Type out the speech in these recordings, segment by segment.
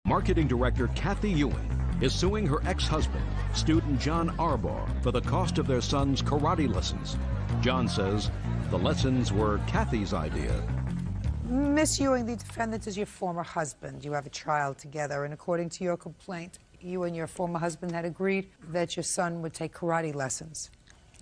Marketing Director Kathy Ewing is suing her ex-husband, student John Arbaugh, for the cost of their son's karate lessons. John says the lessons were Kathy's idea. Miss Ewing, the defendant is your former husband. You have a child together, and according to your complaint, you and your former husband had agreed that your son would take karate lessons.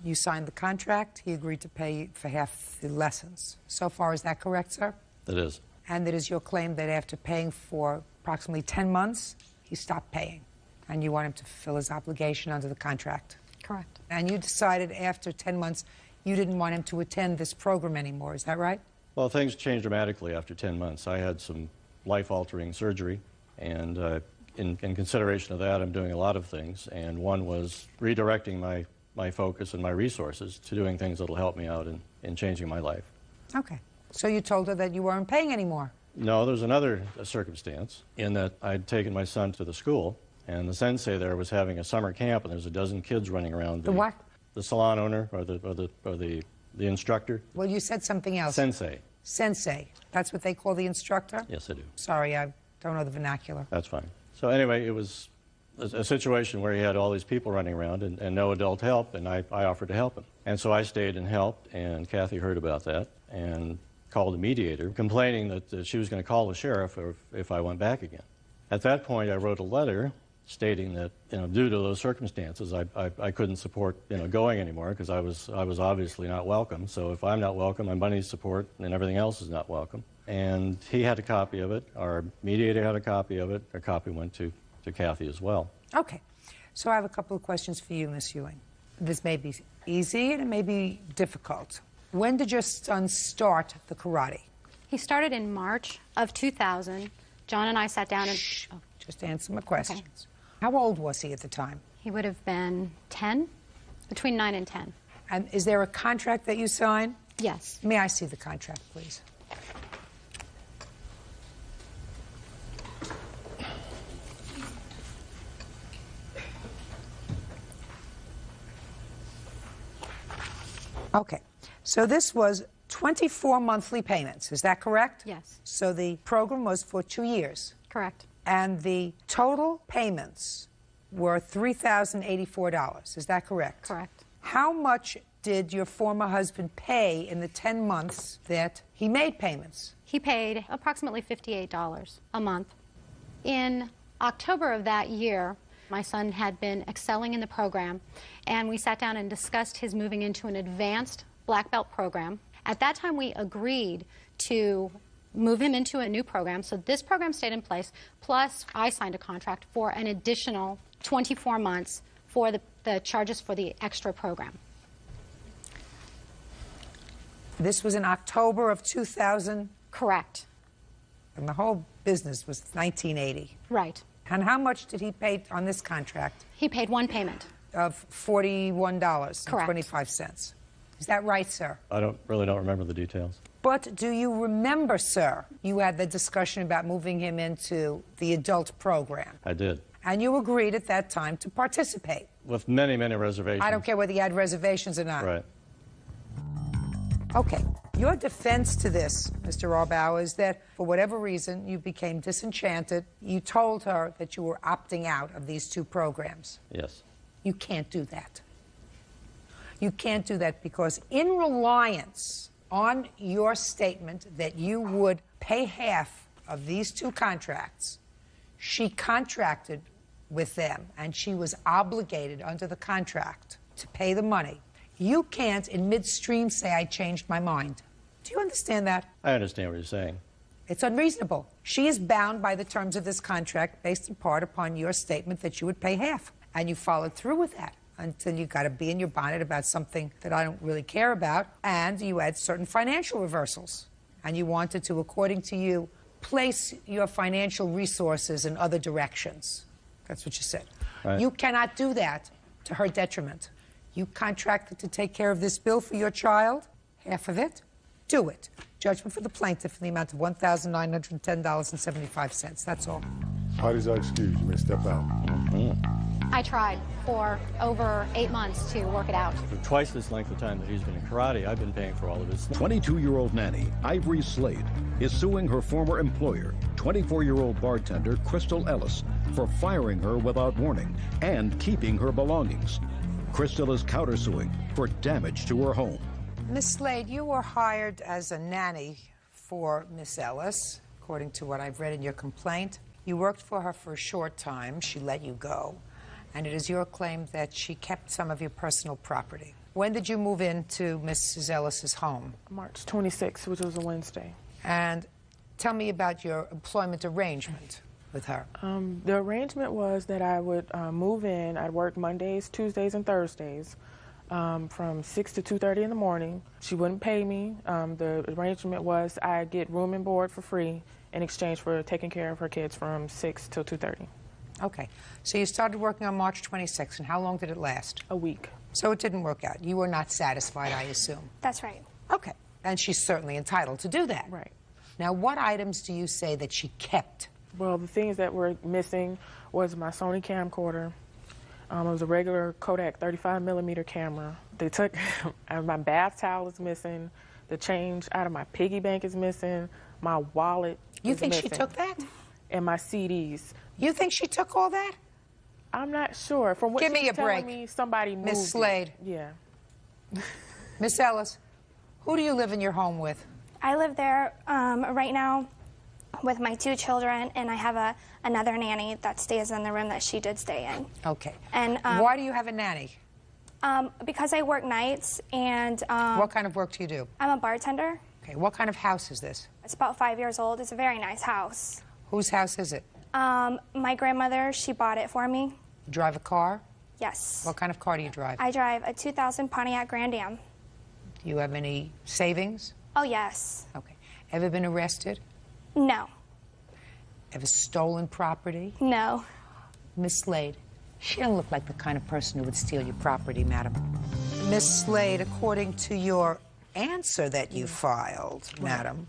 You signed the contract. He agreed to pay for half the lessons. So far, is that correct, sir? It is. And it is your claim that after paying for approximately 10 months, he stopped paying, and you want him to fulfill his obligation under the contract? Correct. And you decided after 10 months you didn't want him to attend this program anymore, is that right? Well, things changed dramatically after 10 months. I had some life-altering surgery, and in consideration of that, I'm doing a lot of things, and one was redirecting my focus and my resources to doing things that will help me out in changing my life. Okay. So you told her that you weren't paying anymore? No, there's another circumstance in that I'd taken my son to the school, and the sensei there was having a summer camp, and there's a dozen kids running around. The what? The salon owner, or the instructor. Well, you said something else. Sensei. Sensei. That's what they call the instructor? Yes, I do. Sorry, I don't know the vernacular. That's fine. So anyway, it was a situation where he had all these people running around and no adult help, and I offered to help him. And so I stayed and helped, and Kathy heard about that and called a mediator, complaining that she was going to call the sheriff if I went back again. At that point, I wrote a letter stating that, due to those circumstances, I couldn't support, going anymore, because I was obviously not welcome. So if I'm not welcome, my money support and everything else is not welcome. And he had a copy of it. Our mediator had a copy of it. A copy went to Kathy as well. Okay. So I have a couple of questions for you, Miss Ewing. This may be easy and it may be difficult. When did your son start the karate? He started in March of 2000. John and I sat down and... Shh. Just answer my questions. Okay. How old was he at the time? He would have been 10, between 9 and 10. And is there a contract that you sign? Yes. May I see the contract, please? Okay. So this was 24 monthly payments, is that correct? Yes. So the program was for 2 years? Correct. And the total payments were $3,084. Is that correct? Correct. How much did your former husband pay in the 10 months that he made payments? He paid approximately $58 a month. In October of that year, my son had been excelling in the program, and we sat down and discussed his moving into an advanced black belt program. At that time, we agreed to move him into a new program, so this program stayed in place, plus I signed a contract for an additional 24 months for the charges for the extra program. This was in October of 2000? Correct. And the whole business was 1980? Right. And how much did he pay on this contract? He paid one payment. Of $41.25. Is that right, sir? I really don't remember the details. But do you remember, sir, you had the discussion about moving him into the adult program? I did. And you agreed at that time to participate? With many, many reservations. I don't care whether you had reservations or not. Right. Okay. Your defense to this, Mr. Arbaugh, is that for whatever reason you became disenchanted. You told her that you were opting out of these two programs. Yes. You can't do that. You can't do that because in reliance on your statement that you would pay half of these two contracts, she contracted with them and she was obligated under the contract to pay the money. You can't in midstream say, I changed my mind. Do you understand that? I understand what you're saying. It's unreasonable. She is bound by the terms of this contract based in part upon your statement that you would pay half. And you followed through with that until you got to be in your bonnet about something that I don't really care about. And you had certain financial reversals. And you wanted to, according to you, place your financial resources in other directions. That's what you said. Right. You cannot do that to her detriment. You contracted to take care of this bill for your child, half of it. Do it. Judgment for the plaintiff in the amount of $1,910.75. That's all. Parties are excused. You may step out. I tried for over 8 months to work it out. For twice this length of time that he's been in karate, I've been paying for all of his. 22-year-old nanny, Ivory Slade, is suing her former employer, 24-year-old bartender Crystal Ellis for firing her without warning and keeping her belongings. Crystal is countersuing for damage to her home. Miss Slade, you were hired as a nanny for Miss Ellis, according to what I've read in your complaint. You worked for her for a short time. She let you go. And it is your claim that she kept some of your personal property. When did you move into Mrs. Ellis's home? March 26th, which was a Wednesday. And tell me about your employment arrangement with her. The arrangement was that I would move in. I'd work Mondays, Tuesdays, and Thursdays from 6 to 2:30 in the morning. She wouldn't pay me. The arrangement was I'd get room and board for free in exchange for taking care of her kids from 6 till 2:30. Okay. So you started working on March 26th, and how long did it last? A week. So it didn't work out. You were not satisfied, I assume. That's right. Okay. And she's certainly entitled to do that. Right. Now, what items do you say that she kept? Well, the things that were missing was my Sony camcorder. It was a regular Kodak 35mm camera. They took, my bath towel is missing. The change out of my piggy bank is missing. My wallet You is think missing. she took that? And my CDs. You think she took all that? I'm not sure. From what Give me she's a telling break. me, somebody moved Miss Slade. it. Yeah. Miss Ellis, who do you live in your home with? I live there right now with my 2 children, and I have another nanny that stays in the room that she did stay in. Okay. And why do you have a nanny? Because I work nights, and What kind of work do you do? I'm a bartender. Okay. What kind of house is this? It's about 5 years old. It's a very nice house. Whose house is it? My grandmother, she bought it for me. You drive a car? Yes. What kind of car do you drive? I drive a 2000 Pontiac Grand Am. Do you have any savings? Oh, yes. Okay. Ever been arrested? No. Ever stolen property? No. Miss Slade, she doesn't look like the kind of person who would steal your property, madam. Miss Slade, according to your answer that you filed, madam,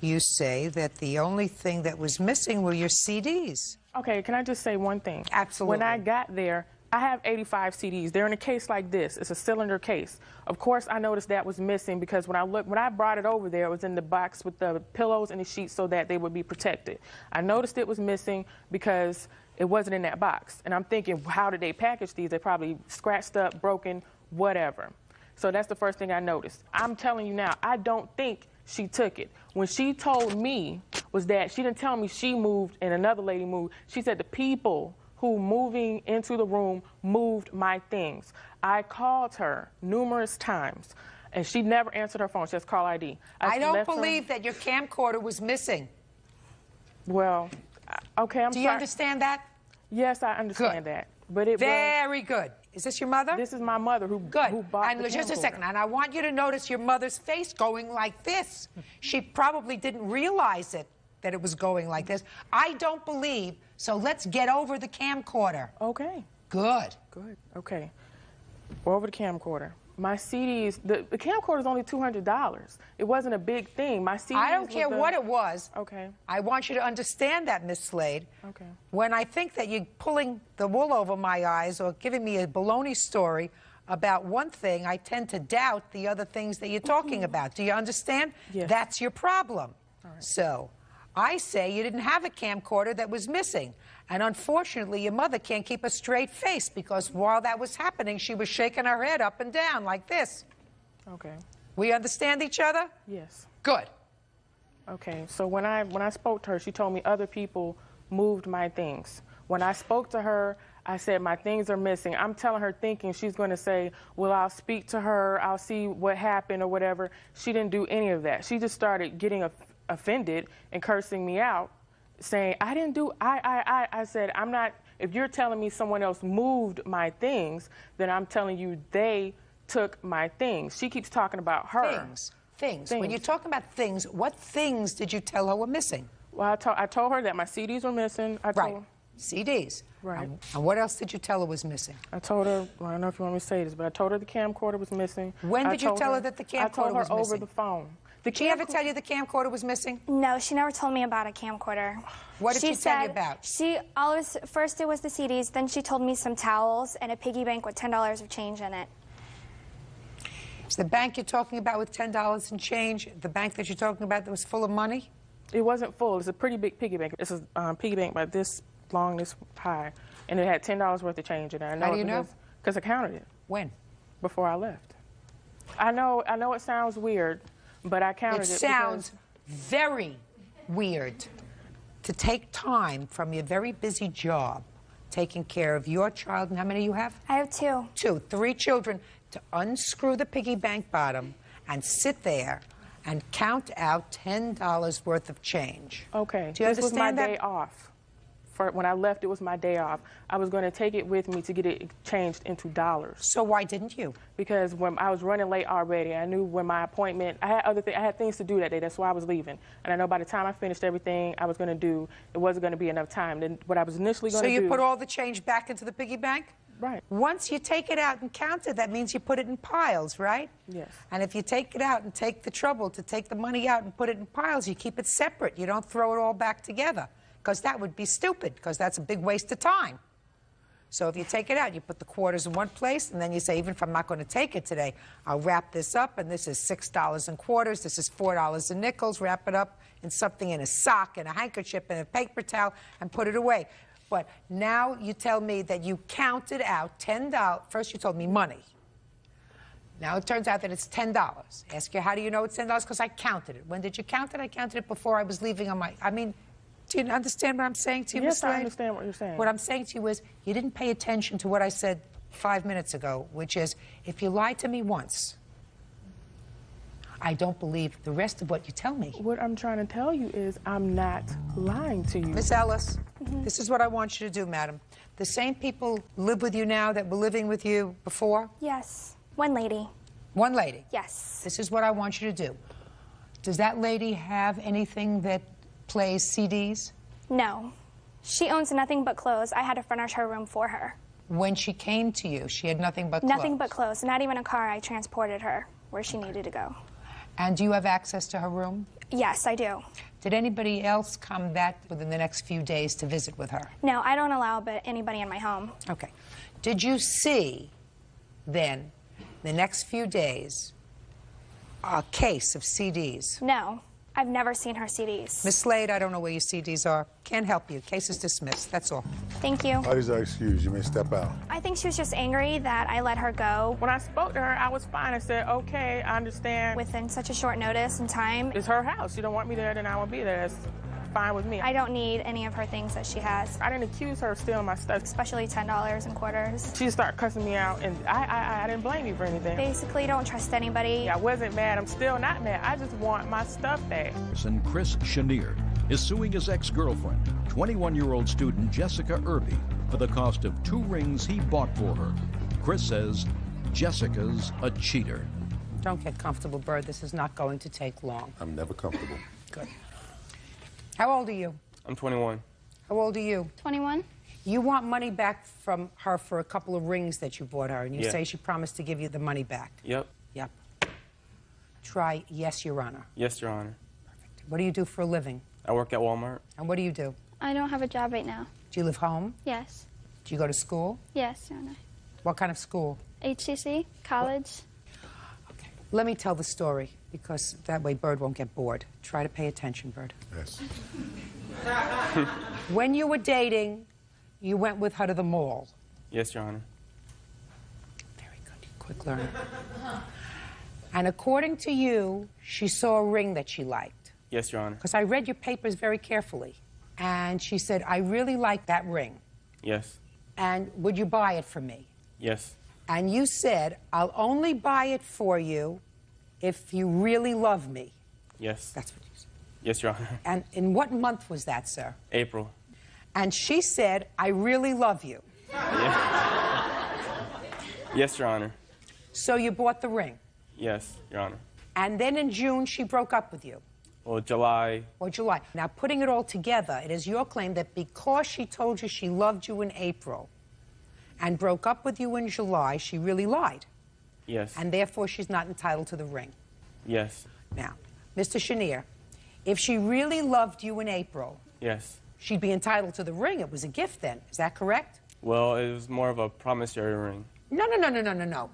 you say that the only thing that was missing were your CDs. Okay, can I just say one thing? Absolutely. When I got there, I have 85 CDs. They're in a case like this. It's a cylinder case. Of course, I noticed that was missing because when I brought it over there, it was in the box with the pillows and the sheets so that they would be protected. I noticed it was missing because it wasn't in that box. And I'm thinking, how did they package these? They probably scratched up, broken, whatever. So that's the first thing I noticed. I'm telling you now, I don't think she took it. When she told me was that she didn't tell me she moved and another lady moved. She said the people who moving into the room moved my things. I called her numerous times, and she never answered her phone. She has call ID. I don't believe that your camcorder was missing. Well, okay, I'm sorry. Do you understand that? Yes, I understand that. But it Very good. Is this your mother? This is my mother who bought and the just a camcorder. second, and I want you to notice your mother's face going like this. She probably didn't realize that it was going like this. I don't believe, so let's get over the camcorder. Okay. Good. Good. Okay. We're over the camcorder. My CDs, the camcorder is only $200. It wasn't a big thing. My CDs. I don't care what it was. Okay. I want you to understand that, Miss Slade. Okay. When I think that you're pulling the wool over my eyes or giving me a baloney story about one thing, I tend to doubt the other things that you're talking about. Do you understand? Yes. That's your problem. All right. So, I say you didn't have a camcorder that was missing. And unfortunately, your mother can't keep a straight face because while that was happening, she was shaking her head up and down like this. Okay. We understand each other? Yes. Good. Okay. So when I spoke to her, she told me other people moved my things. When I spoke to her, I said, my things are missing. I'm telling her thinking she's going to say, well, I'll speak to her, I'll see what happened or whatever. She didn't do any of that. She just started getting offended and cursing me out, saying, I didn't do, I said, I'm not, if you're telling me someone else moved my things, then I'm telling you they took my things. She keeps talking about her. Things. When you're talking about things, what things did you tell her were missing? Well, I told her that my CDs were missing. Right. CDs. Right. And what else did you tell her was missing? I told her, well, I don't know if you want me to say this, but I told her the camcorder was missing. When did you tell her that the camcorder was missing? I told her over the phone. Did she ever tell you the camcorder was missing? No, she never told me about a camcorder. What did she tell you about? First it was the CDs, then she told me some towels and a piggy bank with $10 of change in it. Is the bank you're talking about with $10 and change the bank that you're talking about that was full of money? It wasn't full. It's a pretty big piggy bank. It's a piggy bank about this long, this high, and it had $10 worth of change in there. How do you know? Because I counted it. When? Before I left. I know it sounds weird, but I counted it. It sounds very weird to take time from your very busy job, taking care of your child, and how many you have? I have 2. 2, 3 children, to unscrew the piggy bank bottom and sit there and count out $10 worth of change. Okay. Do you this was my understand that? day off. When I left, it was my day off. I was going to take it with me to get it changed into dollars. So why didn't you? Because when I was running late already, I knew when my appointment, I had things to do that day. That's why I was leaving. And I know by the time I finished everything I was going to do, it wasn't going to be enough time. Then what I was initially going to do. So you put all the change back into the piggy bank? Right. Once you take it out and count it, that means you put it in piles, right? Yes. And if you take it out and take the trouble to take the money out and put it in piles, you keep it separate. You don't throw it all back together, because that would be stupid, because that's a big waste of time. So if you take it out, you put the quarters in one place, and then you say, even if I'm not going to take it today, I'll wrap this up, and this is $6 in quarters, this is $4 in nickels, wrap it up in something, in a sock, in a handkerchief, in a paper towel, and put it away. But now you tell me that you counted out $10. First you told me money. Now it turns out that it's $10. Ask you, how do you know it's $10? Because I counted it. When did you count it? I counted it before I was leaving on my, I mean, do you understand what I'm saying to you, Ms. Yes, I Slade? understand what you're saying. What I'm saying to you is, you didn't pay attention to what I said 5 minutes ago, which is, if you lie to me once, I don't believe the rest of what you tell me. What I'm trying to tell you is I'm not lying to you. Miss Ellis, this is what I want you to do, madam. The same people live with you now that were living with you before? Yes. One lady. One lady? Yes. This is what I want you to do. Does that lady have anything that plays CDs? No. She owns nothing but clothes. I had to furnish her room for her. When she came to you, she had nothing but clothes? Nothing but clothes. Not even a car. I transported her where she needed to go. And do you have access to her room? Yes, I do. Did anybody else come back within the next few days to visit with her? No, I don't allow anybody in my home. Okay. Did you see, then, the next few days, a case of CDs? No, I've never seen her CDs. Miss Slade, I don't know where your CDs are. Can't help you. Case is dismissed. That's all. Thank you. Parties are excused. You may step out. I think she was just angry that I let her go When I spoke to her, I was fine. I said, okay, I understand. within such a short notice and time. It's her house. You don't want me there, then I won't be there. That's fine with me. I don't need any of her things that she has, I didn't accuse her of stealing my stuff. especially $10 in quarters. She started cussing me out, and I didn't blame you for anything. Basically, don't trust anybody. I wasn't mad. I'm still not mad. I just want my stuff back. And Chris Chenier is suing his ex-girlfriend, 21-year-old student Jessica Irby, for the cost of 2 rings he bought for her. Chris says Jessica's a cheater. Don't get comfortable, Bird. This is not going to take long. I'm never comfortable. Good. How old are you? I'm 21. How old are you? 21? You want money back from her for a couple of rings that you bought her, and you Yeah. say she promised to give you the money back. Yep. Yep. Try yes, Your Honor. Yes, Your Honor. What do you do for a living? I work at Walmart. And what do you do? I don't have a job right now. Do you live home? Yes. Do you go to school? Yes, Your Honor. What kind of school? HCC, college. Okay. Let me tell the story, because that way Bird won't get bored. Try to pay attention, Bird. Yes. When you were dating, you went with her to the mall. Yes, Your Honor. Very good. Quick learner. And according to you, she saw a ring that she liked. Yes, Your Honor. Because I read your papers very carefully. And she said, I really like that ring. Yes. And would you buy it for me? Yes. And you said, I'll only buy it for you if you really love me. Yes. That's what you said. Yes, Your Honor. And in what month was that, sir? April. And she said, I really love you. Yes, Your Honor. So you bought the ring. Yes, Your Honor. And then in June, she broke up with you. Well, July. Or July. Now, putting it all together, it is your claim that because she told you she loved you in April and broke up with you in July, she really lied. Yes. And therefore, she's not entitled to the ring. Yes. Now, Mr. Chenier, if she really loved you in April, Yes. she'd be entitled to the ring. It was a gift then. Is that correct? Well, it was more of a promissory ring. No.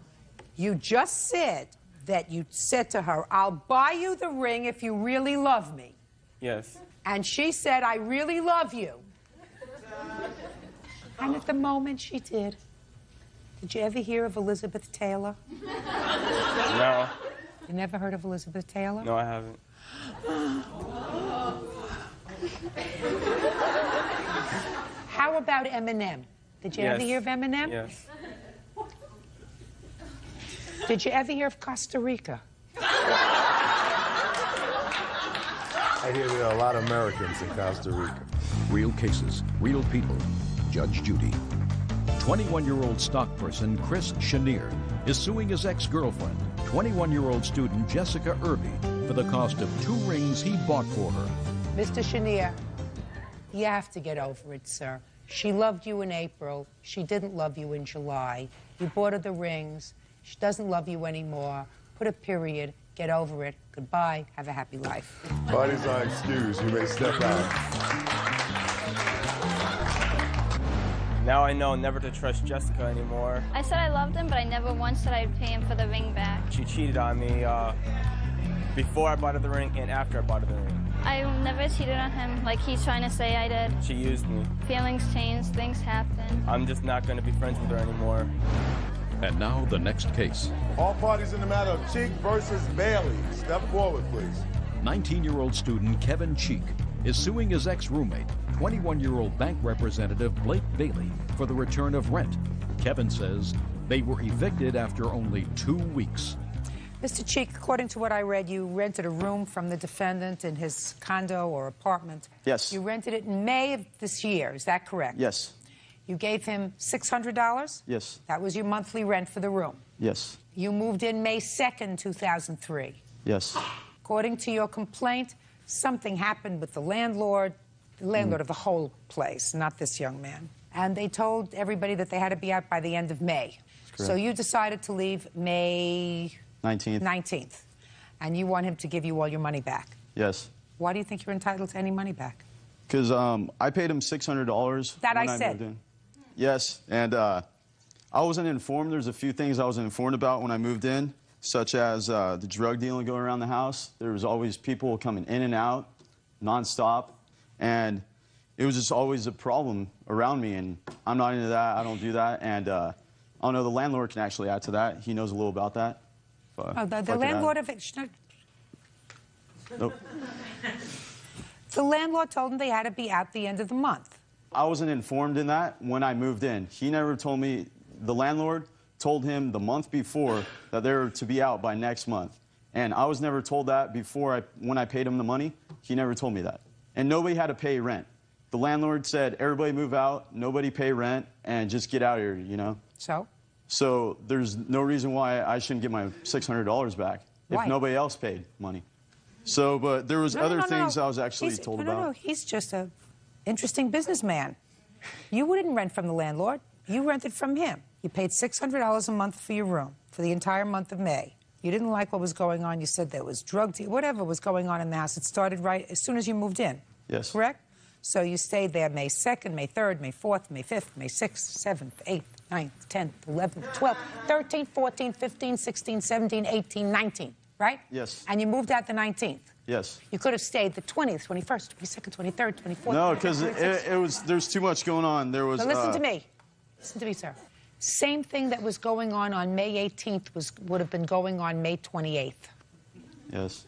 You just said that you said to her, I'll buy you the ring if you really love me. Yes. And she said, I really love you. And at the moment she did. Did you ever hear of Elizabeth Taylor? No. You never heard of Elizabeth Taylor? No, I haven't. How about Eminem? Did you ever hear of Eminem? Yes. Did you ever hear of Costa Rica? I hear there are a lot of Americans in Costa Rica. Real cases, real people. Judge Judy. 21-year-old stockperson Chris Chenier is suing his ex-girlfriend, 21-year-old student Jessica Irby, for the cost of 2 rings he bought for her. Mr. Chenier, you have to get over it, sir. She loved you in April. She didn't love you in July. You bought her the rings. She doesn't love you anymore. Put a period. Get over it. Goodbye. Have a happy life. Parties are excused. You may step out. Now I know never to trust Jessica anymore. I said I loved him, but I never once said I'd pay him for the ring back. She cheated on me before I bought her the ring and after I bought her the ring. I never cheated on him like he's trying to say I did. She used me. Feelings change, things happen. I'm just not going to be friends with her anymore. And now the next case. All parties in the matter of Cheek versus Bailey. Step forward, please. 19-year-old student Kevin Cheek is suing his ex-roommate, 21-year-old bank representative Blake Bailey, for the return of rent. Kevin says they were evicted after only 2 weeks. Mr. Cheek, according to what I read, you rented a room from the defendant in his condo or apartment. Yes. You rented it in May of this year. Is that correct? Yes. You gave him $600? Yes. That was your monthly rent for the room. Yes. You moved in May 2nd, 2003. Yes. According to your complaint, something happened with the landlord of the whole place, not this young man. And they told everybody that they had to be out by the end of May. So you decided to leave May 19th. And you want him to give you all your money back. Yes. Why do you think you're entitled to any money back? Because I paid him $600 That when I said. moved in. Yes, and I wasn't informed. There's a few things I wasn't informed about when I moved in, such as the drug dealing going around the house. There was always people coming in and out, nonstop, and it was just always a problem around me, and I'm not into that. I don't do that, and I don't know, the landlord can actually add to that. He knows a little about that. The landlord of it... Nope. The landlord told them they had to be out the end of the month. I wasn't informed in that when I moved in. He never told me. The landlord told him the month before that they were to be out by next month. And I was never told that before when I paid him the money. He never told me that. And nobody had to pay rent. The landlord said, everybody move out, nobody pay rent, and just get out of here, you know? So there's no reason why I shouldn't get my $600 back if nobody else paid money. So, but there was other things I was actually told about. No, he's just a interesting businessman. You wouldn't rent from the landlord. You rented from him. You paid $600 a month for your room for the entire month of May. You didn't like what was going on. You said there was drug deal, whatever was going on in the house. It started right as soon as you moved in. Yes. Correct? So you stayed there May 2nd, May 3rd, May 4th, May 5th, May 6th, 7th, 8th, 9th, 10th, 11th, 12th, 13th, 14th, 15th, 16th, 17th, 18th, 19th, right? Yes. And you moved out the 19th. Yes. You could have stayed the 20th, 21st, 22nd, 23rd, 24th. No, because there's too much going on. There was. So listen to me. Listen to me, sir. Same thing that was going on May 18th would have been going on May 28th. Yes.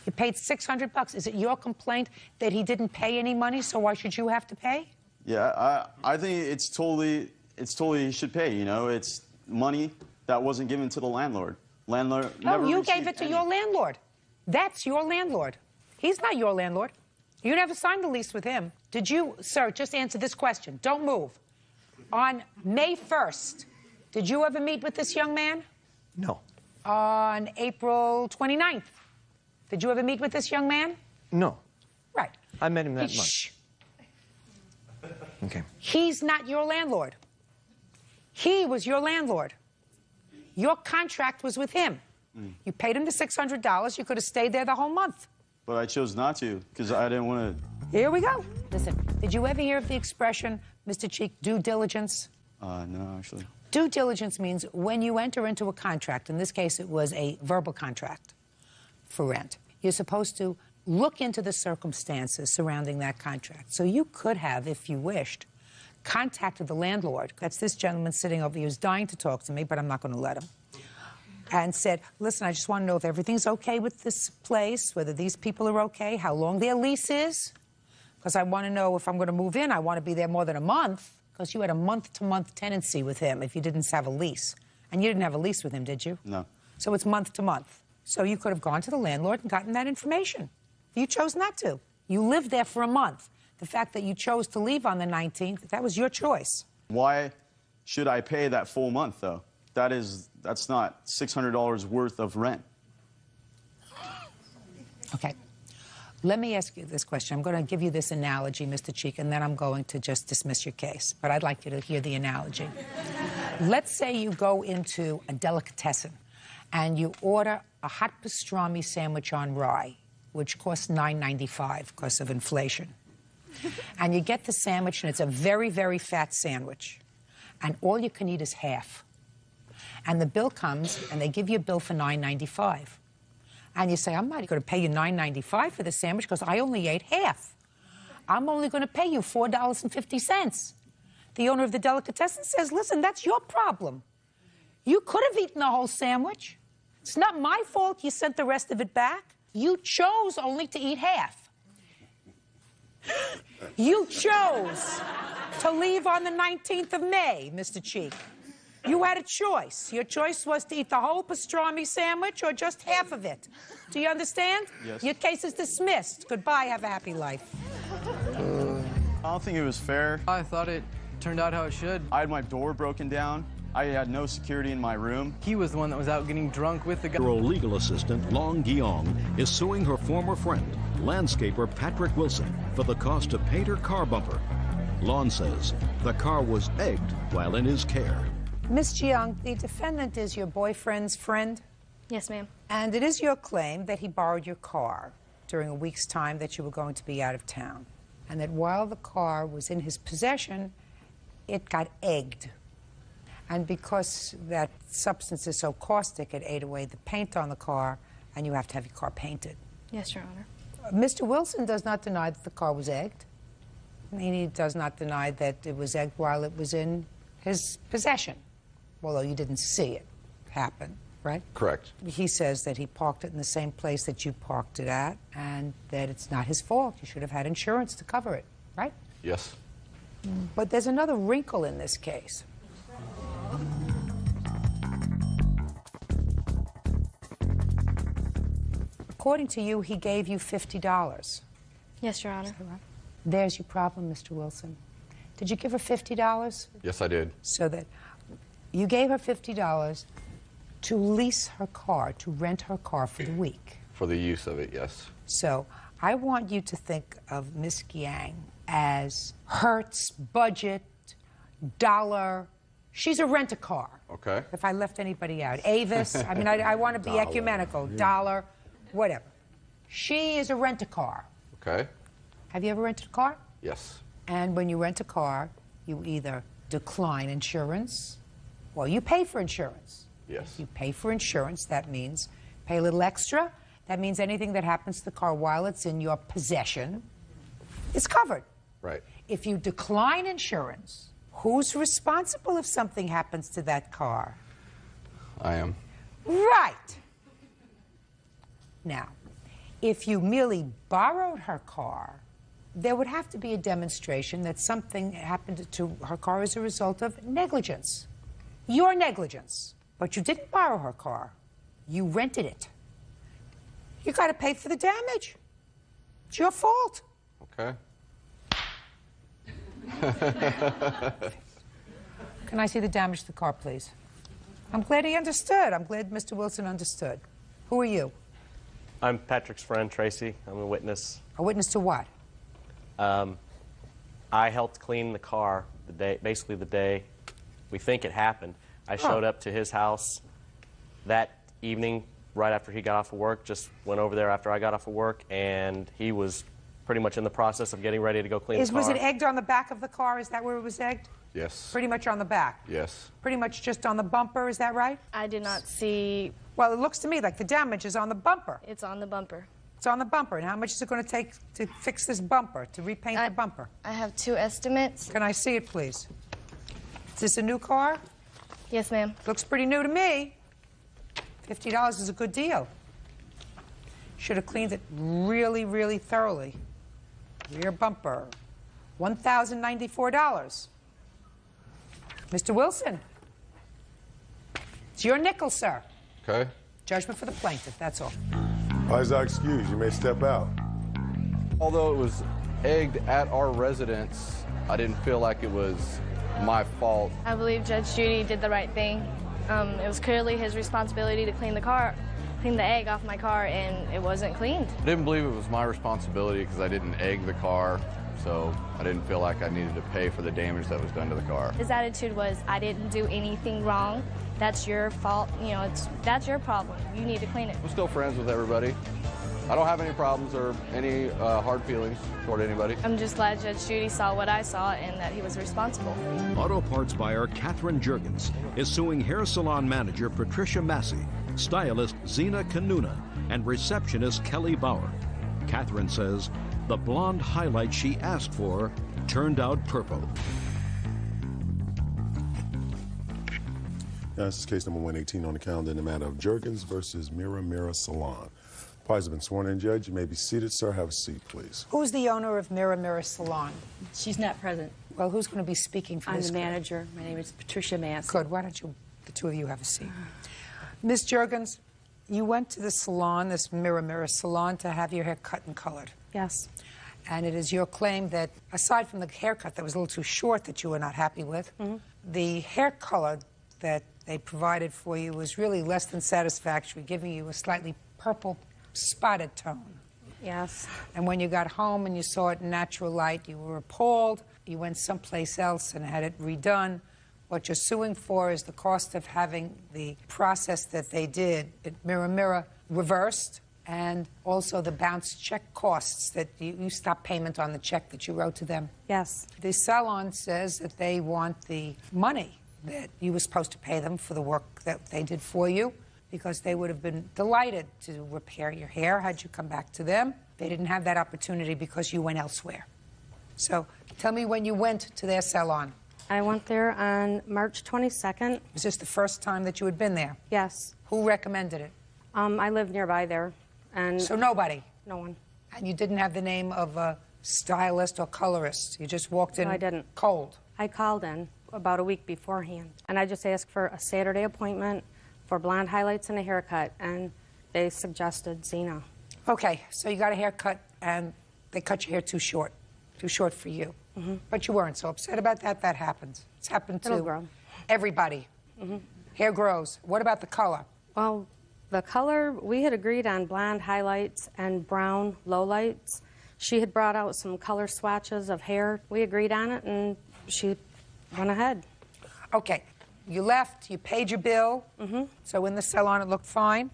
You paid $600. Is it your complaint that he didn't pay any money, so why should you have to pay? Yeah, I think it's totally he should pay, you know. It's money that wasn't given to the landlord. Landlord never you received gave it to any. your landlord. That's your landlord. He's not your landlord. You never signed the lease with him. Did you, sir, just answer this question. Don't move. On May 1st, did you ever meet with this young man? No. On April 29th, did you ever meet with this young man? No. Right. I met him that month. Shh. Okay. He's not your landlord. He was your landlord. Your contract was with him. You paid him the $600. You could have stayed there the whole month. But I chose not to because I didn't want to. Here we go. Listen, did you ever hear of the expression, Mr. Cheek, due diligence? No, actually. Due diligence means when you enter into a contract, in this case it was a verbal contract for rent, you're supposed to look into the circumstances surrounding that contract. So you could have, if you wished, contacted the landlord. That's this gentleman sitting over here who's dying to talk to me, but I'm not going to let him. And said, listen, I just want to know if everything's okay with this place, whether these people are okay, how long their lease is. Because I want to know if I'm going to move in, I want to be there more than a month. Because you had a month-to-month tenancy with him if you didn't have a lease. And you didn't have a lease with him, did you? No. So it's month-to-month. So you could have gone to the landlord and gotten that information. You chose not to. You lived there for a month. The fact that you chose to leave on the 19th, that was your choice. Why should I pay that full month, though? That's not $600 worth of rent. Okay. Let me ask you this question. I'm going to give you this analogy, Mr. Cheek, and then I'm going to just dismiss your case. But I'd like you to hear the analogy. Let's say you go into a delicatessen and you order a hot pastrami sandwich on rye, which costs $9.95 because of inflation. And you get the sandwich, and it's a very, very fat sandwich. And all you can eat is half. And the bill comes, and they give you a bill for $9.95. And you say, I'm not going to pay you $9.95 for the sandwich because I only ate half. I'm only going to pay you $4.50. The owner of the delicatessen says, listen, that's your problem. You could have eaten the whole sandwich. It's not my fault you sent the rest of it back. You chose only to eat half. You chose to leave on the 19th of May, Mr. Cheek. You had a choice. Your choice was to eat the whole pastrami sandwich or just half of it. Do you understand? Yes. Your case is dismissed. Goodbye. Have a happy life. I don't think it was fair. I thought it turned out how it should. I had my door broken down. I had no security in my room. He was the one that was out getting drunk with the guy. Legal assistant Long Giong is suing her former friend, landscaper Patrick Wilson, for the cost to paint her car bumper. Lon says the car was egged while in his care. Miss Jiang, the defendant is your boyfriend's friend? Yes, ma'am. And it is your claim that he borrowed your car during a week's time that you were going to be out of town, and that while the car was in his possession, it got egged. And because that substance is so caustic, it ate away the paint on the car, and you have to have your car painted. Yes, Your Honor. Mr. Wilson does not deny that the car was egged. He does not deny that it was egged while it was in his possession, although you didn't see it happen, right? Correct. He says that he parked it in the same place that you parked it at, and that it's not his fault. You should have had insurance to cover it, right? Yes. But there's another wrinkle in this case. According to you, he gave you $50. Yes, Your Honor. There's your problem, Mr. Wilson. Did you give her $50? Yes, I did. So that you gave her $50 to lease her car, to rent her car for the week. For the use of it, yes. So I want you to think of Miss Giang as Hertz, budget, dollar. She's a rent-a-car. Okay. If I left anybody out. Avis, I mean, I want to be ecumenical. Dollar, whatever. She is a rent-a-car. Okay. Have you ever rented a car? Yes. And when you rent a car, you either decline insurance or you pay for insurance. Yes. If you pay for insurance, that means pay a little extra. That means anything that happens to the car while it's in your possession is covered. Right. If you decline insurance, who's responsible if something happens to that car? I am. Right. Now, if you merely borrowed her car, there would have to be a demonstration that something happened to her car as a result of negligence. Your negligence. But you didn't borrow her car. You rented it. You got to pay for the damage. It's your fault. Okay. Can I see the damage to the car, please? I'm glad he understood. I'm glad Mr. Wilson understood. Who are you? I'm Patrick's friend, Tracy. I'm a witness. A witness to what? I helped clean the car basically the day we think it happened. I showed up to his house that evening right after he got off of work, just went over there after I got off of work, and he was pretty much in the process of getting ready to go clean the car. Was it egged on the back of the car? Is that where it was egged? Yes. Pretty much on the back? Yes. Pretty much just on the bumper, is that right? I did not see... Well, it looks to me like the damage is on the bumper. It's on the bumper. It's on the bumper. And how much is it going to take to fix this bumper, to repaint the bumper? I have 2 estimates. Can I see it, please? Is this a new car? Yes, ma'am. Looks pretty new to me. $50 is a good deal. Should have cleaned it really, really thoroughly. Rear bumper, $1,094. Mr. Wilson, it's your nickel, sir. Okay. Judgment for the plaintiff, that's all. Why is that excused? You may step out. Although it was egged at our residence, I didn't feel like it was my fault. I believe Judge Judy did the right thing. It was clearly his responsibility to clean the egg off my car, and it wasn't cleaned. I didn't believe it was my responsibility because I didn't egg the car, so I didn't feel like I needed to pay for the damage that was done to the car. His attitude was, I didn't do anything wrong. That's your fault. You know, that's your problem. You need to clean it. I'm still friends with everybody. I don't have any problems or any hard feelings toward anybody. I'm just glad Judge Judy saw what I saw and that he was responsible. Auto parts buyer Catherine Juergens is suing hair salon manager Patricia Massey, stylist Zena Kanuna, and receptionist Kelly Bauer. Catherine says the blonde highlight she asked for turned out purple. Now, this is case number 118 on the calendar in the matter of Juergens versus Mirror Salon. Parties have been sworn in, Judge. You may be seated, sir. Have a seat, please. Who's the owner of Mirror Salon? She's not present. Well, who's going to be speaking for I'm this? the manager. My name is Patricia Massey. Good. Why don't you, the two of you, have a seat? Ms. Juergens, you went to the salon, this Mirror Salon, to have your hair cut and colored. Yes. And it is your claim that, aside from the haircut that was a little too short that you were not happy with, the hair color that they provided for you was really less than satisfactory, giving you a slightly purple spotted tone. Yes. And when you got home and you saw it in natural light, you were appalled. You went someplace else and had it redone. What you're suing for is the cost of having the process that they did at Mirror reversed, and also the bounce check costs that you stopped payment on the check that you wrote to them. Yes. The salon says that they want the money that you were supposed to pay them for the work that they did for you, because they would have been delighted to repair your hair had you come back to them. They didn't have that opportunity because you went elsewhere. So tell me when you went to their salon. I went there on March 22nd. Was this the first time that you had been there? Yes. Who recommended it? I live nearby there. And so nobody? No one. And you didn't have the name of a stylist or colorist? You just walked in No, I didn't. Cold? I called in about a week beforehand, and I just asked for a Saturday appointment for blonde highlights and a haircut, and they suggested Zena. Okay, so you got a haircut, and they cut your hair too short for you. But you weren't so upset about that. That happens. It's happened It'll to grow. everybody. Hair grows. What about the color? Well, the color, we had agreed on blonde highlights and brown lowlights. She had brought out some color swatches of hair. We agreed on it, and she went ahead. Okay. You left, you paid your bill, so in the salon it looked fine?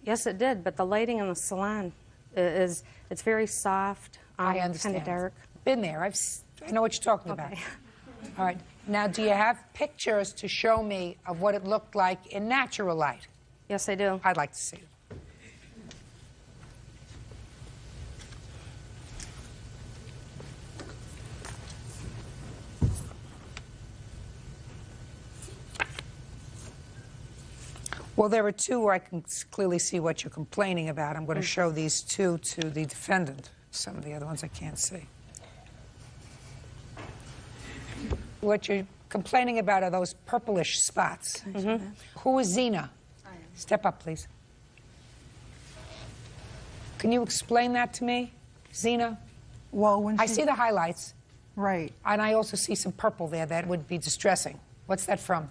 Yes, it did, but the lighting in the salon it's very soft, I understand. kind of dark. Been there, I know what you're talking about. All right, now do you have pictures to show me of what it looked like in natural light? Yes, I do. I'd like to see it. Well, there are two where I can clearly see what you're complaining about. I'm going to show these two to the defendant. Some of the other ones I can't see. What you're complaining about are those purplish spots. Who is Zena? Step up, please. Can you explain that to me, Zena? Well, when I see the highlights. Right. And I also see some purple there that would be distressing. What's that from?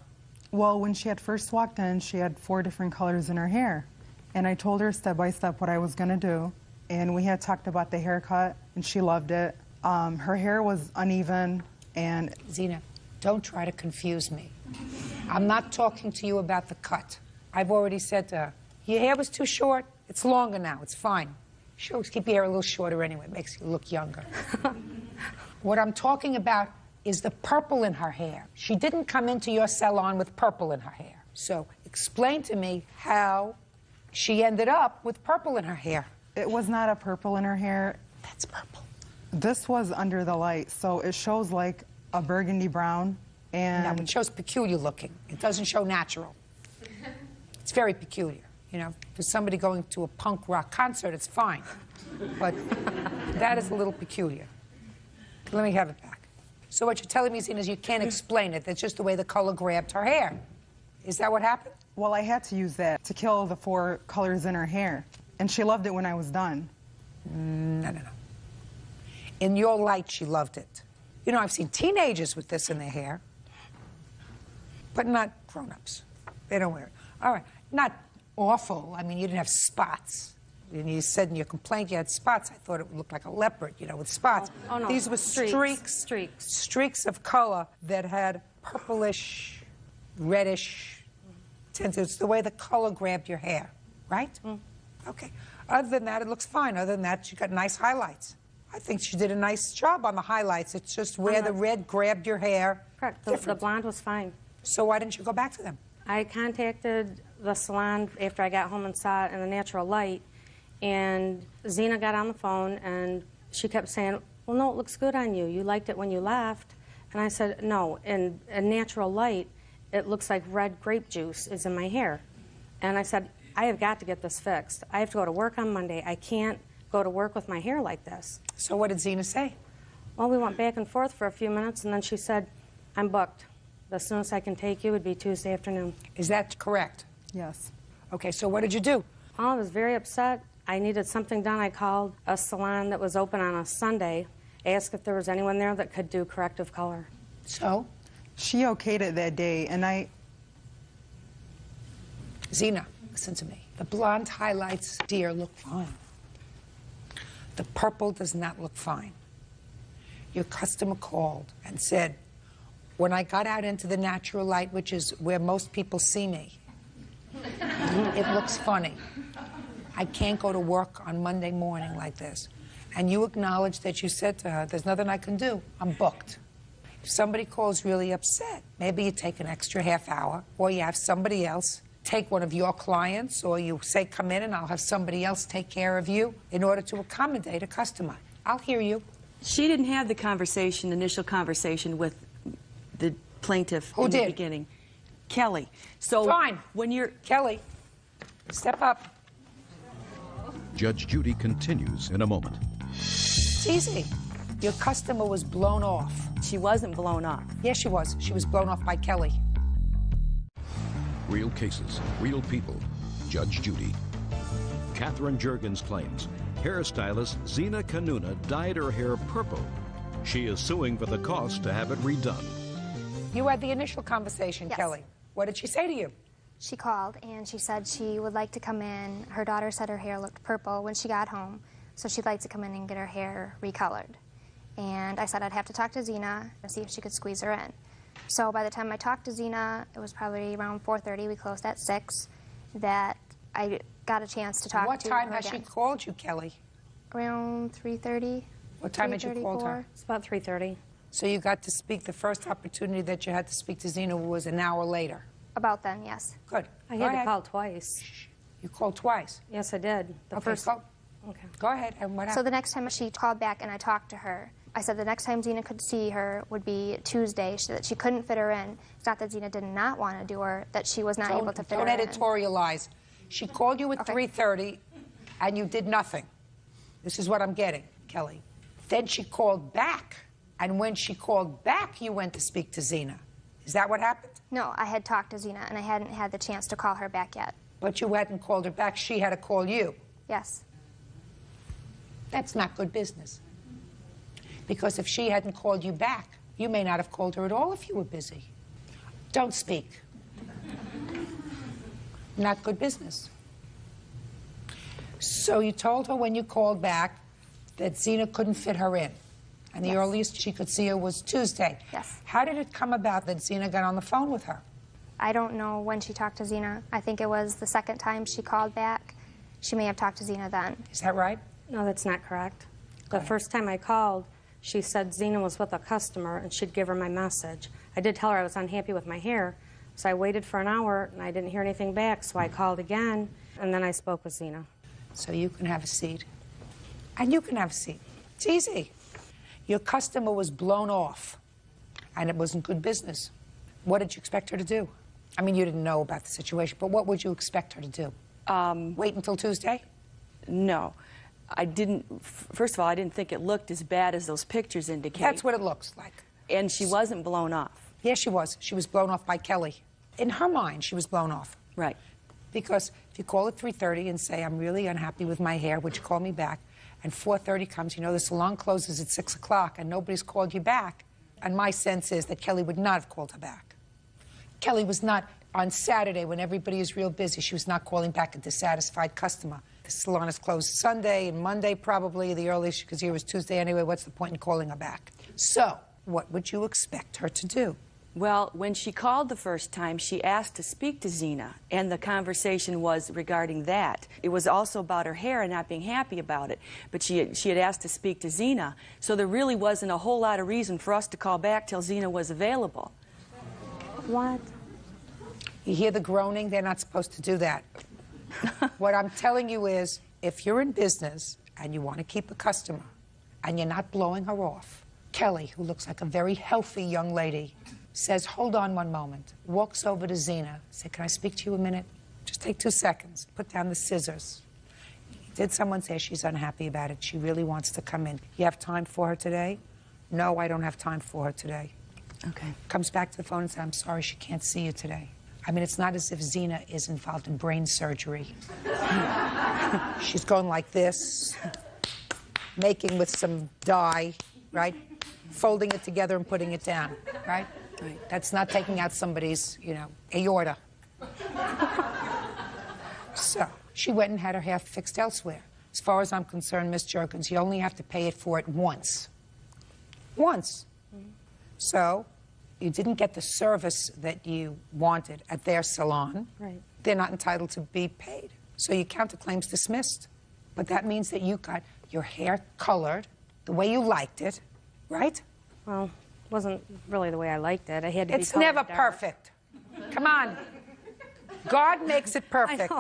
Well, when she had first walked in, she had 4 different colors in her hair. And I told her step by step what I was going to do. And we had talked about the haircut, and she loved it. Her hair was uneven, and... Zena, don't try to confuse me. I'm not talking to you about the cut. I've already said to her, your hair was too short. It's longer now. It's fine. Sure, keep your hair a little shorter anyway. It makes you look younger. What I'm talking about is the purple in her hair. She didn't come into your salon with purple in her hair. So explain to me how she ended up with purple in her hair. It was not a purple in her hair. That's purple. This was under the light, so it shows like a burgundy brown. And no, it shows peculiar looking. It doesn't show natural. It's very peculiar. You know, for somebody going to a punk rock concert, it's fine. But that is a little peculiar. Let me have it back. So what you're telling me, Zena, is you can't explain it. That's just the way the color grabbed her hair. Is that what happened? Well, I had to use that to kill the 4 colors in her hair. And she loved it when I was done. No. In your light, she loved it. You know, I've seen teenagers with this in their hair, but not grown-ups. They don't wear it. All right. Not awful. I mean, you didn't have spots. And you said in your complaint you had spots. I thought it would look like a leopard, you know, with spots. Oh, no. These were streaks of color that had purplish, reddish tints. It's the way the color grabbed your hair, right? Okay. Other than that, it looks fine. Other than that, she got nice highlights. I think she did a nice job on the highlights. It's just where the red grabbed your hair. Correct. The blonde was fine. So why didn't you go back to them? I contacted the salon after I got home and saw it in the natural light, and Zena got on the phone, and she kept saying, well, no, it looks good on you. You liked it when you laughed. And I said, no, in a natural light, it looks like red grape juice is in my hair. And I said, I have got to get this fixed. I have to go to work on Monday. I can't go to work with my hair like this. So what did Zena say? Well, we went back and forth for a few minutes, and then she said, I'm booked. The soonest I can take you would be Tuesday afternoon. Is that correct? Yes. Okay, so what did you do? Well, I was very upset. I needed something done. I called a salon that was open on a Sunday, asked if there was anyone there that could do corrective color. So? She okayed it that day, and I... Zena, listen to me. The blonde highlights, dear, look fine. The purple does not look fine. Your customer called and said, when I got out into the natural light, which is where most people see me, it looks funny. I can't go to work on Monday morning like this. And you acknowledged that you said to her, there's nothing I can do. I'm booked. If somebody calls really upset, maybe you take an extra half hour, or you have somebody else take one of your clients, or you say, come in and I'll have somebody else take care of you in order to accommodate a customer. I'll hear you. She didn't have the initial conversation with the plaintiff in the beginning. Kelly. So fine. When you're... Kelly, step up. Judge Judy continues in a moment. It's easy. Your customer was blown off. She wasn't blown off. Yes, she was. She was blown off by Kelly. Real cases, real people. Judge Judy. Catherine Juergens claims hairstylist Zena Kanuna dyed her hair purple. She is suing for the cost to have it redone. You had the initial conversation, yes. Kelly. What did she say to you? She called and she said she would like to come in. Her daughter said her hair looked purple when she got home, so she'd like to come in and get her hair recolored. And I said I'd have to talk to Zena and see if she could squeeze her in. So by the time I talked to Zena, it was probably around 4:30, we closed at 6, that I got a chance to talk to her. What time has she called you, Kelly? Around 3:30. What time had you called her? It's about 3:30. So you got to speak, the first opportunity that you had to speak to Zena was an hour later? About then, yes. Good. I had to call twice. You called twice? Yes, I did. The first... Okay. Go ahead. And what happened? So the next time she called back and I talked to her, I said the next time Zena could see her would be Tuesday, that she couldn't fit her in. It's not that Zena did not want to do her, that she was not able to fit her in. Don't editorialize. She called you at 3:30 and you did nothing. This is what I'm getting, Kelly. Then she called back, and when she called back, you went to speak to Zena. Is that what happened? No, I had talked to Zena, and I hadn't had the chance to call her back yet. But you hadn't called her back. She had to call you. Yes. That's not good business. Because if she hadn't called you back, you may not have called her at all if you were busy. Don't speak. Not good business. So you told her when you called back that Zena couldn't fit her in, and the earliest she could see her was Tuesday. Yes. How did it come about that Zena got on the phone with her? I don't know when she talked to Zena. I think it was the second time she called back. She may have talked to Zena then. Is that right? No, that's not correct. The first time I called, she said Zena was with a customer and she'd give her my message. I did tell her I was unhappy with my hair, so I waited for an hour and I didn't hear anything back, so I called again, and then I spoke with Zena. so you can have a seat. And you can have a seat. It's easy. Your customer was blown off, and it wasn't good business. What did you expect her to do? I mean, you didn't know about the situation, but what would you expect her to do? Wait until Tuesday? No. I didn't, first of all, I didn't think it looked as bad as those pictures indicate. That's what it looks like. And she wasn't blown off. Yes, she was. She was blown off by Kelly. In her mind, she was blown off. Right. Because if you call at 3:30 and say, I'm really unhappy with my hair, would you call me back? And 4:30 comes, you know, the salon closes at 6 o'clock and nobody's called you back. And my sense is that Kelly would not have called her back. Kelly was not, on Saturday when everybody is real busy, she was not calling back a dissatisfied customer. The salon is closed Sunday and Monday probably, the earliest she could see her was Tuesday anyway. What's the point in calling her back? So, what would you expect her to do? Well, when she called the first time, she asked to speak to Zena, and the conversation was regarding that. It was also about her hair and not being happy about it, but she had asked to speak to Zena, so there really wasn't a whole lot of reason for us to call back till Zena was available. What? You hear the groaning? They're not supposed to do that. What I'm telling you is, if you're in business and you want to keep a customer and you're not blowing her off, Kelly, who looks like a very healthy young lady, says, hold on one moment, walks over to Zena, say, can I speak to you a minute? Just take 2 seconds, put down the scissors. Did someone say she's unhappy about it? She really wants to come in. You have time for her today? No, I don't have time for her today. Okay. Comes back to the phone and says, I'm sorry, she can't see you today. I mean, it's not as if Zena is involved in brain surgery. She's going like this, making with some dye, right? Folding it together and putting it down, right? Right. That's not taking out somebody's, you know, aorta. So she went and had her hair fixed elsewhere. As far as I'm concerned, Miss Jerkins, you only have to pay it for it once. Once. Mm-hmm. So you didn't get the service that you wanted at their salon. Right. They're not entitled to be paid. So your counterclaim's dismissed. But that means that you got your hair colored the way you liked it, right? Well, wasn't really the way I liked it. I had to be It's colored never dark. perfect. Come on. God makes it perfect.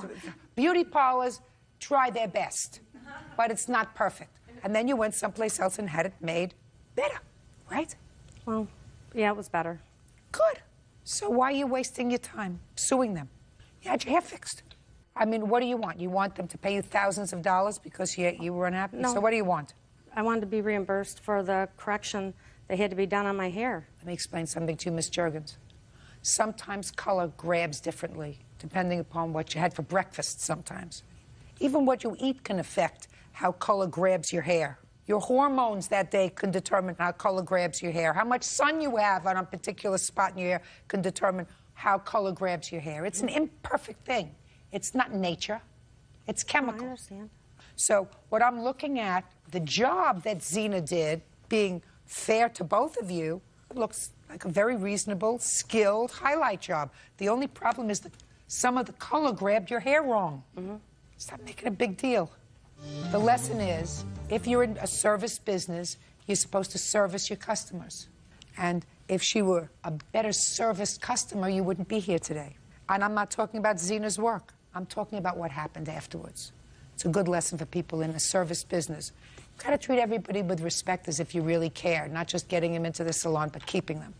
Beauty parlors try their best, but it's not perfect. And then you went someplace else and had it made better, right? Well, yeah, it was better. Good. So why are you wasting your time suing them? You had your hair fixed. I mean, what do you want? You want them to pay you thousands of dollars because you were unhappy? No. So what do you want? I wanted to be reimbursed for the correction that had to be done on my hair. Let me explain something to you, Miss Jergens. Sometimes color grabs differently, depending upon what you had for breakfast sometimes. Even what you eat can affect how color grabs your hair. Your hormones that day can determine how color grabs your hair. How much sun you have on a particular spot in your hair can determine how color grabs your hair. It's an imperfect thing. It's not nature. It's chemical. I understand. So what I'm looking at, the job that Zena did, being fair to both of you, looks like a very reasonable, skilled highlight job. The only problem is that some of the color grabbed your hair wrong. Mm-hmm. Stop making a big deal. The lesson is, if you're in a service business, you're supposed to service your customers. And if she were a better serviced customer, you wouldn't be here today. And I'm not talking about Zena's work. I'm talking about what happened afterwards. It's a good lesson for people in the service business. You've got to treat everybody with respect as if you really care, not just getting them into the salon, but keeping them.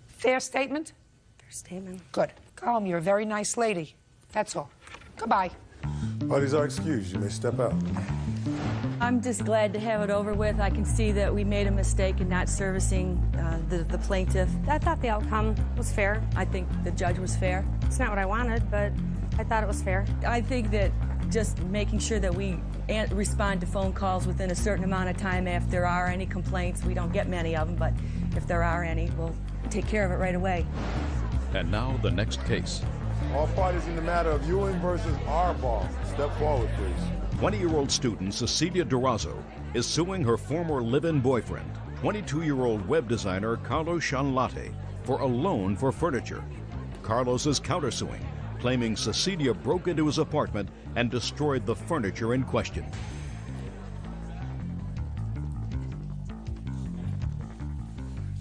Fair statement? Fair statement. Good. Go home. You're a very nice lady. That's all. Goodbye. Parties are excused. You may step out. I'm just glad to have it over with. I can see that we made a mistake in not servicing the plaintiff. I thought the outcome was fair. I think the judge was fair. It's not what I wanted, but I thought it was fair. I think that just making sure that we respond to phone calls within a certain amount of time if there are any complaints. We don't get many of them, but if there are any, we'll take care of it right away. And now the next case. All parties in the matter of Ewing versus Arbaugh. Step forward, please. 20-year-old student Cecilia Durazo is suing her former live-in boyfriend, 22-year-old web designer Carlos Chanlate, for a loan for furniture. Carlos is countersuing, claiming Cecilia broke into his apartment and destroyed the furniture in question.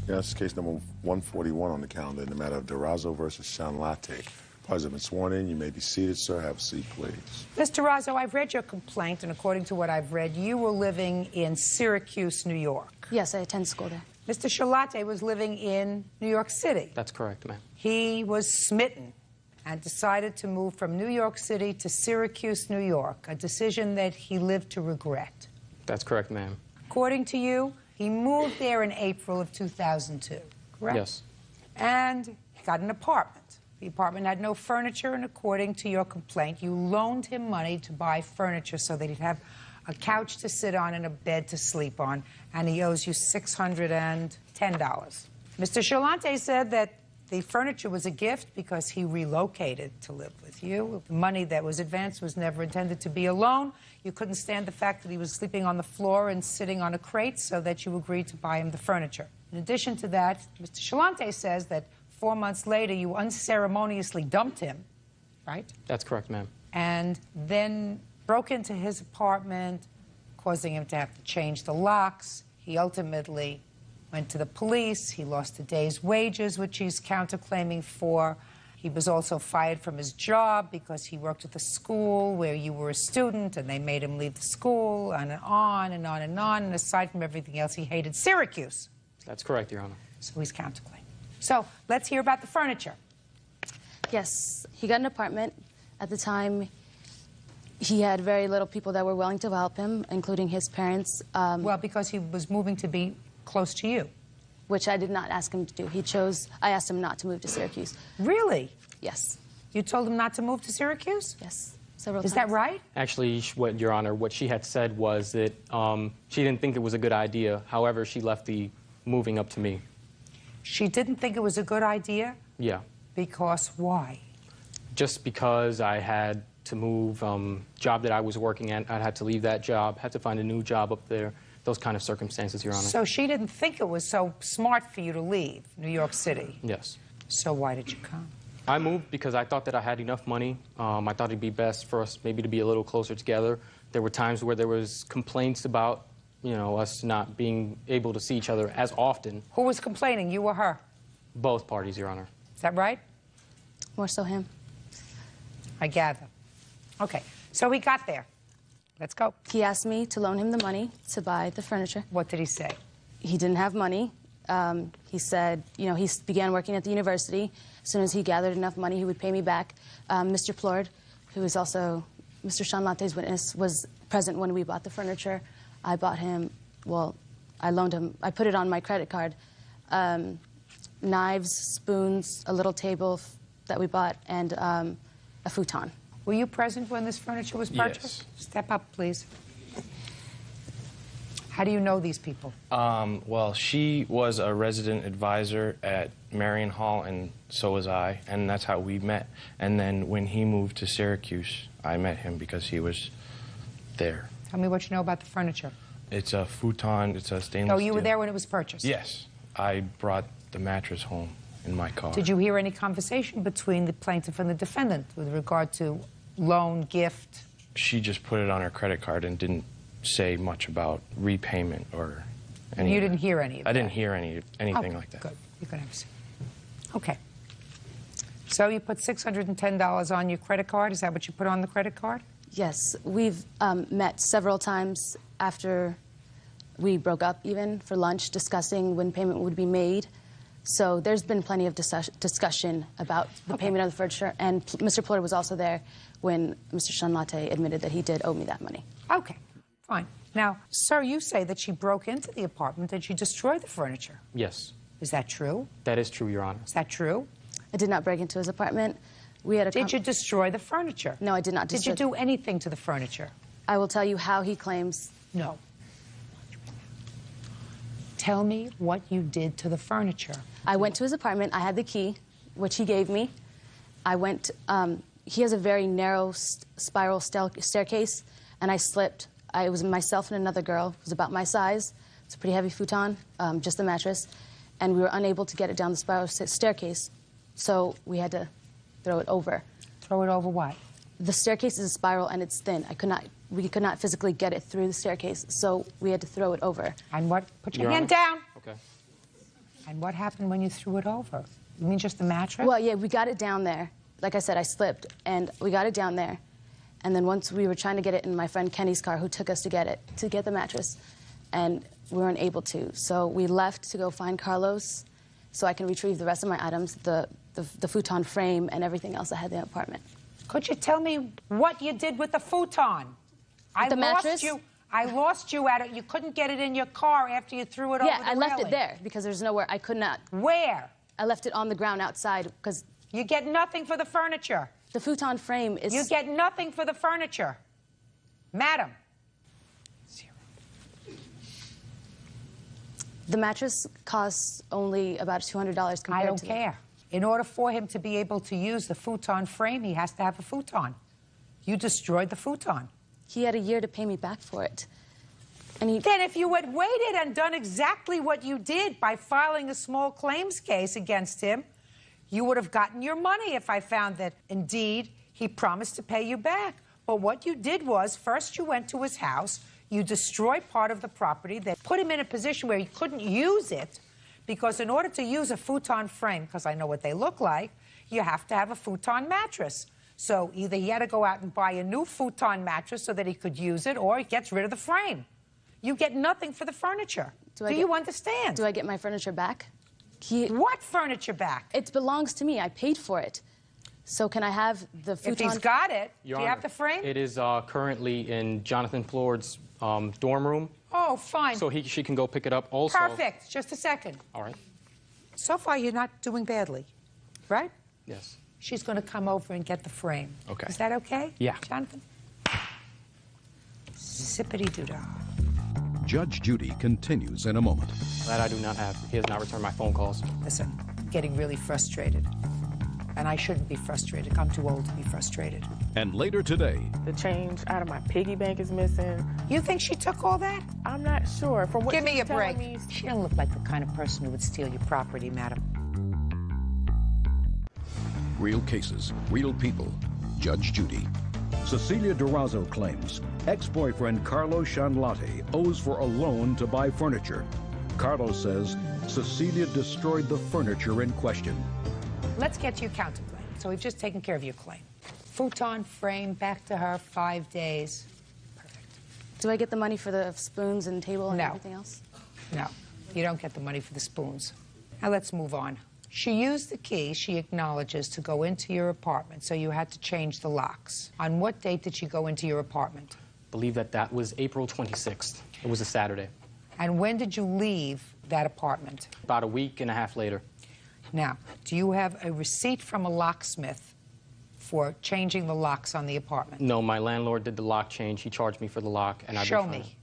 Yeah, this is case number 141 on the calendar in the matter of Durazo versus Chanlate. Parties have been sworn in. You may be seated, sir. Have a seat, please. Mr. Razzo, I've read your complaint, and according to what I've read, you were living in Syracuse, New York. Yes, I attend school there. Mr. Charlotte was living in New York City. That's correct, ma'am. He was smitten and decided to move from New York City to Syracuse, New York, a decision that he lived to regret. That's correct, ma'am. According to you, he moved there in April of 2002, correct? Yes. And he got an apartment. The apartment had no furniture, and according to your complaint, you loaned him money to buy furniture so that he'd have a couch to sit on and a bed to sleep on, and he owes you $610. Mr. Charlante said that the furniture was a gift because he relocated to live with you. The money that was advanced was never intended to be a loan. You couldn't stand the fact that he was sleeping on the floor and sitting on a crate, so that you agreed to buy him the furniture. In addition to that, Mr. Charlante says that 4 months later you unceremoniously dumped him, right? That's correct, ma'am. And then broke into his apartment, causing him to have to change the locks. He ultimately went to the police. He lost a day's wages, which he's counterclaiming for. He was also fired from his job because he worked at the school where you were a student, and they made him leave the school, and on and on and on. And aside from everything else, he hated Syracuse. That's correct, Your Honor. So he's counterclaiming. So let's hear about the furniture. Yes, he got an apartment. At the time, he had very little people that were willing to help him, including his parents. Well, because he was moving to be close to you. Which I did not ask him to do. He chose, I asked him not to move to Syracuse. Really? Yes. You told him not to move to Syracuse? Yes, several times. Is that right? Actually, what, Your Honor, what she had said was that she didn't think it was a good idea. However, she left the moving up to me. She didn't think it was a good idea? Yeah. Because why? Just because I had to move, job that I was working at, I had to leave that job, had to find a new job up there, those kind of circumstances, Your Honor. So she didn't think it was so smart for you to leave New York City? Yes. So why did you come? I moved because I thought that I had enough money. I thought it'd be best for us maybe to be a little closer together. There were times where there was complaints about, you know, us not being able to see each other as often. Who was complaining, you or her? Both parties, Your Honor. Is that right? More so him. I gather. Okay, so he got there. Let's go. He asked me to loan him the money to buy the furniture. What did he say? He didn't have money. He said, you know, he began working at the university. As soon as he gathered enough money, he would pay me back. Mr. Plord, who is also Mr. Charlante's witness, was present when we bought the furniture. I bought him, well, I loaned him, I put it on my credit card. Knives, spoons, a little table that we bought, and a futon. Were you present when this furniture was purchased? Yes. Step up, please. How do you know these people? Well, she was a resident advisor at Marion Hall, and so was I, and that's how we met. And then when he moved to Syracuse, I met him because he was there. Tell me what you know about the furniture. It's a futon, it's a stainless Oh, you were steel. there when it was purchased? Yes. I brought the mattress home in my car. Did you hear any conversation between the plaintiff and the defendant with regard to loan, gift? She just put it on her credit card and didn't say much about repayment or anything. You didn't hear any of that? I didn't hear anything like that. Good. You can have a seat. Okay. So you put $610 on your credit card. Is that what you put on the credit card? Yes. We've met several times after we broke up, even for lunch, discussing when payment would be made. So there's been plenty of discussion about the payment of the furniture, and Mr. Plord was also there when Mr. Chanlate admitted that he did owe me that money. Okay, fine. Now, sir, you say that she broke into the apartment and she destroyed the furniture. Yes. Is that true? That is true, Your Honor. Is that true? I did not break into his apartment. We had a Did you destroy the furniture? No, I did not destroy. Did you do anything to the furniture? I will tell you how he claims. No. Tell me what you did to the furniture. I went to his apartment. I had the key, which he gave me. I went, he has a very narrow spiral staircase, and I slipped. It was myself and another girl. It was about my size. It's a pretty heavy futon, just a mattress. And we were unable to get it down the spiral staircase, so we had to throw it over. Throw it over what? The staircase is a spiral, and it's thin. We could not physically get it through the staircase, so we had to throw it over. And what? Put your hand down. Okay. And what happened when you threw it over? You mean just the mattress? Well, yeah, we got it down there. like I said, I slipped, and we got it down there. And then once we were trying to get it in my friend Kenny's car, who took us to get the mattress, and we weren't able to. So we left to go find Carlos so I can retrieve the rest of my items, the futon frame and everything else I had in the apartment. Could you tell me what you did with the futon? The mattress? I lost you at it. You couldn't get it in your car after you threw it over the railing. Yeah, I left it there because there's nowhere I could not. Where? I left it on the ground outside because... You get nothing for the furniture. The futon frame is... You get nothing for the furniture. Madam. The mattress costs only about $200 compared to... I don't care. In order for him to be able to use the futon frame, he has to have a futon. You destroyed the futon. He had a year to pay me back for it. And he... Then if you had waited and done exactly what you did by filing a small claims case against him, you would have gotten your money if I found that, indeed, he promised to pay you back. But what you did was, first you went to his house, you destroyed part of the property, that put him in a position where he couldn't use it, because in order to use a futon frame, because I know what they look like, you have to have a futon mattress. So either he had to go out and buy a new futon mattress so that he could use it, or he gets rid of the frame. You get nothing for the furniture. Do you understand? Do I get my furniture back? What furniture back? It belongs to me. I paid for it. So can I have the futon? If he's got it, Your do you Honor, have the frame? It is currently in Jonathan Ford's dorm room. Oh, fine. So she can go pick it up also. Perfect. Just a second. All right. So far, you're not doing badly, right? Yes. She's going to come over and get the frame. Okay. Is that okay? Yeah. Jonathan? Zippity-doo-dah. Judge Judy continues in a moment. That I do not have. He has not returned my phone calls. Listen, I'm getting really frustrated. And I shouldn't be frustrated. I'm too old to be frustrated. And later today... The change out of my piggy bank is missing. You think she took all that? I'm not sure. From what Give me a telling break. me, She don't look like the kind of person who would steal your property, madam. Real cases, real people. Judge Judy. Cecilia Durazo claims ex-boyfriend Carlos Chanlate owes for a loan to buy furniture. Carlos says Cecilia destroyed the furniture in question. Let's get to your counterclaim. So we've just taken care of your claim. Futon frame, back to her, 5 days. Perfect. Do I get the money for the spoons and table and everything else? No, you don't get the money for the spoons. Now let's move on. She used the key, she acknowledges, to go into your apartment, so you had to change the locks. On what date did she go into your apartment? I believe that was April 26th. It was a Saturday. And when did you leave that apartment? About a week and a half later. Now, do you have a receipt from a locksmith for changing the locks on the apartment? No, my landlord did the lock change. He charged me for the lock. And Show me.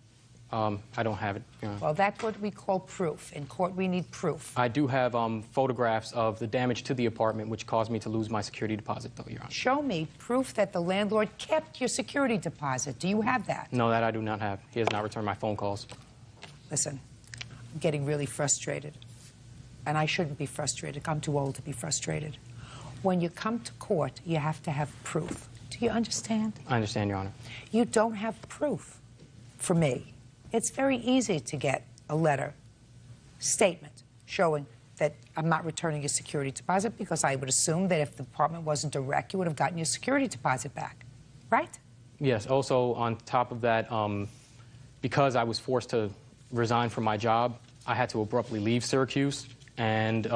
I don't have it. Well, that's what we call proof. In court, we need proof. I do have photographs of the damage to the apartment, which caused me to lose my security deposit, though, Your Honor. Show me proof that the landlord kept your security deposit. Do you have that? No, that I do not have. He has not returned my phone calls. Listen, I'm getting really frustrated. And I shouldn't be frustrated. I'm too old to be frustrated. When you come to court, you have to have proof. Do you understand? I understand, Your Honor. You don't have proof for me. It's very easy to get a letter, statement, showing that I'm not returning your security deposit, because I would assume that if the apartment wasn't a wreck, you would have gotten your security deposit back, right? Yes. Also, on top of that, because I was forced to resign from my job, I had to abruptly leave Syracuse. And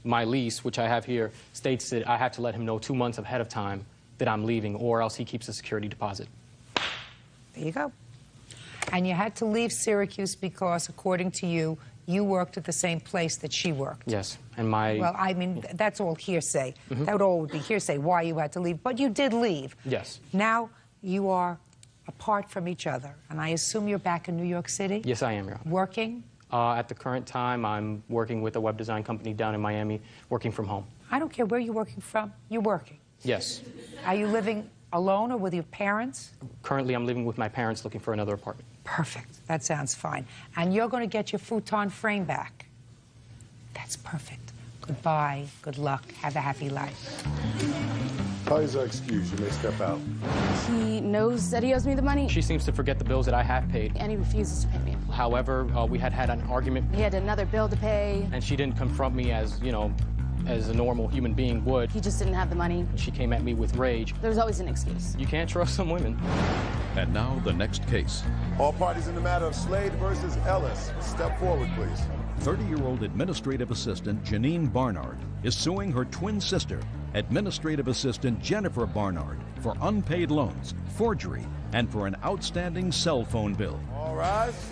my lease, which I have here, states that I have to let him know 2 months ahead of time that I'm leaving, or else he keeps the security deposit. There you go. And you had to leave Syracuse because, according to you, you worked at the same place that she worked. Yes, and my... Well, I mean, that's all hearsay. That all would be hearsay, why you had to leave. But you did leave. Yes. Now you are apart from each other. And I assume you're back in New York City? Yes, I am, Your Honor. Working? At the current time, I'm working with a web design company down in Miami, working from home. I don't care where you're working from. You're working. Yes. Are you living alone or with your parents? Currently, I'm living with my parents looking for another apartment. Perfect. That sounds fine. And you're going to get your futon frame back. That's perfect. Goodbye. Good luck. Have a happy life. Parties are excused. You may step out. He knows that he owes me the money. She seems to forget the bills that I have paid. And he refuses to pay me. However, we had an argument. He had another bill to pay. And she didn't confront me as, you know, as a normal human being would. He just didn't have the money. She came at me with rage. There's always an excuse. You can't trust some women. And now the next case. All parties in the matter of Slade versus Ellis. Step forward, please. 30-year-old administrative assistant Janine Barnard is suing her twin sister, administrative assistant Jennifer Barnard, for unpaid loans, forgery, and for an outstanding cell phone bill. All rise.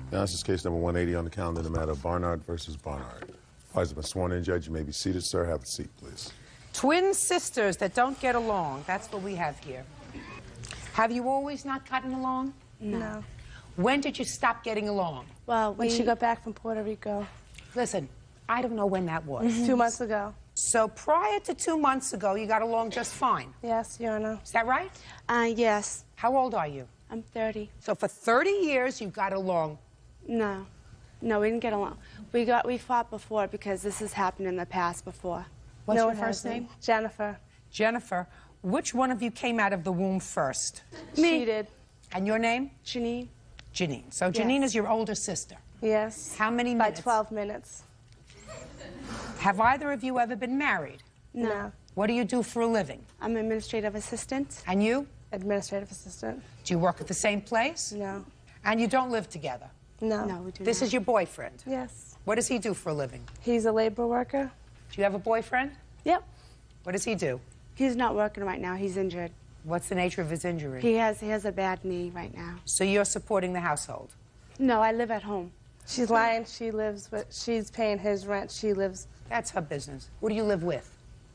Now, this is case number 180 on the calendar in the matter of Barnard versus Barnard. Parties have been sworn in, Judge. You may be seated, sir. Have a seat, please. Twin sisters that don't get along. That's what we have here. Have you always not gotten along? No. When did you stop getting along? Well, when she got back from Puerto Rico. Listen, I don't know when that was. 2 months ago. So prior to 2 months ago, you got along just fine? Yes, Your Honor. Is that right? Yes. How old are you? I'm 30. So for 30 years, you got along? No. No, we didn't get along. We fought before because this has happened in the past before. What's No, your it first hasn't. name? Jennifer. Jennifer. Which one of you came out of the womb first? Me. She did. And your name? Janine. Janine. So Janine Yes. is your older sister. Yes. How many By minutes? 12 minutes. Have either of you ever been married? No. What do you do for a living? I'm administrative assistant. And you? Administrative assistant. Do you work at the same place? No. And you don't live together? No. No, we do This not. is your boyfriend? Yes. What does he do for a living? He's a labor worker. Do you have a boyfriend? Yep. What does he do? He's not working right now. He's injured. What's the nature of his injury? He has a bad knee right now. So you're supporting the household? No, I live at home. She's lying. She lives with. She's paying his rent. She lives. That's her business. Who do you live with?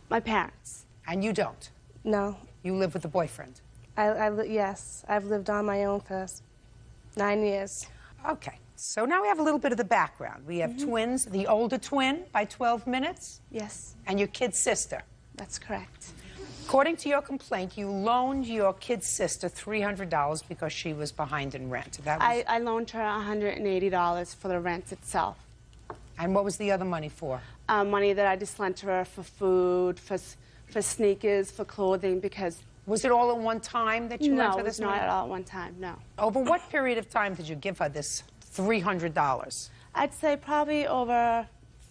My parents. And you don't? No. You live with a boyfriend? Yes. I've lived on my own for 9 years. Okay. So now we have a little bit of the background. We have twins, the older twin by 12 minutes? Yes. And your kid sister? That's correct. According to your complaint, you loaned your kid sister $300 because she was behind in rent. That was... I loaned her $180 for the rent itself. And what was the other money for? Money that I just lent to her for food, for sneakers, for clothing, because... Was it all at one time that you lent her this money? No, it was not at all at one time, no. Over what period of time did you give her this $300? I'd say probably over,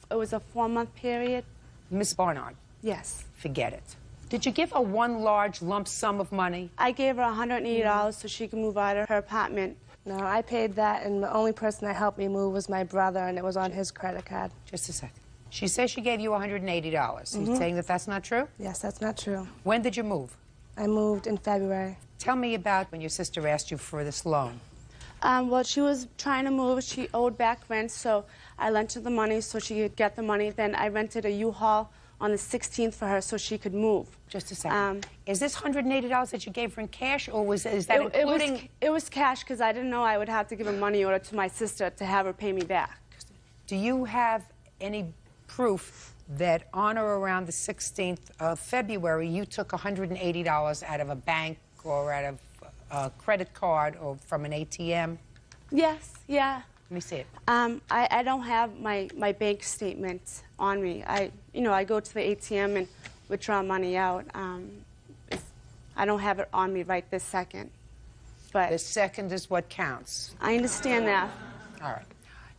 it was a 4-month period. Miss Barnard? Yes. Forget it. Did you give her one large lump sum of money? I gave her $180 so she could move out of her apartment. No, I paid that, and the only person that helped me move was my brother, and it was on his credit card. Just a second. She says she gave you $180. You saying that that's not true? Yes, that's not true. When did you move? I moved in February. Tell me about when your sister asked you for this loan. Well, she was trying to move. She owed back rent, so I lent her the money so she could get the money. Then I rented a U-Haul on the 16th for her so she could move. Just a second. Is this $180 that you gave her in cash, or is that including... It was cash because I didn't know I would have to give a money order to my sister to have her pay me back. Do you have any proof that on or around the 16th of February you took $180 out of a bank or out of a credit card or from an ATM? Yes, yeah. Let me see it. I don't have my bank statement on me. I go to the ATM and withdraw money out. I don't have it on me right this second. But the second is what counts. I understand that. All right.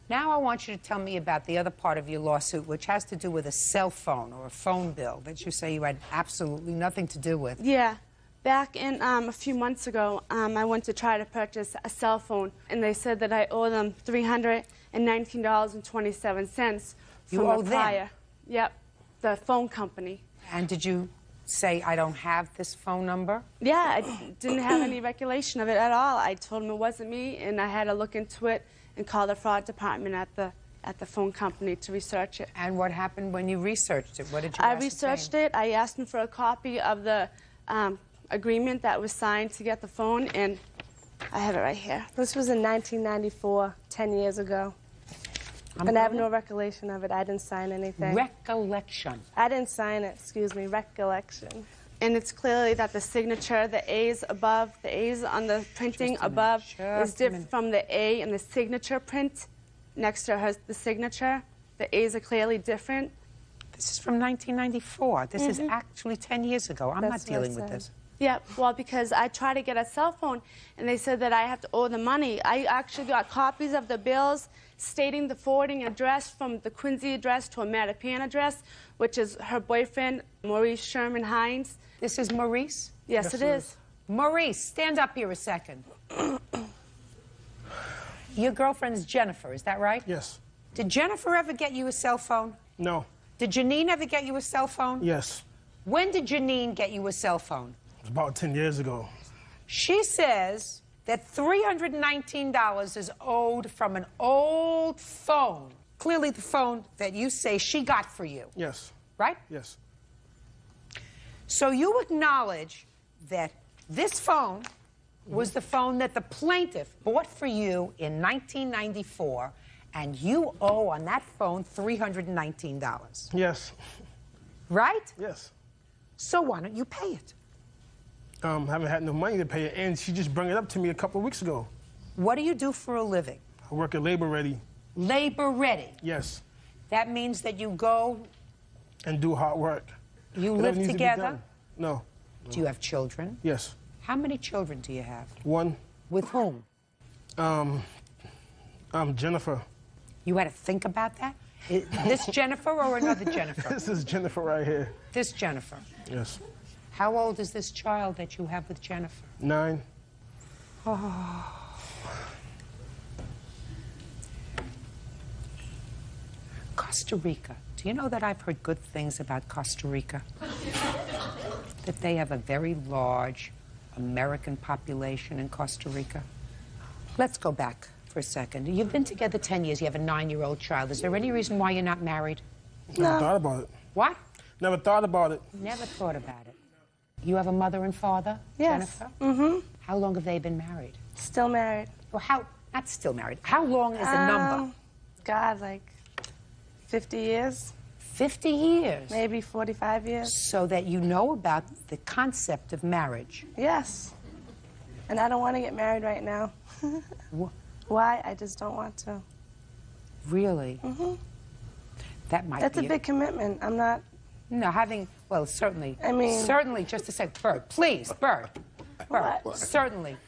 Now I want you to tell me about the other part of your lawsuit, which has to do with a cell phone or a phone bill that you say you had absolutely nothing to do with. Yeah. Back in a few months ago, I went to try to purchase a cell phone, and they said that I owe them $319.27 from a prior. Yep, the phone company. And did you say, I don't have this phone number? Yeah, I didn't have any recollection of it at all. I told them it wasn't me, and I had to look into it and call the fraud department at the phone company to research it. And what happened when you researched it? What did you I researched it. I asked them for a copy of the agreement that was signed to get the phone, and I have it right here. This was in 1994, 10 years ago. And I have no recollection of it. I didn't sign anything. Recollection. I didn't sign it, excuse me, recollection. And it's clearly that the signature, the A's above, the A's on the printing above is different from the A in the signature print. Next to her, the signature, the A's are clearly different. This is from 1994. This is actually 10 years ago. I'm not dealing with this. Yep, well, because I tried to get a cell phone, and they said that I have to owe the money. I actually got copies of the bills stating the forwarding address from the Quincy address to a Mattapan address, which is her boyfriend, Maurice Sherman Hines. This is Maurice? Yes, it is. Maurice, stand up here a second. Your girlfriend's Jennifer, is that right? Yes. Did Jennifer ever get you a cell phone? No. Did Janine ever get you a cell phone? Yes. When did Janine get you a cell phone? It was about 10 years ago. She says that $319 is owed from an old phone. Clearly the phone that you say she got for you. Yes. Right? Yes. So you acknowledge that this phone was the phone that the plaintiff bought for you in 1994, and you owe on that phone $319. Yes. Right? Yes. So why don't you pay it? Haven't had no money to pay it, and she just brought it up to me a couple of weeks ago. What do you do for a living? I work at Labor Ready. Labor Ready? Yes. That means that you go... And do hard work. You Whatever live needs to be together? done. No. Do you have children? Yes. How many children do you have? One. With whom? Jennifer. You had to think about that? Is this Jennifer or another Jennifer? This is Jennifer right here. This Jennifer? Yes. How old is this child that you have with Jennifer? 9. Oh. Costa Rica. Do you know that I've heard good things about Costa Rica? That they have a very large American population in Costa Rica. Let's go back for a second. You've been together 10 years. You have a 9-year-old child. Is there any reason why you're not married? Never thought about it. What? Never thought about it. Never thought about it. You have a mother and father, Yes. Jennifer? Mm-hmm. How long have they been married? Still married. Well, not still married. How long is the number? God, like 50 years. 50 years? Maybe 45 years. So that you know about the concept of marriage. Yes. And I don't want to get married right now. Why? I just don't want to. Really? Mm-hmm. That might That's be a big commitment. I'm not... No, well, certainly. I mean... Certainly, just a sec. Bird, please, Bird. Bird, certainly,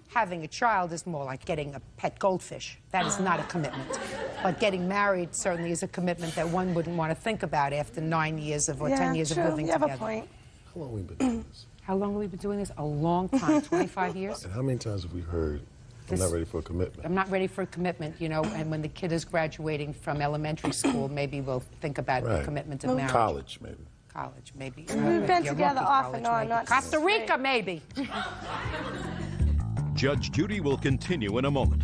having a child is more like getting a pet goldfish. That is not a commitment. But getting married certainly is a commitment that one wouldn't want to think about after 9 years of, or 10 years of living together. You have a point. How long have we been doing this? How long have we been doing this? A long time, 25 years. And how many times have we heard, I'm not ready for a commitment? I'm not ready for a commitment, you know, and when the kid is graduating from elementary school, maybe we'll think about the commitment of marriage. College, maybe. College, maybe. We've been together off and on, not Costa Rica, maybe. Judge Judy will continue in a moment.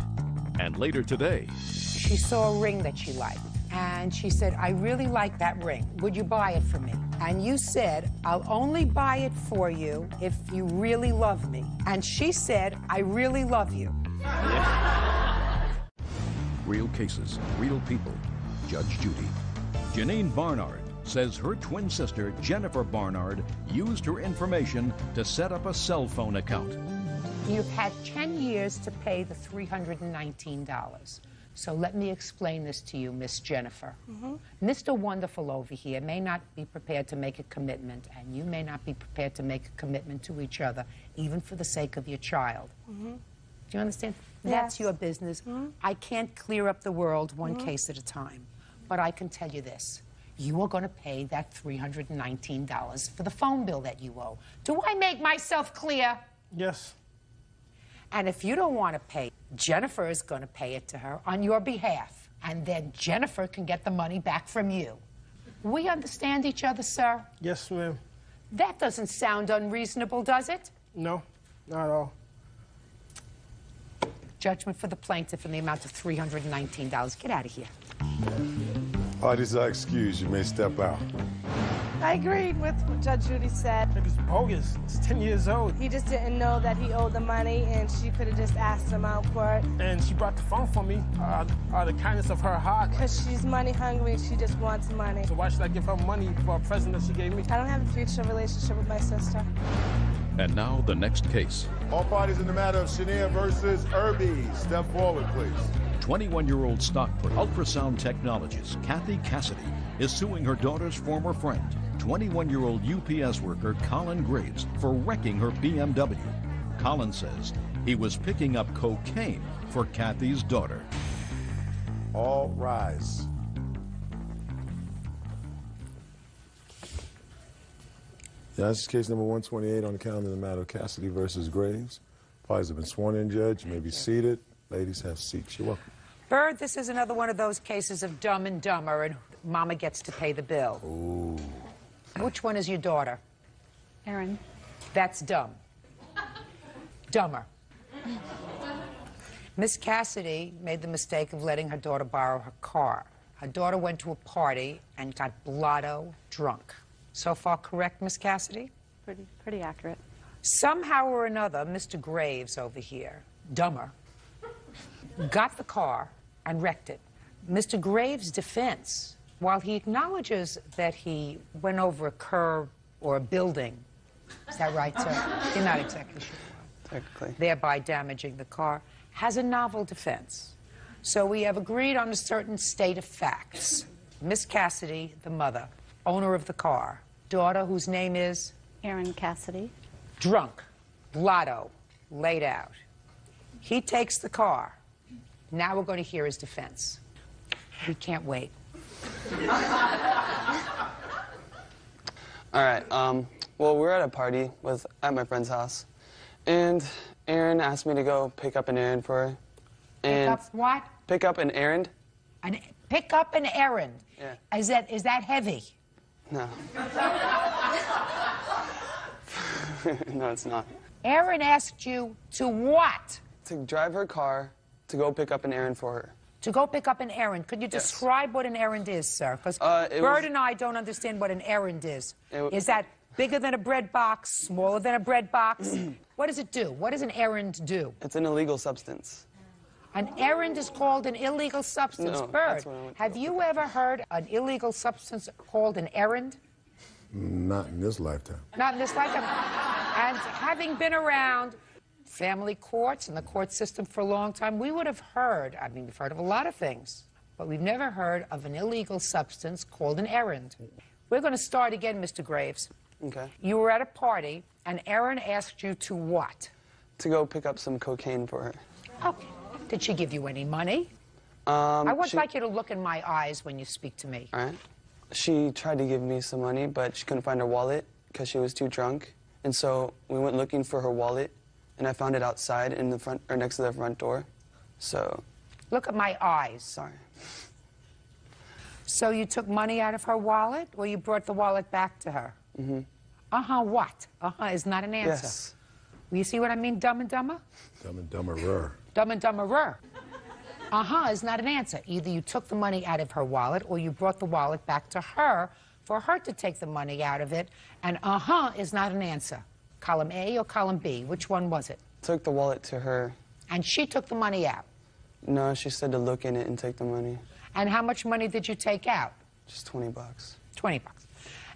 And later today... She saw a ring that she liked, and she said, I really like that ring. Would you buy it for me? And you said, I'll only buy it for you if you really love me. And she said, I really love you. Real cases, real people. Judge Judy. Janine Barnard says her twin sister, Jennifer Barnard, used her information to set up a cell phone account. You've had 10 years to pay the $319. So let me explain this to you, Miss Jennifer. Mr. Wonderful over here may not be prepared to make a commitment, and you may not be prepared to make a commitment to each other, even for the sake of your child. Do you understand? That's your business. I can't clear up the world one case at a time. But I can tell you this. You are going to pay that $319 for the phone bill that you owe. Do I make myself clear? Yes. And if you don't want to pay, Jennifer is going to pay it to her on your behalf. And then Jennifer can get the money back from you. We understand each other, sir? Yes, ma'am. That doesn't sound unreasonable, does it? No, not at all. Judgment for the plaintiff in the amount of $319. Get out of here. Parties are excused. You may step out. I agreed with what Judge Judy said. It's bogus. It's 10 years old. He just didn't know that he owed the money, and she could have just asked him out for it. And she brought the phone for me out of the kindness of her heart. Because she's money hungry, she just wants money. So why should I give her money for a present that she gave me? I don't have a future relationship with my sister. And now the next case. All parties in the matter of Shania versus Irby. Step forward, please. 21-year-old Stockport ultrasound technologist Kathy Cassidy is suing her daughter's former friend, 21-year-old UPS worker Colin Graves for wrecking her BMW. Colin says he was picking up cocaine for Kathy's daughter. All rise. Yeah, this is case number 128 on the calendar in the matter of Cassidy versus Graves. Parties have been sworn in, Judge. You may be seated. Ladies, have seats. You're welcome. Bird, this is another one of those cases of Dumb and Dumber, and Mama gets to pay the bill. Ooh. Which one is your daughter? Erin. That's dumb. Dumber. Miss Cassidy made the mistake of letting her daughter borrow her car. Her daughter went to a party and got blotto drunk. So far correct, Miss Cassidy? Pretty accurate. Somehow or another, Mr. Graves over here, dumber, got the car and wrecked it. Mr. Graves' defense, while he acknowledges that he went over a curb or a building, is that right, sir? You're not exactly sure. Technically. Thereby damaging the car, has a novel defense. So we have agreed on a certain state of facts. Miss Cassidy, the mother, owner of the car, daughter whose name is? Erin Cassidy. Drunk, blotto, laid out. He takes the car. Now we're going to hear his defense. We can't wait. All right, well, we're at a party at my friend's house, and Erin asked me to go pick up an errand for her. And Pick up what? Pick up an errand. Pick up an errand. Yeah. Is that heavy? No. No, it's not. Erin asked you to what? To drive her car to go pick up an errand for her. To go pick up an errand. Could you describe what an errand is, sir? Because Bird and I don't understand what an errand is. Is that bigger than a bread box, smaller than a bread box? What does it do? What does an errand do? It's an illegal substance. An errand is called an illegal substance. No, Bird, that's what I went have you ever heard an illegal substance called an errand? Not in this lifetime. Not in this lifetime. And having been around family courts and the court system for a long time, we would have heard, I mean, we've heard of a lot of things, but we've never heard of an illegal substance called an errand. We're going to start again, Mr. Graves. Okay. You were at a party, and Erin asked you to what? To go pick up some cocaine for her. Okay. Did she give you any money? I would like you to look in my eyes when you speak to me. All right. She tried to give me some money, but she couldn't find her wallet because she was too drunk. And so we went looking for her wallet, and I found it outside in the front, or next to the front door. So. Look at my eyes. Sorry. So you took money out of her wallet, or you brought the wallet back to her? Mm-hmm. Uh-huh, what? Uh-huh is not an answer. Yes. Well, you see what I mean, Dumb and Dumber? Dumb and Dumberer. Dumb and Dumberer. Uh-huh is not an answer. Either you took the money out of her wallet, or you brought the wallet back to her for her to take the money out of it, and uh-huh is not an answer. Column A or column B? Which one was it? Took the wallet to her. And she took the money out? No, she said to look in it and take the money. And how much money did you take out? Just 20 bucks. 20 bucks.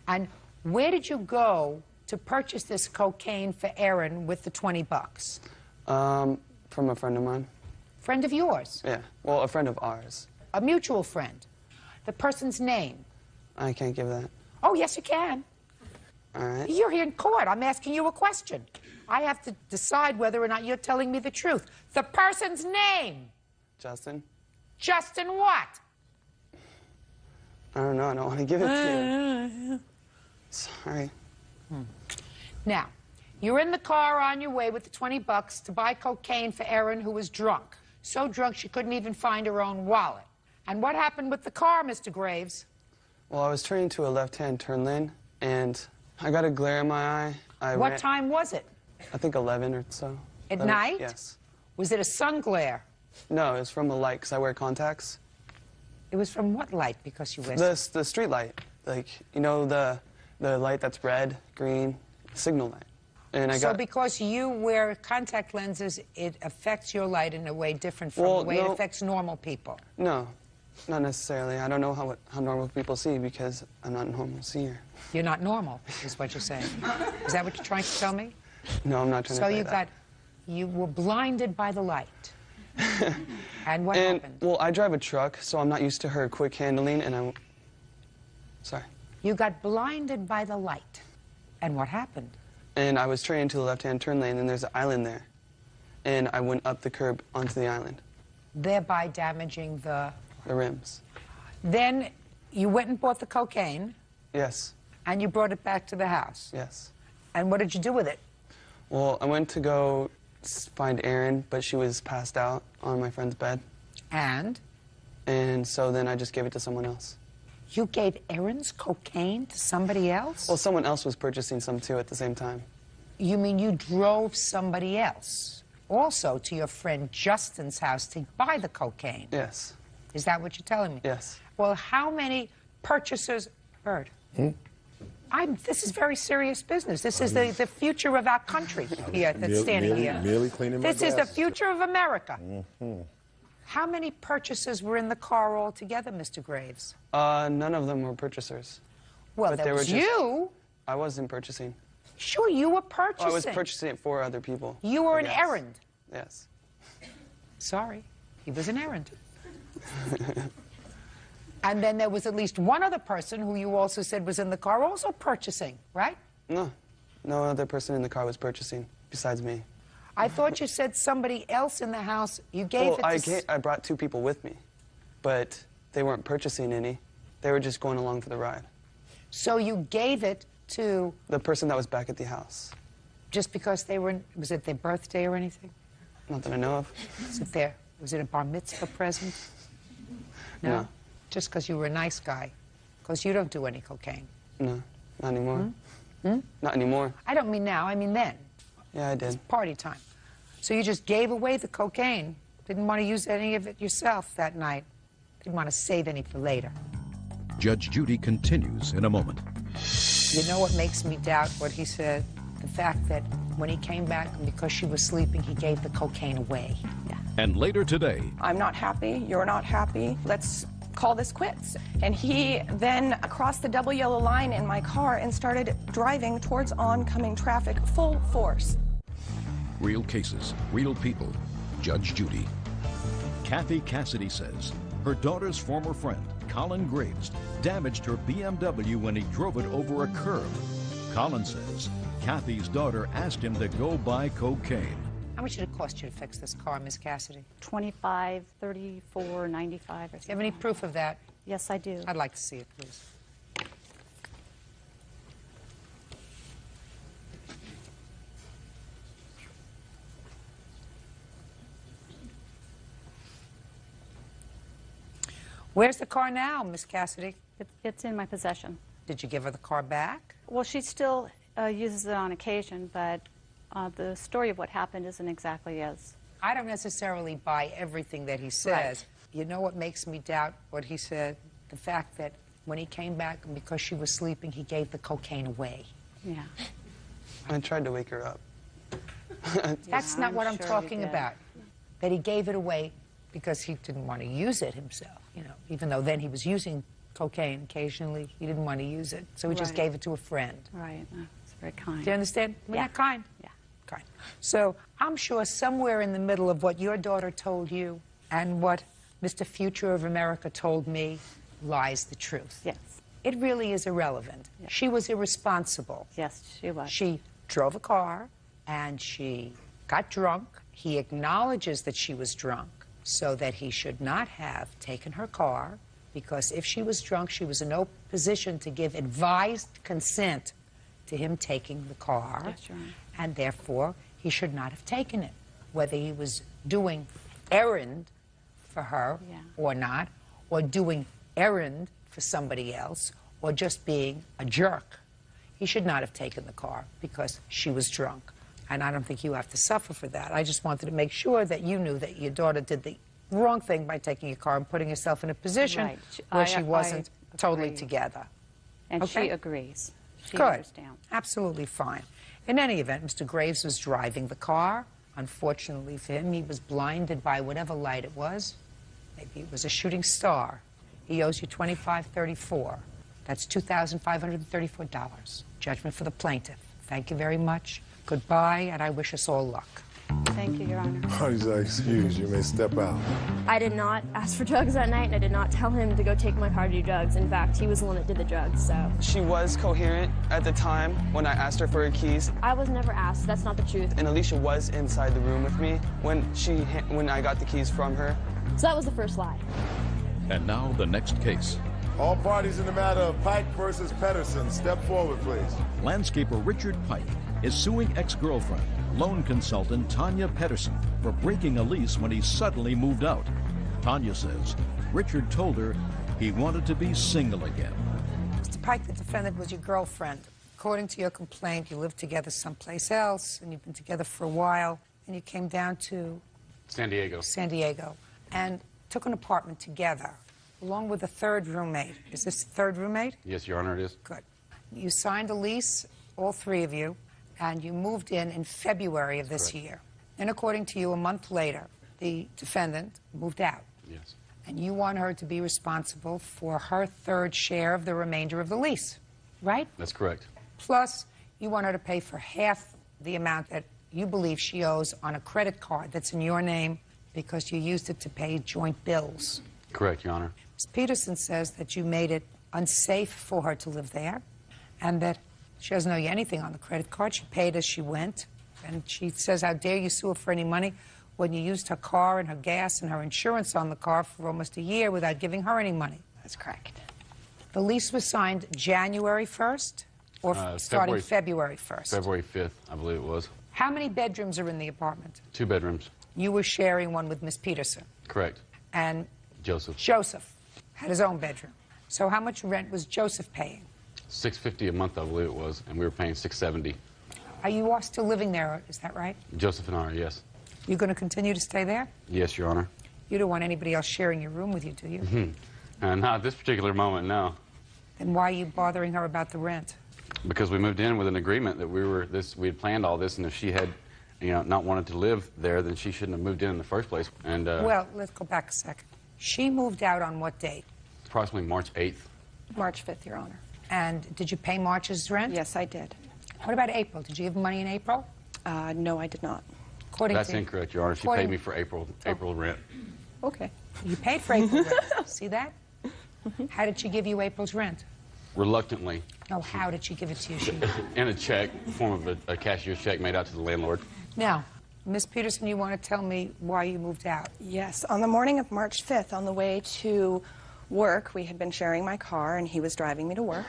And where did you go to purchase this cocaine for Erin with the 20 bucks? From a friend of mine. Friend of yours? Yeah, well, a friend of ours. A mutual friend. The person's name? I can't give that. Oh, yes, you can. All right. You're here in court. I'm asking you a question. I have to decide whether or not you're telling me the truth. The person's name? Justin? Justin what? I don't know. I don't want to give it to you. Sorry. Now, you're in the car on your way with the 20 bucks to buy cocaine for Erin, who was drunk. So drunk she couldn't even find her own wallet. And what happened with the car, Mr. Graves? Well, I was turning to a left-hand turn lane, and I got a glare in my eye. What time was it? I think 11 or so. At 11, night? Yes. Was it a sun glare? No, it was from a light, because I wear contacts. It was from what light, because you wear... The street light. Like, you know, the light that's red, green, signal light. And I So got... because you wear contact lenses, it affects your light in a way different from the way it affects normal people? No, not necessarily. I don't know how normal people see, because I'm not a normal seer. You're not normal, is what you're saying. Is that what you're trying to tell me? No, I'm not trying to So say you that. you were blinded by the light. And what happened? Well, I drive a truck, so I'm not used to her quick handling, and sorry. You got blinded by the light. And what happened? And I was turning into the left-hand turn lane, and there's an island there. And I went up the curb onto the island. Thereby damaging the rims. Then you went and bought the cocaine. Yes. And you brought it back to the house. Yes. And what did you do with it? Well, I went to go find Erin, but she was passed out on my friend's bed. And? And so then I just gave it to someone else. You gave Erin's cocaine to somebody else? Well, someone else was purchasing some too at the same time. You mean you drove somebody else also to your friend Justin's house to buy the cocaine? Yes. Is that what you're telling me? Yes. Well, how many purchasers... Bird. This is very serious business. This is the future of our country here that's standing here. Merely cleaning my This is the glasses. future of America. How many purchasers were in the car altogether, Mr. Graves? None of them were purchasers. Well, But that they were was just- you. I wasn't purchasing. Sure, you were purchasing. I was purchasing it for other people. You were an Yes. errand. Yes. Sorry, he was an errand. And then there was at least one other person who you also said was in the car also purchasing, right? No. No other person in the car was purchasing besides me. I thought you said somebody else in the house. You gave Well, it to... I brought 2 people with me, but they weren't purchasing any. They were just going along for the ride. So you gave it to... The person that was back at the house. Just because they were... Was it their birthday or anything? Not that I know of. Was it a bar mitzvah present? No. Just because you were a nice guy. Because you don't do any cocaine. No, not anymore. Not anymore. I don't mean now, I mean then. Yeah, I did. It's party time. So you just gave away the cocaine. Didn't want to use any of it yourself that night. Didn't want to save any for later. Judge Judy continues in a moment. You know what makes me doubt what he said? The fact that when he came back, and because she was sleeping, he gave the cocaine away. And later today, I'm not happy, you're not happy, let's call this quits. And he then crossed the double yellow line in my car and started driving towards oncoming traffic full force. real cases, real people. Judge Judy. Kathy Cassidy says her daughter's former friend, Colin Graves, damaged her BMW when he drove it over a curb. Colin says Kathy's daughter asked him to go buy cocaine. How much did it cost you to fix this car, Miss Cassidy? $25, $34, $95 or something. Do you have any proof of that? Yes, I do. I'd like to see it, please. Where's the car now, Miss Cassidy? It's in my possession. Did you give her the car back? Well, she still uses it on occasion, but the story of what happened isn't exactly as... I don't necessarily buy everything that he says. Right. You know what makes me doubt what he said? The fact that when he came back, and because she was sleeping, he gave the cocaine away. Yeah. I tried to wake her up. That's not what I'm sure talking you did. about. That he gave it away because he didn't want to use it himself, you know, even though then he was using cocaine occasionally, he didn't want to use it, so he just Right. gave it to a friend. Right. It's very kind. Do you understand? Isn't Yeah. that kind? Yeah. Kind. So I'm sure somewhere in the middle of what your daughter told you and what Mr. Future of America told me lies the truth. Yes. It really is irrelevant. Yes. She was irresponsible. Yes, she was. She drove a car and she got drunk. He acknowledges that she was drunk, so that he should not have taken her car, because if she was drunk, she was in no position to give advised consent to him taking the car. That's right. And therefore, he should not have taken it. Whether he was doing errand for her Yeah. or not, or doing errand for somebody else, or just being a jerk, he should not have taken the car because she was drunk. And I don't think you have to suffer for that. I just wanted to make sure that you knew that your daughter did the wrong thing by taking your car and putting herself in a position Right. where I she wasn't totally agree. together. And Okay? she agrees. She Good. understands. Absolutely fine. In any event, Mr. Graves was driving the car. Unfortunately for him, he was blinded by whatever light it was. Maybe it was a shooting star. He owes you $25.34. That's $2,534. Judgment for the plaintiff. Thank you very much. Goodbye, and I wish us all luck. Thank you, Your Honor. Parties are excused. You may step out. I did not ask for drugs that night, and I did not tell him to go take my car to do drugs. In fact, he was the one that did the drugs, so. She was coherent at the time when I asked her for her keys. I was never asked. That's not the truth. And Alicia was inside the room with me when I got the keys from her. So that was the first lie. And now the next case. All parties in the matter of Pike versus Pedersen, step forward, please. Landscaper Richard Pike is suing ex-girlfriend, loan consultant Tanya Pedersen, for breaking a lease when he suddenly moved out. Tanya says Richard told her he wanted to be single again. Mr. Pike, the defendant was your girlfriend. According to your complaint, you lived together someplace else, and you've been together for a while, and you came down to San Diego, and took an apartment together, along with a third roommate. Is this the third roommate? Yes, Your Honor, it is. Good. You signed a lease, all three of you, and you moved in February of this year. And according to you, a month later, the defendant moved out. Yes. And you want her to be responsible for her third share of the remainder of the lease, right? That's correct. Plus, you want her to pay for half the amount that you believe she owes on a credit card that's in your name because you used it to pay joint bills. Correct, Your Honor. Ms. Peterson says that you made it unsafe for her to live there and that she doesn't owe you anything on the credit card. She paid as she went. And she says, how dare you sue her for any money when you used her car and her gas and her insurance on the car for almost a year without giving her any money. That's correct. The lease was signed January 1st or starting February 1st? February 5th, I believe it was. How many bedrooms are in the apartment? 2 bedrooms. You were sharing one with Miss Peterson. Correct. And Joseph had his own bedroom. So how much rent was Joseph paying? $650 a month, I believe it was, and we were paying $670. Are you all still living there, is that right? Joseph and I are, yes. You going to continue to stay there? Yes, Your Honor. You don't want anybody else sharing your room with you, do you? Not at this particular moment, no. Then why are you bothering her about the rent? Because we moved in with an agreement that we had planned all this, and if she had, not wanted to live there, then she shouldn't have moved in the first place. And well, let's go back a second. She moved out on what date? Approximately March 8th. March 5th, Your Honor. And did you pay March's rent? Yes, I did. What about April? Did you give money in April? No, I did not. That's incorrect, Your Honor. She paid me for April rent. Okay. You paid for April rent. See that? How did she give you April's rent? Reluctantly. No, how did she give it to you? In a check, form of a cashier's check made out to the landlord. Now, Miss Peterson, you want to tell me why you moved out? Yes. On the morning of March 5th, on the way to work, we had been sharing my car, and he was driving me to work.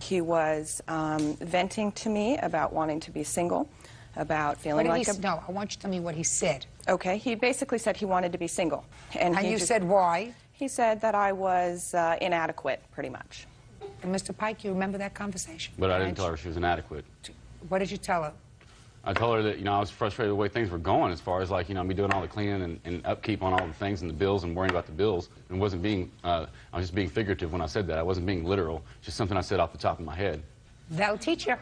He was venting to me about wanting to be single, about feeling like No, I want you to tell me what he said. Okay. He basically said he wanted to be single. And you said why? He said that I was inadequate, pretty much. And Mr. Pike, you remember that conversation? But I didn't tell her she was inadequate. What did you tell her? I told her that, I was frustrated with the way things were going as far as, like, me doing all the cleaning and upkeep on all the things and the bills and worrying about the bills. And wasn't being, I was just being figurative when I said that. I wasn't being literal. Just something I said off the top of my head. That'll teach you.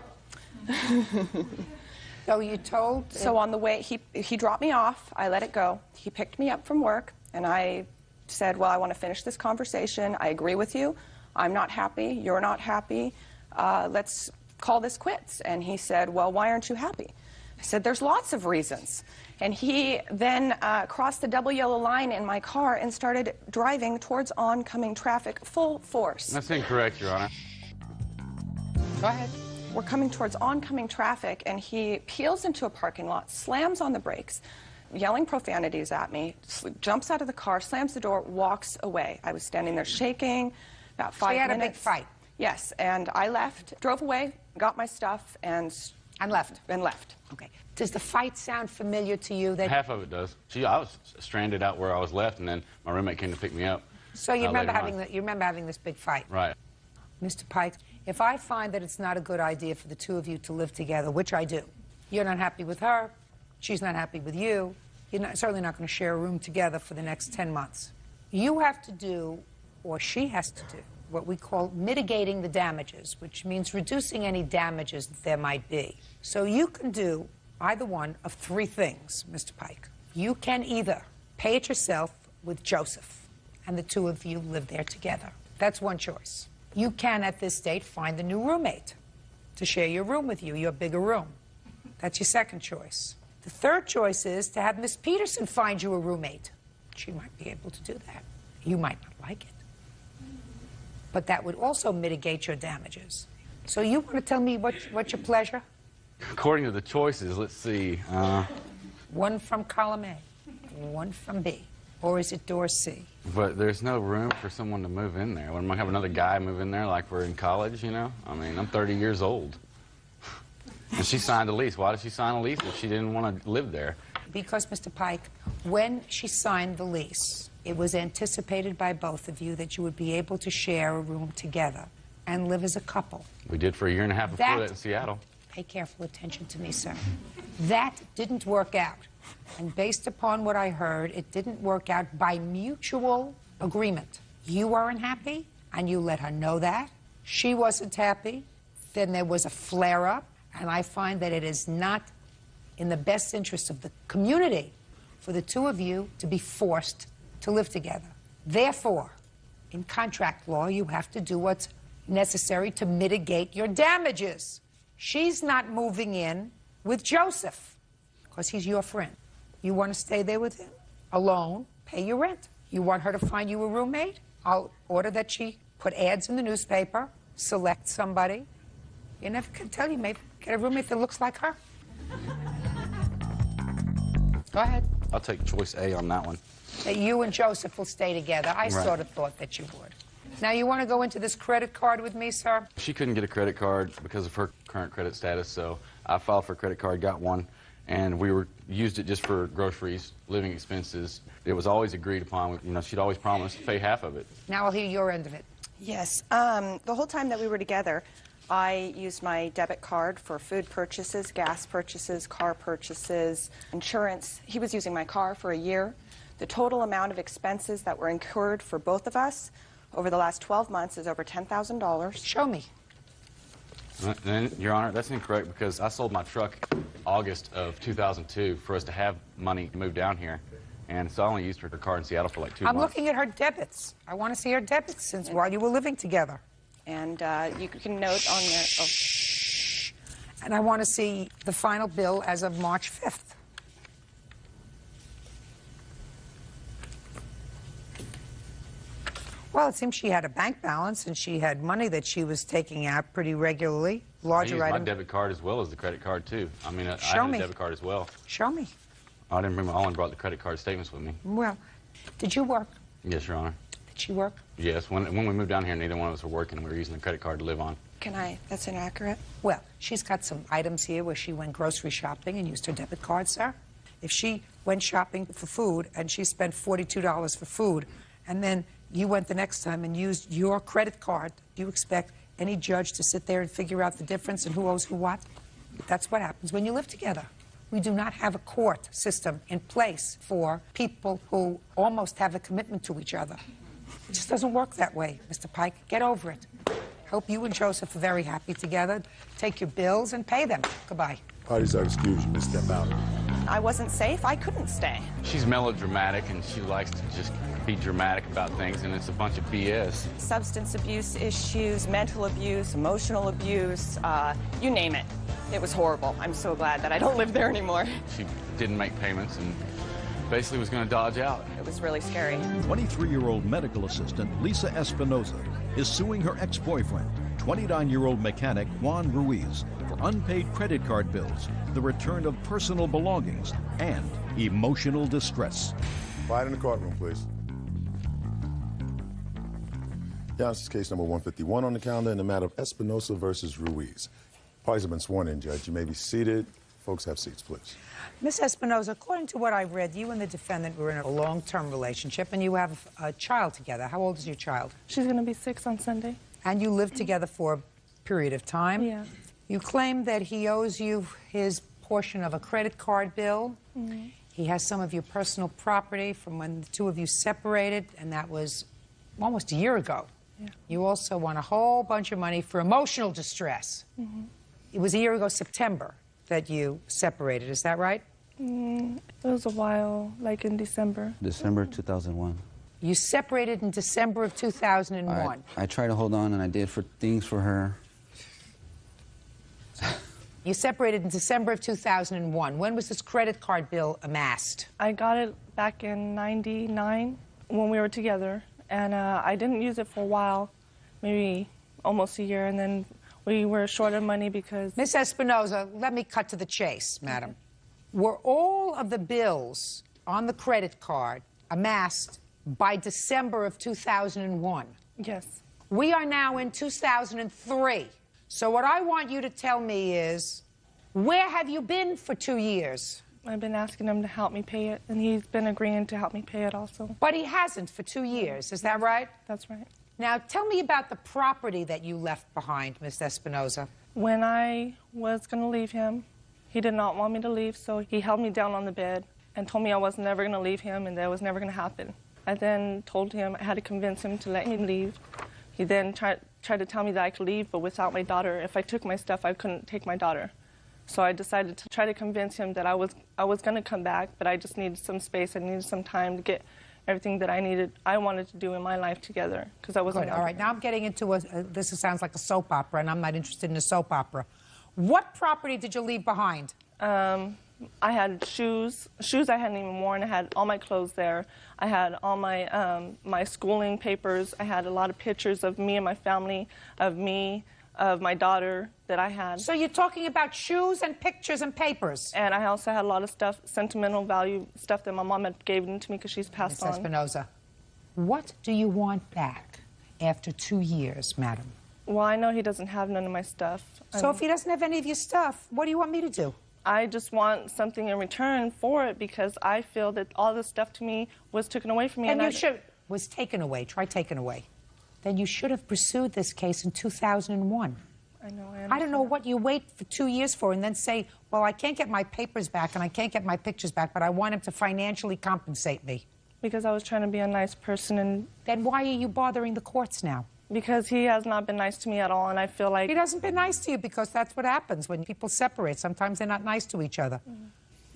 So you told... So on the way, he dropped me off. I let it go. He picked me up from work, and I said, well, I want to finish this conversation. I agree with you. I'm not happy. You're not happy. Let's call this quits. And he said, well, why aren't you happy? I said, there's lots of reasons. And he then crossed the double yellow line in my car and started driving towards oncoming traffic full force. That's incorrect, Your Honor. Go ahead. We're coming towards oncoming traffic, and he peels into a parking lot, slams on the brakes, yelling profanities at me, jumps out of the car, slams the door, walks away. I was standing there shaking, about 5 minutes. So you had a big fight? Yes, and I left, drove away, got my stuff, and left. Okay. Does the fight sound familiar to you? That Half of it does. I was stranded out where I was left, and then my roommate came to pick me up. So you remember having this big fight? Right. Mr. Pike, if I find that it's not a good idea for the two of you to live together, which I do, you're not happy with her, she's not happy with you, you're certainly not going to share a room together for the next 10 months. You have to do, or she has to do, what we call mitigating the damages, which means reducing any damages that there might be. So you can do either one of 3 things, Mr. Pike. You can either pay it yourself with Joseph, and the two of you live there together. That's one choice. You can, at this date, find a new roommate to share your room with you, your bigger room. That's your second choice. The third choice is to have Miss Peterson find you a roommate. She might be able to do that. You might not like it. But that would also mitigate your damages. So you want to tell me what's your pleasure? According to the choices, let's see. One from column A, one from B, or is it door C? But there's no room for someone to move in there. When I have another guy move in there like we're in college, you know? I mean, I'm 30 years old. And she signed a lease. Why did she sign a lease if she didn't want to live there? Because, Mr. Pike, when she signed the lease, it was anticipated by both of you that you would be able to share a room together and live as a couple. We did for a year and a half before that in Seattle. Pay careful attention to me, sir. That didn't work out. And based upon what I heard, it didn't work out by mutual agreement. You weren't happy, and you let her know that. She wasn't happy. Then there was a flare-up, and I find that it is not in the best interest of the community for the two of you to be forced to live together. Therefore, in contract law, you have to do what's necessary to mitigate your damages. She's not moving in with Joseph because he's your friend. You want to stay there with him alone, pay your rent. You want her to find you a roommate? I'll order that she put ads in the newspaper, select somebody. You never can tell, you may get a roommate that looks like her. Go ahead. I'll take choice A on that one. That you and Joseph will stay together. I sort of thought that you would. Now, you want to go into this credit card with me, sir? She couldn't get a credit card because of her current credit status, so I filed for a credit card, got one, and we used it just for groceries, living expenses. It was always agreed upon. You know, she'd always promised to pay half of it. Now I'll hear your end of it. Yes. The whole time that we were together, I used my debit card for food purchases, gas purchases, car purchases, insurance. He was using my car for a year. The total amount of expenses that were incurred for both of us over the last 12 months is over $10,000. Show me. Then, Your Honor, that's incorrect because I sold my truck August of 2002 for us to have money to move down here. And so I only used her card in Seattle for like 2 months. I'm looking at her debits. I want to see her debits since while you were living together. And you can note on there. Oh. And I want to see the final bill as of March 5th. Well, it seems she had a bank balance and she had money that she was taking out pretty regularly. Larger I used item. my debit card as well as the credit card, too. I mean, I Show had me. a debit card as well. Show me. I didn't bring my own, brought the credit card statements with me. Well, did you work? Yes, Your Honor. Did she work? Yes. When we moved down here, neither one of us were working. We were using the credit card to live on. That's inaccurate? Well, she's got some items here where she went grocery shopping and used her debit card, sir. If she went shopping for food and she spent $42 for food, and then you went the next time and used your credit card, do you expect any judge to sit there and figure out the difference and who owes who what? That's what happens when you live together. We do not have a court system in place for people who almost have a commitment to each other. It just doesn't work that way, Mr. Pike. Get over it. Hope you and Joseph are very happy together. Take your bills and pay them. Goodbye. Parties are excused. You may step out. I wasn't safe. I couldn't stay. She's melodramatic, and she likes to just be dramatic about things, and it's a bunch of BS. Substance abuse issues, mental abuse, emotional abuse, you name it. It was horrible. I'm so glad that I don't live there anymore. She didn't make payments and basically was going to dodge out. It was really scary. 23-year-old medical assistant Lisa Espinoza is suing her ex-boyfriend, 29-year-old mechanic Juan Ruiz, for unpaid credit card bills, the return of personal belongings, and emotional distress. Quiet in the courtroom, please. Yeah, this is case number 151 on the calendar in the matter of Espinoza versus Ruiz. Parties have been sworn in, Judge. You may be seated. Folks, have seats, please. Ms. Espinoza, according to what I read, you and the defendant were in a long-term relationship, and you have a child together. How old is your child? She's going to be 6 on Sunday. And you lived together for a period of time? Yeah. You claim that he owes you his portion of a credit card bill. Mm-hmm. He has some of your personal property from when the two of you separated, and that was almost a year ago. Yeah. You also want a whole bunch of money for emotional distress. Mm-hmm. It was a year ago, September, that you separated. Is that right? It was a while, like in December. December 2001. You separated in December of 2001. I tried to hold on, and I did things for her. You separated in December of 2001. When was this credit card bill amassed? I got it back in '99 when we were together, and I didn't use it for a while, maybe almost a year, and then we were short of money because... Miss Espinoza, let me cut to the chase, madam. Were all of the bills on the credit card amassed by December of 2001? Yes. We are now in 2003. So what I want you to tell me is, where have you been for 2 years? I've been asking him to help me pay it, and he's been agreeing to help me pay it also. But he hasn't for 2 years, is that right? That's right. Now, tell me about the property that you left behind, Miss Espinoza. When I was going to leave him, he did not want me to leave, so he held me down on the bed and told me I was never going to leave him and that it was never going to happen. I then told him I had to convince him to let me leave. He then tried to tell me that I could leave, but without my daughter. If I took my stuff, I couldn't take my daughter. So I decided to try to convince him that I was going to come back, but I just needed some space. I needed some time to get everything that I wanted to do in my life together, because I wasn't... Good. All right, now I'm getting into this sounds like a soap opera, and I'm not interested in a soap opera. What property did you leave behind? I had shoes I hadn't even worn. I had all my clothes there. I had all my my schooling papers. I had a lot of pictures of me and my family, of my daughter that I had. So you're talking about shoes and pictures and papers. And I also had a lot of stuff, sentimental value stuff that my mom had given to me because she's passed on. Ms. Espinoza, what do you want back after 2 years, madam? Well, I know he doesn't have none of my stuff. So if he doesn't have any of your stuff, what do you want me to do? I just want something in return for it, because I feel that all this stuff to me was taken away from me. And you should... Was taken away. Try taken away. Then you should have pursued this case in 2001. I know. I don't know what you wait for 2 years for and then say, well, I can't get my papers back and I can't get my pictures back, but I want him to financially compensate me. Because I was trying to be a nice person. And then why are you bothering the courts now? Because he has not been nice to me at all, and I feel like... He hasn't been nice to you because that's what happens when people separate. Sometimes they're not nice to each other.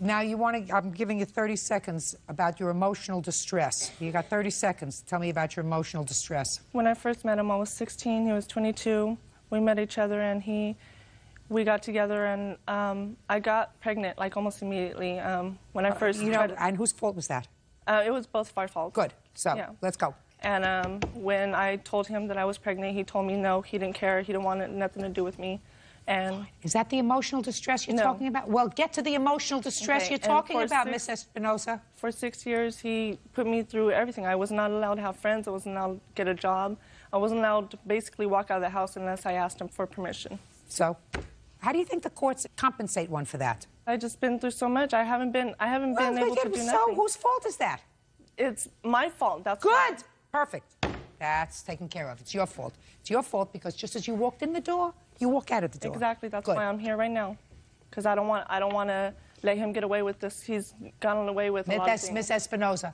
Now, I'm giving you 30 seconds about your emotional distress. You got 30 seconds. Tell me about your emotional distress. When I first met him, I was 16. He was 22. We met each other, and we got together, and I got pregnant, like, almost immediately. When I first And whose fault was that? It was both of our faults. Good. So, yeah. Let's go. And when I told him that I was pregnant, he told me no, he didn't care. He didn't want nothing to do with me. And is that the emotional distress you're talking about? Well, get to the emotional distress you're talking about, Miss Espinoza. For 6 years, he put me through everything. I was not allowed to have friends. I wasn't allowed to get a job. I wasn't allowed to basically walk out of the house unless I asked him for permission. So, how do you think the courts compensate one for that? I've just been through so much. I haven't been able to do nothing. So, whose fault is that? It's my fault. That's good. Why. Perfect. That's taken care of. It's your fault. It's your fault because just as you walked in the door, you walk out of the door. Exactly. That's why I'm here right now. Because I don't want to let him get away with this. He's gotten away with a lot of things. Miss Espinoza,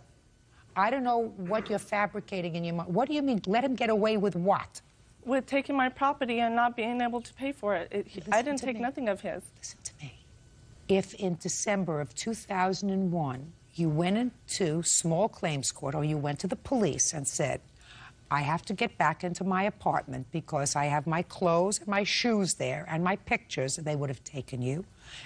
I don't know what you're fabricating in your mind. What do you mean, let him get away with what? With taking my property and not being able to pay for it. I didn't take nothing of his. Listen to me. If in December of 2001, you went into small claims court or you went to the police and said, I have to get back into my apartment because I have my clothes and my shoes there and my pictures, they would have taken you.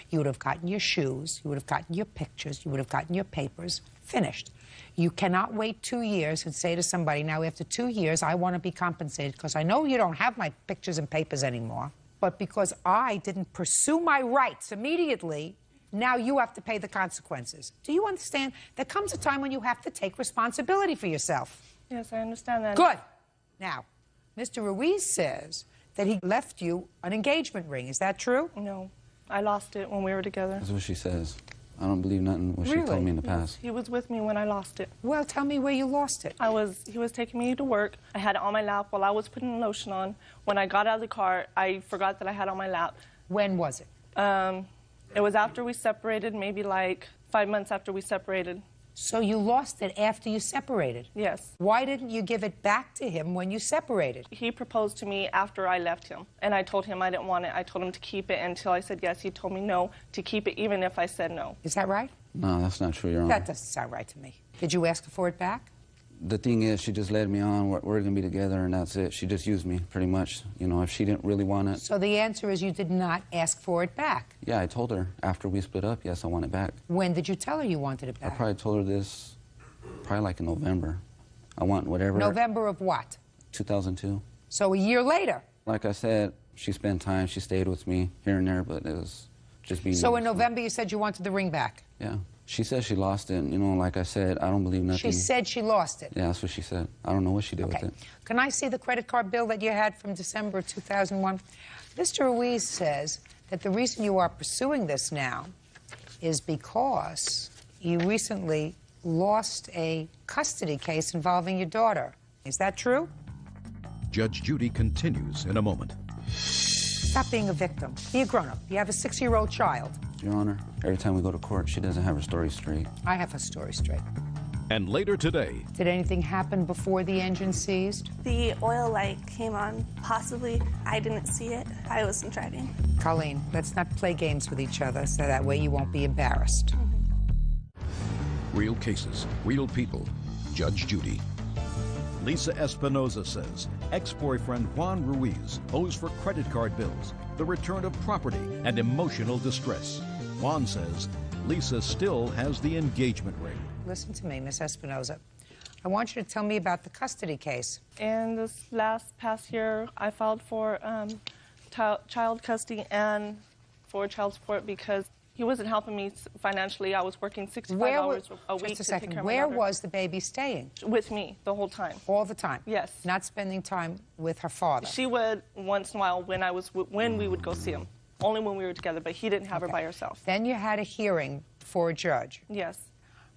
You would have gotten your shoes, you would have gotten your pictures, you would have gotten your papers, finished. You cannot wait 2 years and say to somebody, now after 2 years, I want to be compensated because I know you don't have my pictures and papers anymore, but because I didn't pursue my rights immediately, now you have to pay the consequences. Do you understand? There comes a time when you have to take responsibility for yourself. Yes, I understand that. Good. Now, Mr. Ruiz says that he left you an engagement ring. Is that true? No. I lost it when we were together. That's what she says. I don't believe nothing what she told me in the past. He was with me when I lost it. Well, tell me where you lost it. He was taking me to work. I had it on my lap while I was putting lotion on. When I got out of the car, I forgot that I had it on my lap. When was it? It was after we separated, maybe like 5 months after we separated. So you lost it after you separated? Yes. Why didn't you give it back to him when you separated? He proposed to me after I left him, and I told him I didn't want it. I told him to keep it until I said yes. He told me no, to keep it even if I said no. Is that right? No, that's not true, Your Honor. That doesn't sound right to me. Did you ask for it back? the thing is, she just led me on. We're going to be together, and that's it. She just used me, pretty much. You know, if she didn't really want it. So the answer is you did not ask for it back. Yeah, I told her after we split up, yes, I want it back. When did you tell her you wanted it I back? probably told her this, probably like in November. I want whatever. November of what? 2002. So a year later. Like I said, she spent time. She stayed with me here and there, but it was just being. So in November you said you wanted the ring back. Yeah. She said she lost it. You know, like I said, I don't believe nothing. She said she lost it. Yeah, that's what she said. I don't know what she did with it. Can I see the credit card bill that you had from December 2001? Mr. Ruiz says that the reason you are pursuing this now is because you recently lost a custody case involving your daughter. Is that true? Judge Judy continues in a moment. Stop being a victim. Be a grown-up. You have a 6-year-old child. Your Honor, every time we go to court, she doesn't have her story straight. I have her story straight. And later today. Did anything happen before the engine seized? The oil light came on, possibly. I didn't see it. I wasn't driving. Colleen, let's not play games with each other so that way you won't be embarrassed. Real cases, real people. Judge Judy. Lisa Espinoza says ex-boyfriend Juan Ruiz owes for credit card bills, the return of property, and emotional distress. Juan says Lisa still has the engagement ring. Listen to me, Miss Espinoza. I want you to tell me about the custody case. In this past year, I filed for child custody and for child support because he wasn't helping me financially. I was working 65 hours a week. Just a second. Where was the baby staying? With me the whole time. All the time? Yes. Not spending time with her father? She would once in a while when we would go see him. Only when we were together, but he didn't have her by herself. Then you had a hearing before a judge? Yes.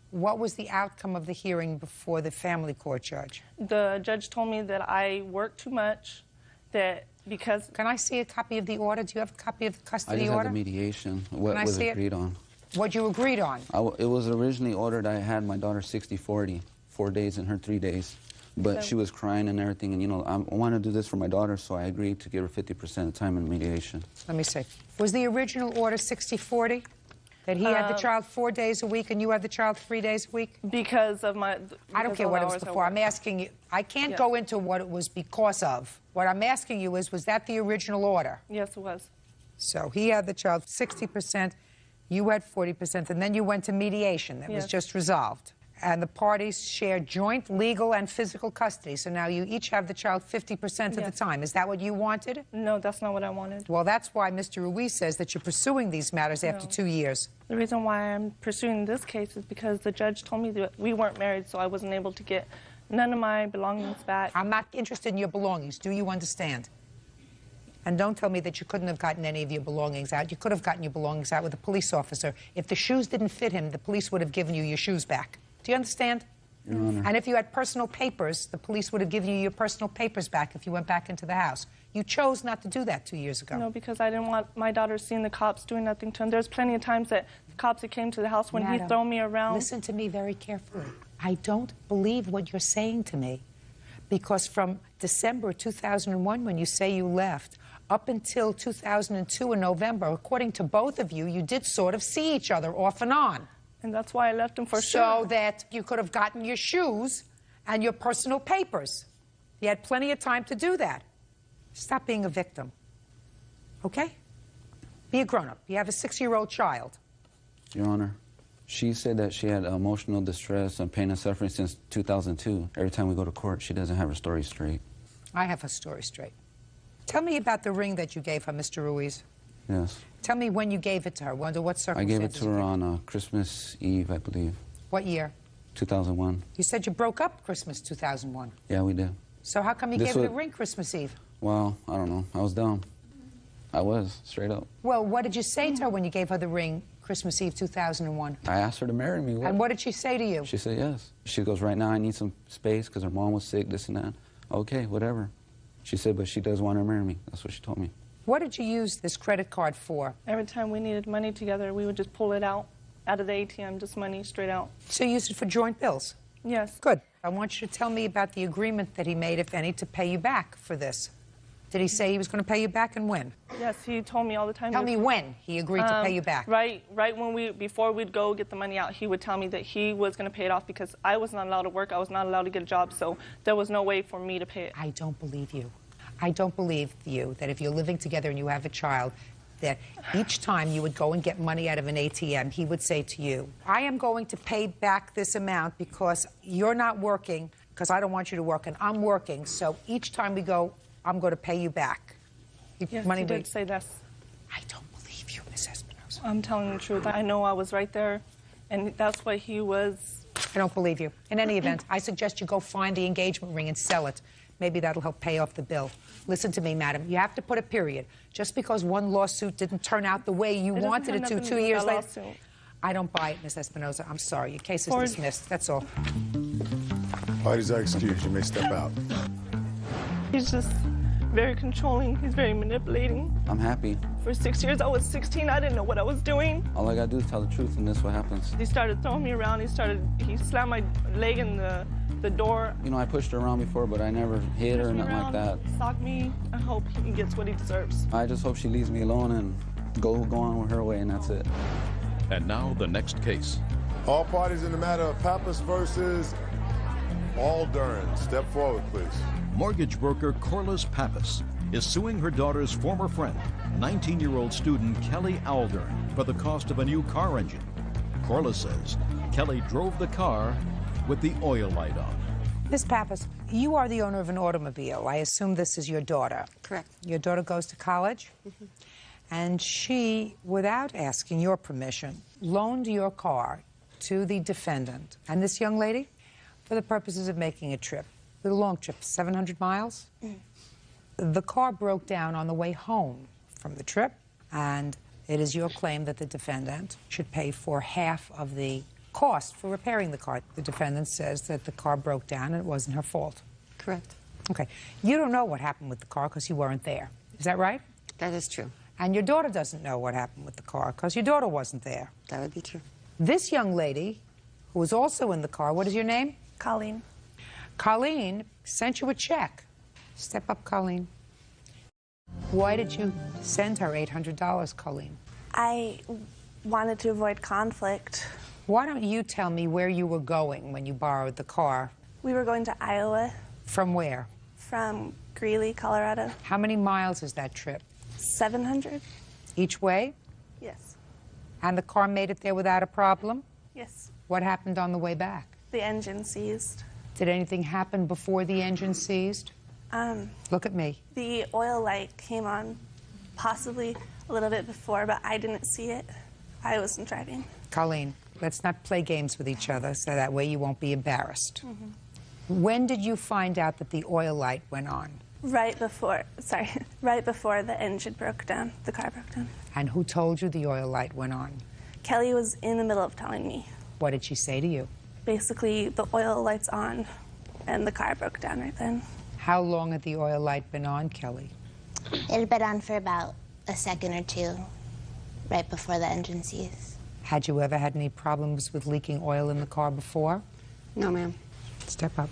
What was the outcome of the hearing before the family court judge? The judge told me that I worked too much, that because... Can I see a copy of the order? Do you have a copy of the custody order? I just order? had the mediation. What was agreed on? What you agreed on? It was originally ordered I had my daughter 60-40, 4 days and her 3 days. But she was crying and everything, and, you know, I want to do this for my daughter, so I agreed to give her 50% of the time in mediation. Let me see. Was the original order 60-40? That he had the child 4 days a week and you had the child 3 days a week? Because of my... I don't care what it was before. I'm asking you. I can't go into what it was because of. What I'm asking you is, was that the original order? Yes, it was. So he had the child 60%, you had 40%, and then you went to mediation that was just resolved. And the parties shared joint legal and physical custody. So now you each have the child 50% of the time. Is that what you wanted? No, that's not what I wanted. Well, that's why Mr. Ruiz says that you're pursuing these matters after 2 years. The reason why I'm pursuing this case is because the judge told me that we weren't married, so I wasn't able to get none of my belongings back. I'm not interested in your belongings. Do you understand? And don't tell me that you couldn't have gotten any of your belongings out. You could have gotten your belongings out with a police officer. If the shoes didn't fit him, the police would have given you your shoes back. Do you understand? Your Honor. And if you had personal papers, the police would have given you your personal papers back if you went back into the house. You chose not to do that 2 years ago. No, because I didn't want my daughter seeing the cops doing nothing to him. There's plenty of times that the cops that came to the house when Madam, he threw me around. Listen to me very carefully. I don't believe what you're saying to me, because from December 2001, when you say you left, up until 2002 in November, according to both of you, you did sort of see each other off and on. And that's why I left him for sure. So that you could have gotten your shoes and your personal papers. You had plenty of time to do that. Stop being a victim. Okay? Be a grown-up. You have a 6-year-old child. Your Honor, she said that she had emotional distress and pain and suffering since 2002. Every time we go to court, she doesn't have her story straight. I have her story straight. Tell me about the ring that you gave her, Mr. Ruiz. Yes. Tell me when you gave it to her. Under what circumstances? I gave it to her on Christmas Eve, I believe. What year? 2001. You said you broke up Christmas 2001. Yeah, we did. So how come you gave her the ring Christmas Eve? Well, I don't know. I was dumb. I was, straight up. Well, what did you say to her when you gave her the ring Christmas Eve 2001? I asked her to marry me. And what did she say to you? She said yes. She goes, right now I need some space because her mom was sick, this and that. Okay, whatever. She said, but she does want to marry me. That's what she told me. What did you use this credit card for? Every time we needed money together, we would just pull it out of the ATM, just money straight out. So you used it for joint bills? Yes. Good. I want you to tell me about the agreement that he made, if any, to pay you back for this. Did he say he was going to pay you back, and when? Yes, he told me all the time. Tell me when he agreed to pay you back. Right when before we'd go get the money out, he would tell me that he was going to pay it off because I was not allowed to work. I was not allowed to get a job, so there was no way for me to pay it. I don't believe you. I don't believe you that if you're living together and you have a child, that each time you would go and get money out of an ATM, he would say to you, I am going to pay back this amount because you're not working, because I don't want you to work, and I'm working, so each time we go, I'm going to pay you back. Yes, he did say this. I don't believe you, Miss Espinosa. I'm telling the truth. I know I was right there, and that's what he was. I don't believe you. In any event, I suggest you go find the engagement ring and sell it. Maybe that'll help pay off the bill. Listen to me, madam. You have to put a period. Just because one lawsuit didn't turn out the way you wanted it to 2 years later. I don't buy it, Miss Espinosa. I'm sorry. Your case is dismissed. That's all. Parties are excused. You may step out. He's just very controlling. He's very manipulating. I'm happy. For 6 years, I was 16. I didn't know what I was doing. All I gotta do is tell the truth, and that's what happens. He started throwing me around. He slammed my leg in the door. You know, I pushed her around before, but I never hit her or nothing like that. Socked me. I hope he gets what he deserves. I just hope she leaves me alone and go on with her way, and that's it. And now the next case. All parties in the matter of Pappas versus Aldern. Step forward, please. Mortgage broker Corliss Pappas is suing her daughter's former friend, 19-year-old student Kelly Aldern, for the cost of a new car engine. Corliss says Kelly drove the car with the oil light on. Miss Pappas, you are the owner of an automobile. I assume this is your daughter. Correct. Your daughter goes to college? Mm-hmm. And she, without asking your permission, loaned your car to the defendant and this young lady for the purposes of making a trip. A long trip, 700 miles. The car broke down on the way home from the trip, and it is your claim that the defendant should pay for half of the cost for repairing the car. The defendant says that the car broke down and it wasn't her fault. Correct. Okay. You don't know what happened with the car because you weren't there. Is that right? That is true. And your daughter doesn't know what happened with the car because your daughter wasn't there. That would be true. This young lady, who was also in the car, what is your name? Colleen. Colleen sent you a check. Step up, Colleen. Why did you send her $800, Colleen? I wanted to avoid conflict. Why don't you tell me where you were going when you borrowed the car? We were going to Iowa. From where? From Greeley, Colorado. How many miles is that trip? 700. Each way? Yes. And the car made it there without a problem? Yes. What happened on the way back? The engine seized. Did anything happen before the engine seized? Look at me. The oil light came on possibly a little bit before, but I didn't see it. I wasn't driving. Colleen, let's not play games with each other so that way you won't be embarrassed. Mm-hmm. When did you find out that the oil light went on? Right before the engine broke down, the car broke down. And who told you the oil light went on? Kelly was in the middle of telling me. What did she say to you? Basically, the oil light's on, and the car broke down right then. How long had the oil light been on, Kelly? It had been on for about a second or two, right before the engine seized. Had you ever had any problems with leaking oil in the car before? No, ma'am. Step up.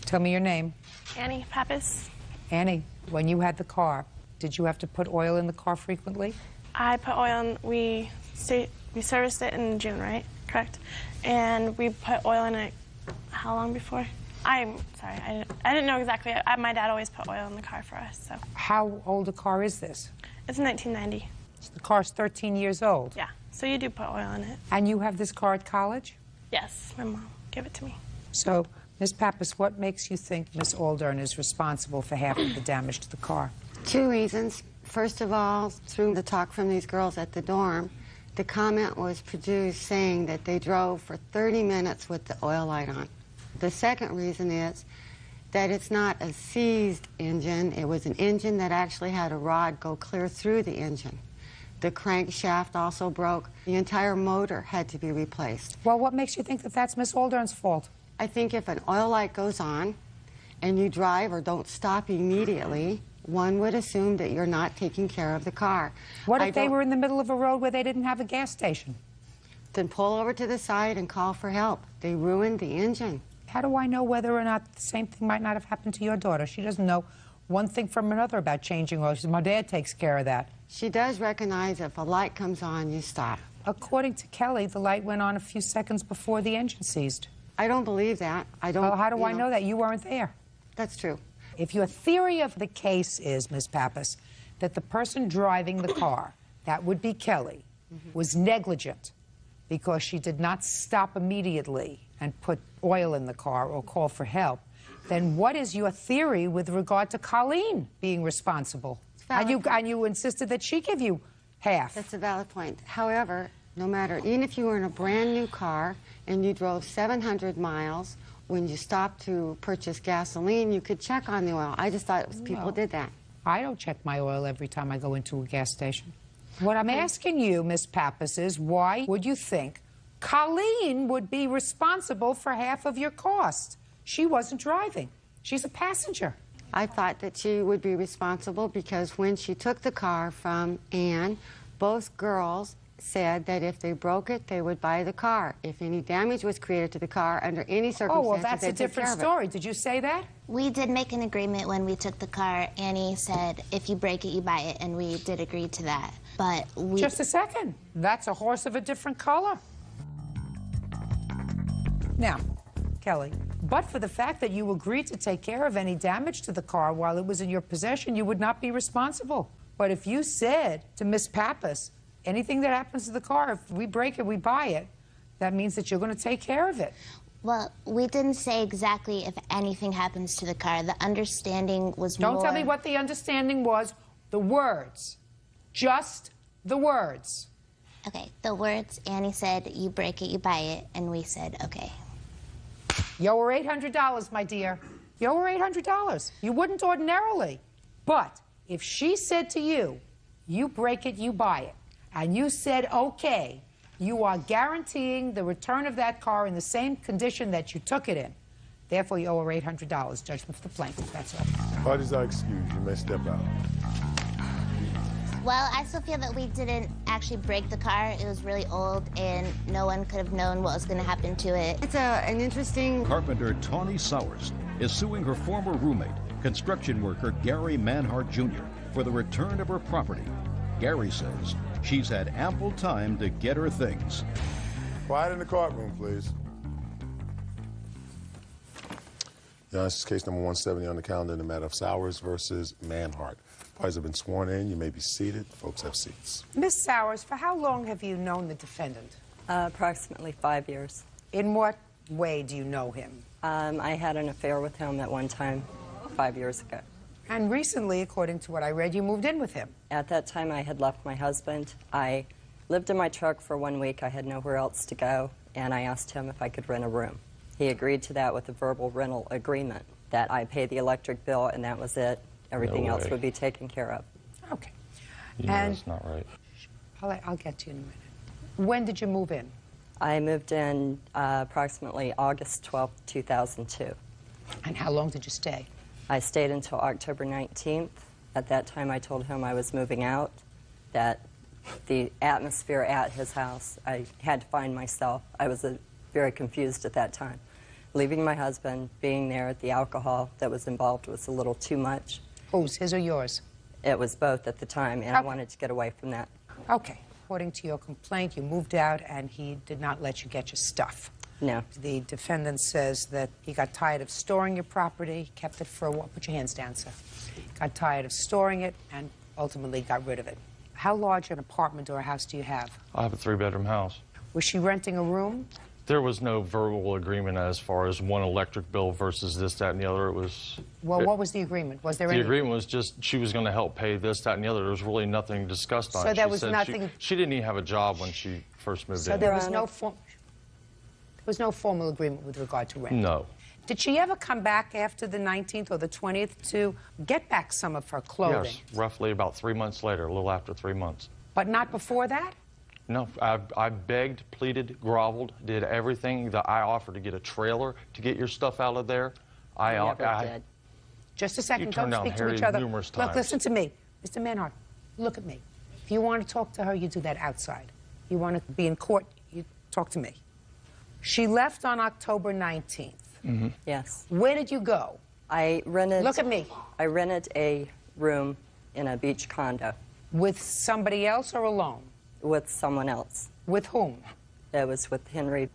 Tell me your name. Annie Pappas. Annie, when you had the car, did you have to put oil in the car frequently? I put oil in, we serviced it in June, right? Correct. And we put oil in it how long before? I'm sorry, I didn't know exactly. My dad always put oil in the car for us, so. How old a car is this? It's 1990. So the car's 13 years old? Yeah, so you do put oil in it. And you have this car at college? Yes, my mom gave it to me. So, Ms. Pappas, what makes you think Ms. Aldern is responsible for half of the damage to the car? Two reasons. First of all, through the talk from these girls at the dorm, the comment was produced saying that they drove for 30 minutes with the oil light on. The second reason is that it's not a seized engine. It was an engine that actually had a rod go clear through the engine. The crankshaft also broke. The entire motor had to be replaced. Well, what makes you think that that's Miss Aldern's fault? I think if an oil light goes on and you drive or don't stop immediately, one would assume that you're not taking care of the car. What if they were in the middle of a road where they didn't have a gas station? Then pull over to the side and call for help. They ruined the engine. How do I know whether or not the same thing might not have happened to your daughter? She doesn't know one thing from another about changing oil. She said, my dad takes care of that. She does recognize if a light comes on, you stop. According to Kelly, the light went on a few seconds before the engine seized. I don't believe that. I don't. Well, how do I know that? You weren't there. That's true. If your theory of the case is, Ms. Pappas, that the person driving the car, that would be Kelly, was negligent because she did not stop immediately and put oil in the car or call for help, then what is your theory with regard to Colleen being responsible? And you insisted that she give you half. That's a valid point. However, no matter, even if you were in a brand new car and you drove 700 miles, when you stopped to purchase gasoline, you could check on the oil. I just thought people did that. I don't check my oil every time I go into a gas station. What I'm asking you, Ms. Pappas, is why would you think Colleen would be responsible for half of your cost? She wasn't driving. She's a passenger. I thought that she would be responsible because when she took the car from Ann, both girls said that if they broke it, they would buy the car. If any damage was created to the car under any circumstances, oh, well, that's a different story. Did you say that? We did make an agreement when we took the car. Annie said, if you break it, you buy it, and we did agree to that. But we... Just a second. That's a horse of a different color. Now, Kelly, but for the fact that you agreed to take care of any damage to the car while it was in your possession, you would not be responsible. But if you said to Miss Pappas, anything that happens to the car, if we break it, we buy it, that means that you're going to take care of it. Well, we didn't say exactly if anything happens to the car. The understanding was more... Don't tell me what the understanding was. The words. Just the words. Okay, the words, Annie said, you break it, you buy it, and we said, okay. You owe her $800, my dear. You owe her $800. You wouldn't ordinarily. But if she said to you, you break it, you buy it, and you said, okay, you are guaranteeing the return of that car in the same condition that you took it in. Therefore, you owe her $800. Judgment for the plaintiff, that's all. Parties are excused. You may step out. Well, I still feel that we didn't actually break the car. It was really old, and no one could have known what was going to happen to it. It's an interesting... Carpenter Tawny Sowers is suing her former roommate, construction worker Gary Manhart Jr., for the return of her property. Gary says she's had ample time to get her things. Quiet in the courtroom, please. Yeah, this is case number 170 on the calendar in the matter of Sowers versus Manhart. Parties have been sworn in. You may be seated. Folks have seats. Miss Sowers, for how long have you known the defendant? Approximately 5 years. In what way do you know him? I had an affair with him at one time 5 years ago. And recently, according to what I read, you moved in with him. At that time, I had left my husband. I lived in my truck for 1 week. I had nowhere else to go, and I asked him if I could rent a room. He agreed to that with a verbal rental agreement, that I pay the electric bill, and that was it. Everything else would be taken care of. Okay. And that's not right. I'll get to you in a minute. When did you move in? I moved in approximately August 12, 2002. And how long did you stay? I stayed until October 19th. At that time, I told him I was moving out, that the atmosphere at his house, I had to find myself. I was very confused at that time. Leaving my husband, being there, the alcohol that was involved was a little too much. Whose, his or yours? It was both at the time, and I wanted to get away from that. Okay. According to your complaint, you moved out and he did not let you get your stuff. No. The defendant says that he got tired of storing your property, kept it for a while. Put your hands down, sir. Got tired of storing it and ultimately got rid of it. How large an apartment or a house do you have? I have a 3-bedroom house. Was she renting a room? There was no verbal agreement as far as one electric bill versus this, that, and the other. It was... Well, what was the agreement? Was there any... The agreement was just she was going to help pay this, that, and the other. There was really nothing discussed on it. So there was nothing... She didn't even have a job when she first moved in. So there was no formal agreement with regard to rent? No. Did she ever come back after the 19th or the 20th to get back some of her clothing? Yes, roughly about 3 months later, a little after 3 months. But not before that? No, I begged, pleaded, groveled, did everything that I offered to get a trailer to get your stuff out of there. I did. Just a second, don't speak to each other. Numerous Look, times. listen to me. Mr. Manhart, look at me. If you want to talk to her, you do that outside. You want to be in court, you talk to me. She left on October 19th. Yes. Where did you go? I rented... Look at me. I rented a room in a beach condo. With somebody else or alone? With someone else. With whom? It was with Henry.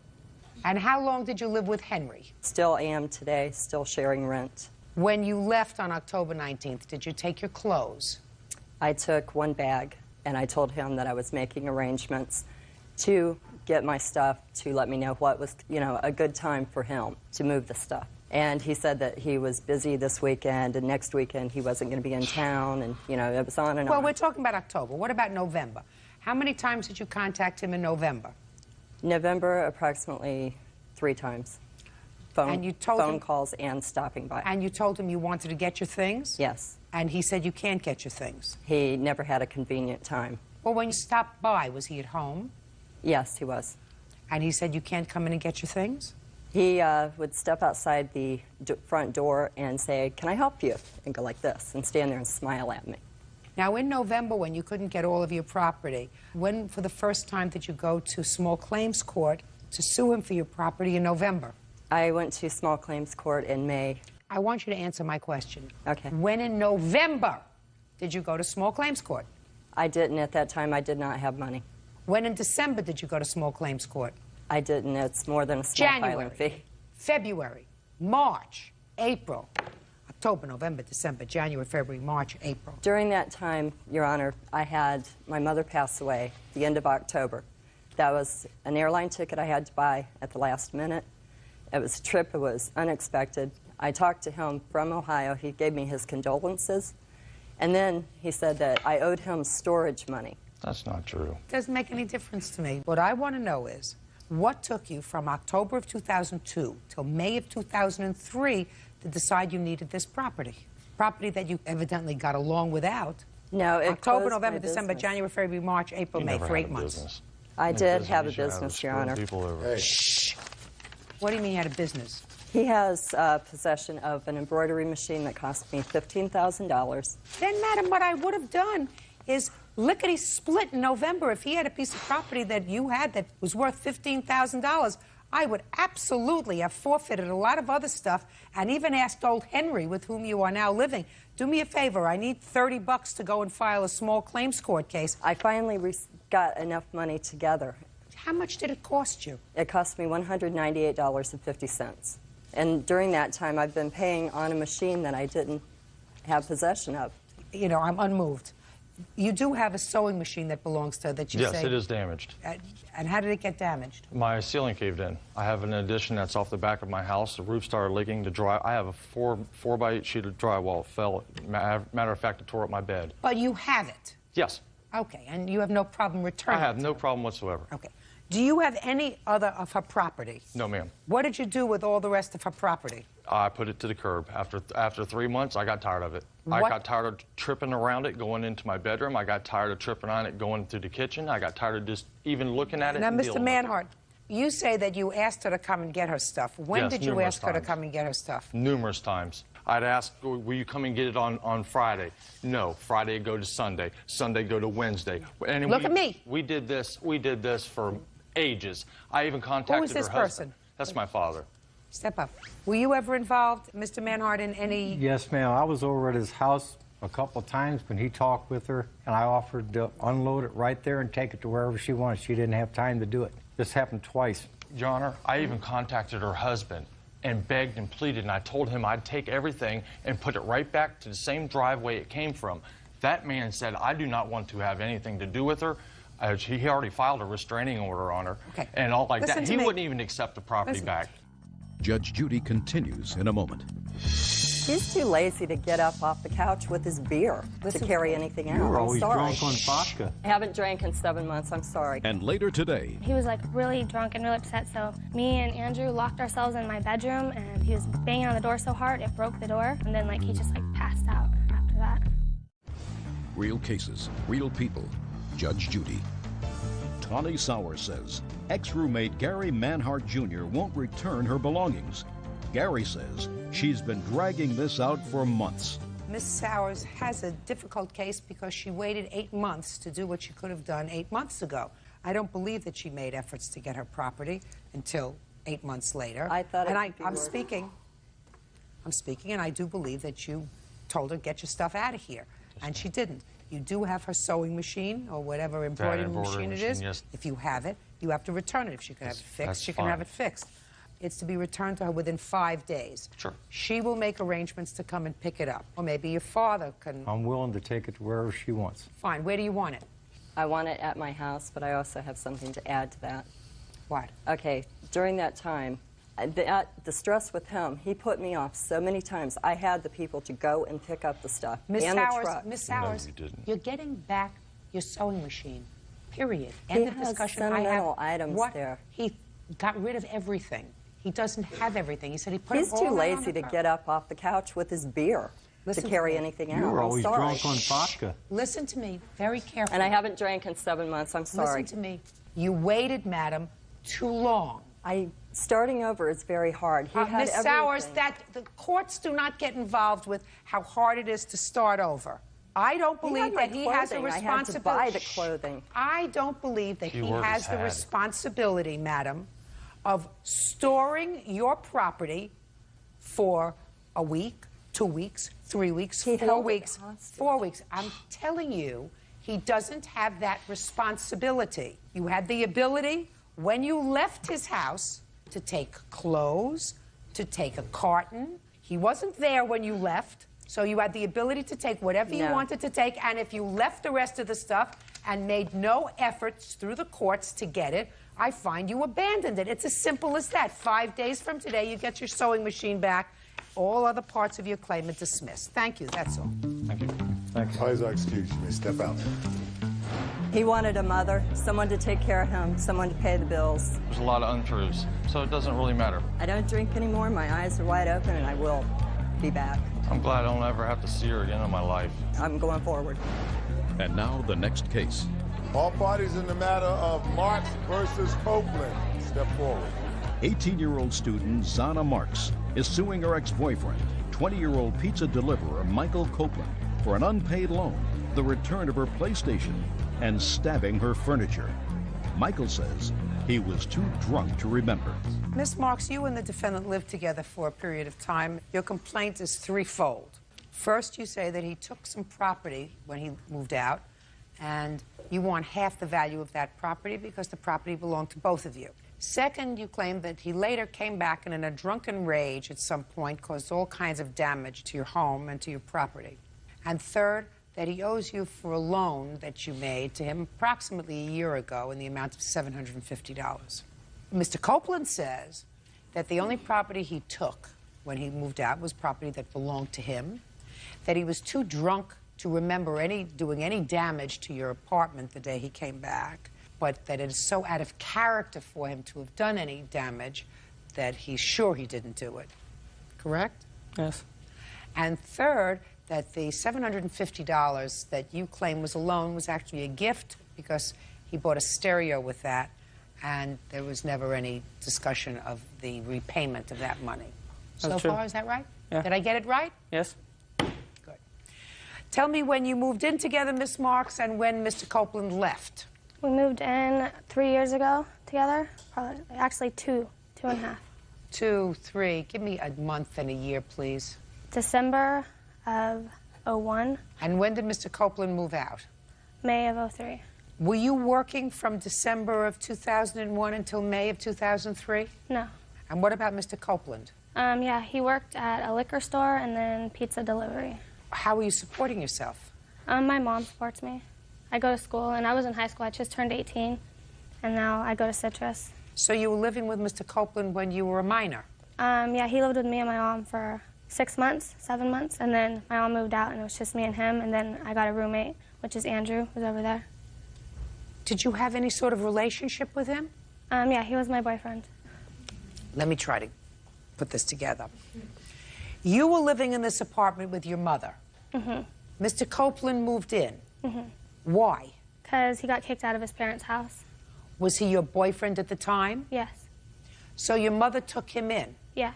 And how long did you live with Henry? Still am today, still sharing rent. When you left on October 19th, did you take your clothes? I took one bag, and I told him that I was making arrangements to get my stuff, to let me know what was, you know, a good time for him to move the stuff. And he said that he was busy this weekend, and next weekend he wasn't going to be in town, and, you know, it was on and on. Well, we're talking about October. What about November? How many times did you contact him in November? November, approximately 3 times. And you told him, calls and stopping by. And you told him you wanted to get your things? Yes. And he said you can't get your things? He never had a convenient time. Well, when you stopped by, was he at home? Yes, he was. And he said you can't come in and get your things? He would step outside the front door and say, "Can I help you?" and go like this and stand there and smile at me. Now, in November, when you couldn't get all of your property, when for the first time did you go to small claims court to sue him for your property in November? I went to small claims court in May. I want you to answer my question. Okay. When in November did you go to small claims court? I didn't at that time. I did not have money. When in December did you go to small claims court? I didn't. It's more than a small filing January, fee. February, March, April, October, November, December, January, February, March, April. During that time, Your Honor, I had my mother pass away the end of October. That was an airline ticket I had to buy at the last minute. It was a trip. It was unexpected. I talked to him from Ohio. He gave me his condolences. And then he said that I owed him storage money. That's not true. Doesn't make any difference to me. What I want to know is, what took you from October of 2002 till May of 2003 to decide you needed this property? Property that you evidently got along without. No, it October, closed November, my December, business. January, February, March, April, You May, never for had 8 a months. business. I did have a business, Your Honor. Hey. Shh. What do you mean you had a business? He has possession of an embroidery machine that cost me $15,000. Then, madam, what I would have done is lickety-split in November. If he had a piece of property that you had that was worth $15,000, I would absolutely have forfeited a lot of other stuff and even asked old Henry, with whom you are now living, do me a favor, I need $30 to go and file a small claims court case. I finally got enough money together. How much did it cost you? It cost me $198.50. And during that time, I've been paying on a machine that I didn't have possession of. You know, I'm unmoved. You do have a sewing machine that belongs to that you say... Yes, it is damaged. And how did it get damaged? My ceiling caved in. I have an addition that's off the back of my house. The roof started leaking. I have a 4x8 sheet of drywall. It fell. Matter of fact, it tore up my bed. But you have it? Yes. Okay, and you have no problem returning I have no problem whatsoever. Okay. Do you have any other of her property? No, ma'am. What did you do with all the rest of her property? I put it to the curb. After 3 months, I got tired of it. What? I got tired of tripping around it going into my bedroom. I got tired of tripping on it going through the kitchen. I got tired of just even looking at it. Now, and Mr. dealing with it. Manhart, you say that you asked her to come and get her stuff. When Yes, did you numerous ask her to times. come and get her stuff? Numerous times. I'd ask, will you come and get it on Friday? No. Friday go to Sunday. Sunday go to Wednesday. And Look at me. We did this for ages. I even contacted Who is this her husband. person? That's my father. Step up. Were you ever involved, Mr. Manhart, in any... Yes, ma'am. I was over at his house a couple of times when he talked with her, and I offered to unload it right there and take it to wherever she wanted. She didn't have time to do it. This happened twice. Your Honor, I even contacted her husband and begged and pleaded, and I told him I'd take everything and put it right back to the same driveway it came from. That man said, I do not want to have anything to do with her. He already filed a restraining order on her and all like that. He wouldn't even accept the property back. Judge Judy continues in a moment. He's too lazy to get up off the couch with his beer to carry anything out. You're always I'm sorry. drunk on vodka. I haven't drank in 7 months. I'm sorry. And later today, He was like really drunk and really upset, so me and Andrew locked ourselves in my bedroom, and he was banging on the door so hard it broke the door, and then he just passed out after that. real cases, real people. Judge Judy. Tawny Sauer says ex-roommate Gary Manhart Jr. won't return her belongings. Gary says she's been dragging this out for months. Miss Sowers has a difficult case because she waited 8 months to do what she could have done 8 months ago. I don't believe that she made efforts to get her property until 8 months later. I thought and it could be I'm worse. speaking. I'm speaking, and I do believe that you told her, get your stuff out of here, and she didn't. You do have her sewing machine or whatever embroidery machine it is. Yes. If you have it, you have to return it. If she can have it fixed, she can have it fixed. It's to be returned to her within 5 days. Sure. She will make arrangements to come and pick it up. Or maybe your father can... I'm willing to take it to wherever she wants. Fine. Where do you want it? I want it at my house, but I also have something to add to that. What? Okay, during that time, the stress with him, he put me off so many times. I had the people to go and pick up the stuff and the truck. Miss Sowers, you're getting back your sewing machine, period. He End of has discussion. sentimental items what? there. He got rid of everything. He doesn't have everything. He said he put He's it all too around lazy the to car. get up off the couch with his beer Listen to to carry me. anything out. You were always I'm sorry. drunk on vodka. Listen to me very carefully. And I haven't drank in 7 months. I'm sorry. Listen to me. You waited, madam, too long. Starting over is very hard. He had Miss everything. Sowers, the courts do not get involved with how hard it is to start over. I don't believe that he has a responsibility. I had to buy the clothing. I don't believe that he has the had. responsibility, madam, of storing your property for a week, 2 weeks, 3 weeks, 4 weeks, 4 weeks. I'm telling you, he doesn't have that responsibility. You had the ability, when you left his house, to take clothes, to take a carton. He wasn't there when you left, so you had the ability to take whatever you wanted to take, and if you left the rest of the stuff and made no efforts through the courts to get it, I find you abandoned it. It's as simple as that. 5 days from today, you get your sewing machine back. All other parts of your claim are dismissed. Thank you, that's all. Thank you. Thank you. Please excuse me. Step out. He wanted a mother, someone to take care of him, someone to pay the bills. There's a lot of untruths, so it doesn't really matter. I don't drink anymore. My eyes are wide open, and I will be back. I'm glad I don't ever have to see her again in my life. I'm going forward. And now the next case. All parties in the matter of Marks versus Copeland, step forward. 18-year-old student Zana Marks is suing her ex-boyfriend, 20-year-old pizza deliverer Michael Copeland, for an unpaid loan, the return of her PlayStation, and stabbing her furniture. Michael says he was too drunk to remember. Miss Marks, you and the defendant lived together for a period of time. Your complaint is threefold. First, you say that he took some property when he moved out, and you want half the value of that property because the property belonged to both of you. Second, you claim that he later came back and in a drunken rage at some point caused all kinds of damage to your home and to your property. And third, that he owes you for a loan that you made to him approximately a year ago in the amount of $750. Mr. Copeland says that the only property he took when he moved out was property that belonged to him, that he was too drunk to remember doing any damage to your apartment the day he came back, but that it is so out of character for him to have done any damage that he's sure he didn't do it. Correct? Yes. And third, that the $750 that you claim was a loan was actually a gift because he bought a stereo with that, and there was never any discussion of the repayment of that money. That's so true. far, is that right? Yeah. Did I get it right? Yes. Good. Tell me when you moved in together, Miss Marks, and when Mr. Copeland left. We moved in 3 years ago together. Probably, actually two and a half. 2, 3. Give me a month and a year, please. December of 01. And when did Mr. Copeland move out? May of 03. Were you working from December of 2001 until May of 2003? No. And what about Mr. Copeland? Yeah, he worked at a liquor store and then pizza delivery. How are you supporting yourself? My mom supports me. I go to school, and I was in high school. I just turned 18, and now I go to Citrus. So you were living with Mr. Copeland when you were a minor? Yeah, he lived with me and my mom for 6 months, 7 months, and then my mom moved out, and it was just me and him, and then I got a roommate, which is Andrew, who's over there. Did you have any sort of relationship with him? Yeah, he was my boyfriend. Let me try to put this together. You were living in this apartment with your mother. Mm-hmm. Mr. Copeland moved in. Mm-hmm. Why? Because he got kicked out of his parents' house. Was he your boyfriend at the time? Yes. So your mother took him in? Yeah.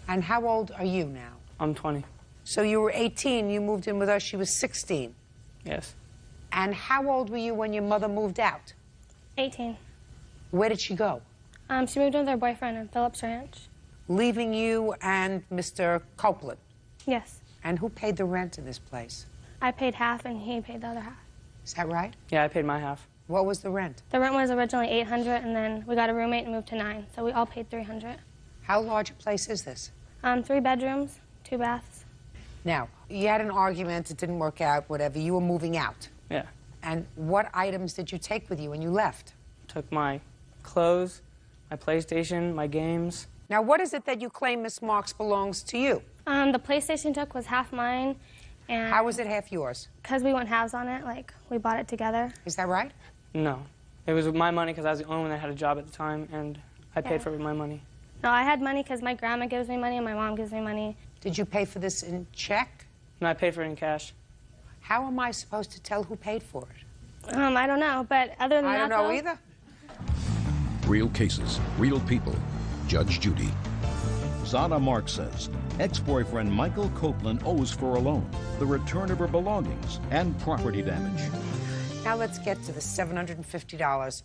And how old are you now? I'm 20. So you were 18, you moved in with us, she was 16. Yes. And how old were you when your mother moved out? 18. Where did she go? She moved in with her boyfriend in Phillips Ranch. leaving you and Mr. Copeland. Yes. And who paid the rent in this place? I paid half and he paid the other half. Is that right? Yeah, I paid my half. What was the rent? The rent was originally $800, and then we got a roommate and moved to $9, so we all paid $300. How large a place is this? 3 bedrooms, 2 baths. Now, you had an argument, it didn't work out, whatever. You were moving out. Yeah. And what items did you take with you when you left? Took my clothes, my PlayStation, my games. Now, what is it that you claim Miss Marks belongs to you? The PlayStation took was half mine. And how was it half yours? Because we went halves on it, like we bought it together. Is that right? No. It was my money because I was the only one that had a job at the time, and I paid for it with my money. No, I had money because my grandma gives me money and my mom gives me money. Did you pay for this in check? No, I paid for it in cash. How am I supposed to tell who paid for it? I don't know, but other than that, I don't know either. Real cases, real people. Judge Judy. Zana Marks says ex-boyfriend Michael Copeland owes for a loan, the return of her belongings, and property damage. Now let's get to the $750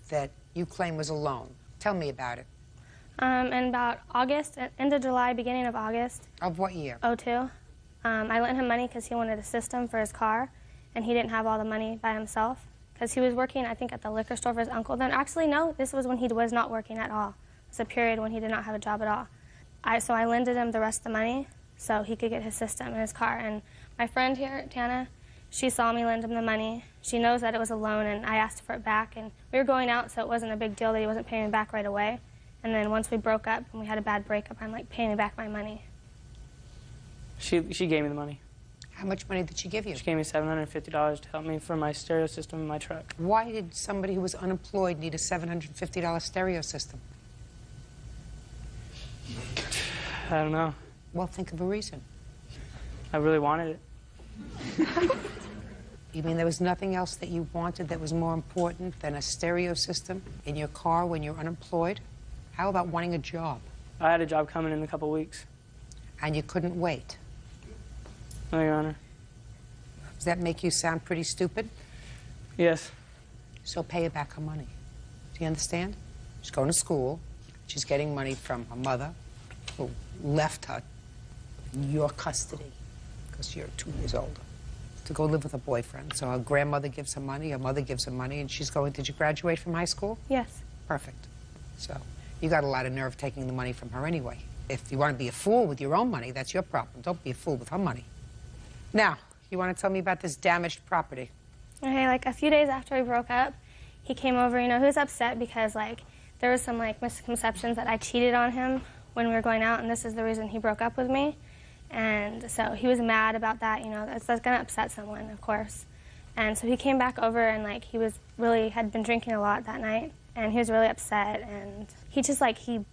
that you claim was a loan. Tell me about it. In about August, end of July, beginning of August. Of what year? 2002. I lent him money because he wanted a system for his car, and he didn't have all the money by himself because he was working, I think, at the liquor store for his uncle. Then actually, no, this was when he was not working at all. It was a period when he did not have a job at all. So I lended him the rest of the money so he could get his system and his car. And my friend here, Tana, she saw me lend him the money. She knows that it was a loan, and I asked for it back. And we were going out, so it wasn't a big deal that he wasn't paying me back right away. And then once we broke up and we had a bad breakup, I'm like, pay me back my money. She gave me the money. How much money did she give you? She gave me $750 to help me for my stereo system in my truck. Why did somebody who was unemployed need a $750 stereo system? I don't know. Well, think of a reason. I really wanted it. You mean there was nothing else that you wanted that was more important than a stereo system in your car when you're unemployed? How about wanting a job? I had a job coming in a couple weeks. And you couldn't wait? No, Your Honor. Does that make you sound pretty stupid? Yes. So pay her back her money. Do you understand? She's going to school. She's getting money from her mother, who left her in your custody, because you're 2 years older, to go live with a boyfriend. So her grandmother gives her money, her mother gives her money, and she's going, did you graduate from high school? Yes. Perfect. So you got a lot of nerve taking the money from her anyway. If you want to be a fool with your own money, that's your problem. Don't be a fool with her money. Now, you want to tell me about this damaged property? Okay, like a few days after we broke up, he came over, he was upset because there was some misconceptions that I cheated on him when we were going out, and this is the reason he broke up with me. And so he was mad about that, that's going to upset someone, of course. And so he came back over, and he was really, had been drinking a lot that night, and he was really upset, and he just he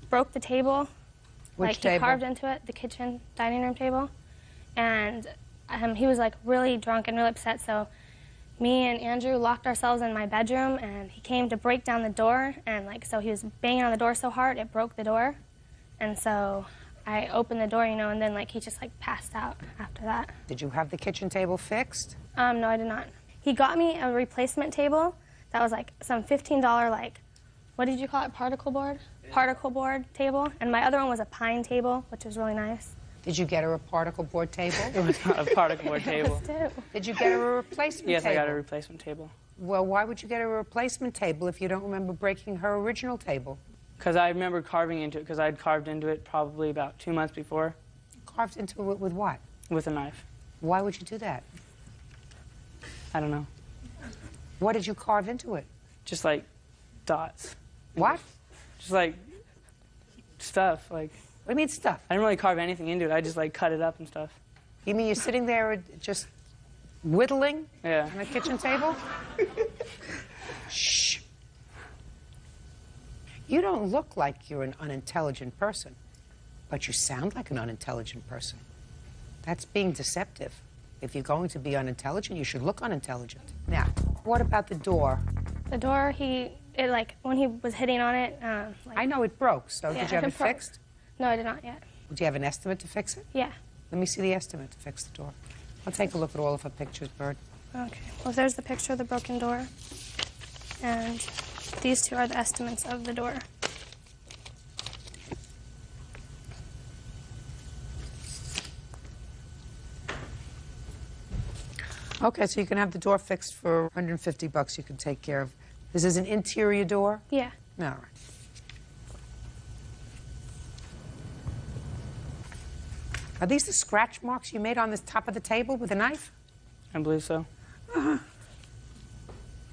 broke the table. Which he table? carved into it, the kitchen dining room table. And he was really drunk and really upset, so me and Andrew locked ourselves in my bedroom, and he came to break down the door, and so he was banging on the door so hard it broke the door. And so I opened the door, and then he just passed out after that. Did you have the kitchen table fixed? No, I did not. He got me a replacement table that was some $15 what did you call it, particle board? Particle board table, and my other one was a pine table, which was really nice. Did you get her a particle board table? It was not a particle board table. Did you get her a replacement yes, table? Yes, I got a replacement table. Well, why would you get her a replacement table if you don't remember breaking her original table? Because I remember carving into it, because I had carved into it probably about 2 months before. Carved into it with what? With a knife. Why would you do that? I don't know. What did you carve into it? Just dots. What? Just stuff. What do you mean stuff? I didn't really carve anything into it. I just cut it up and stuff. You mean you're sitting there just whittling on a kitchen table? Shh. You don't look like you're an unintelligent person, but you sound like an unintelligent person. That's being deceptive. If you're going to be unintelligent, you should look unintelligent. Now, what about the door? The door, when he was hitting on it, I know it broke, so yeah, did you have it fixed? No, I did not yet. Do you have an estimate to fix it? Yeah. Let me see the estimate to fix the door. I'll take a look at all of her pictures, Bird. Okay. Well, there's the picture of the broken door. And these two are the estimates of the door. Okay, so you can have the door fixed for $150 you can take care of. This is an interior door? Yeah. All right. Are these the scratch marks you made on the top of the table with a knife? I believe so.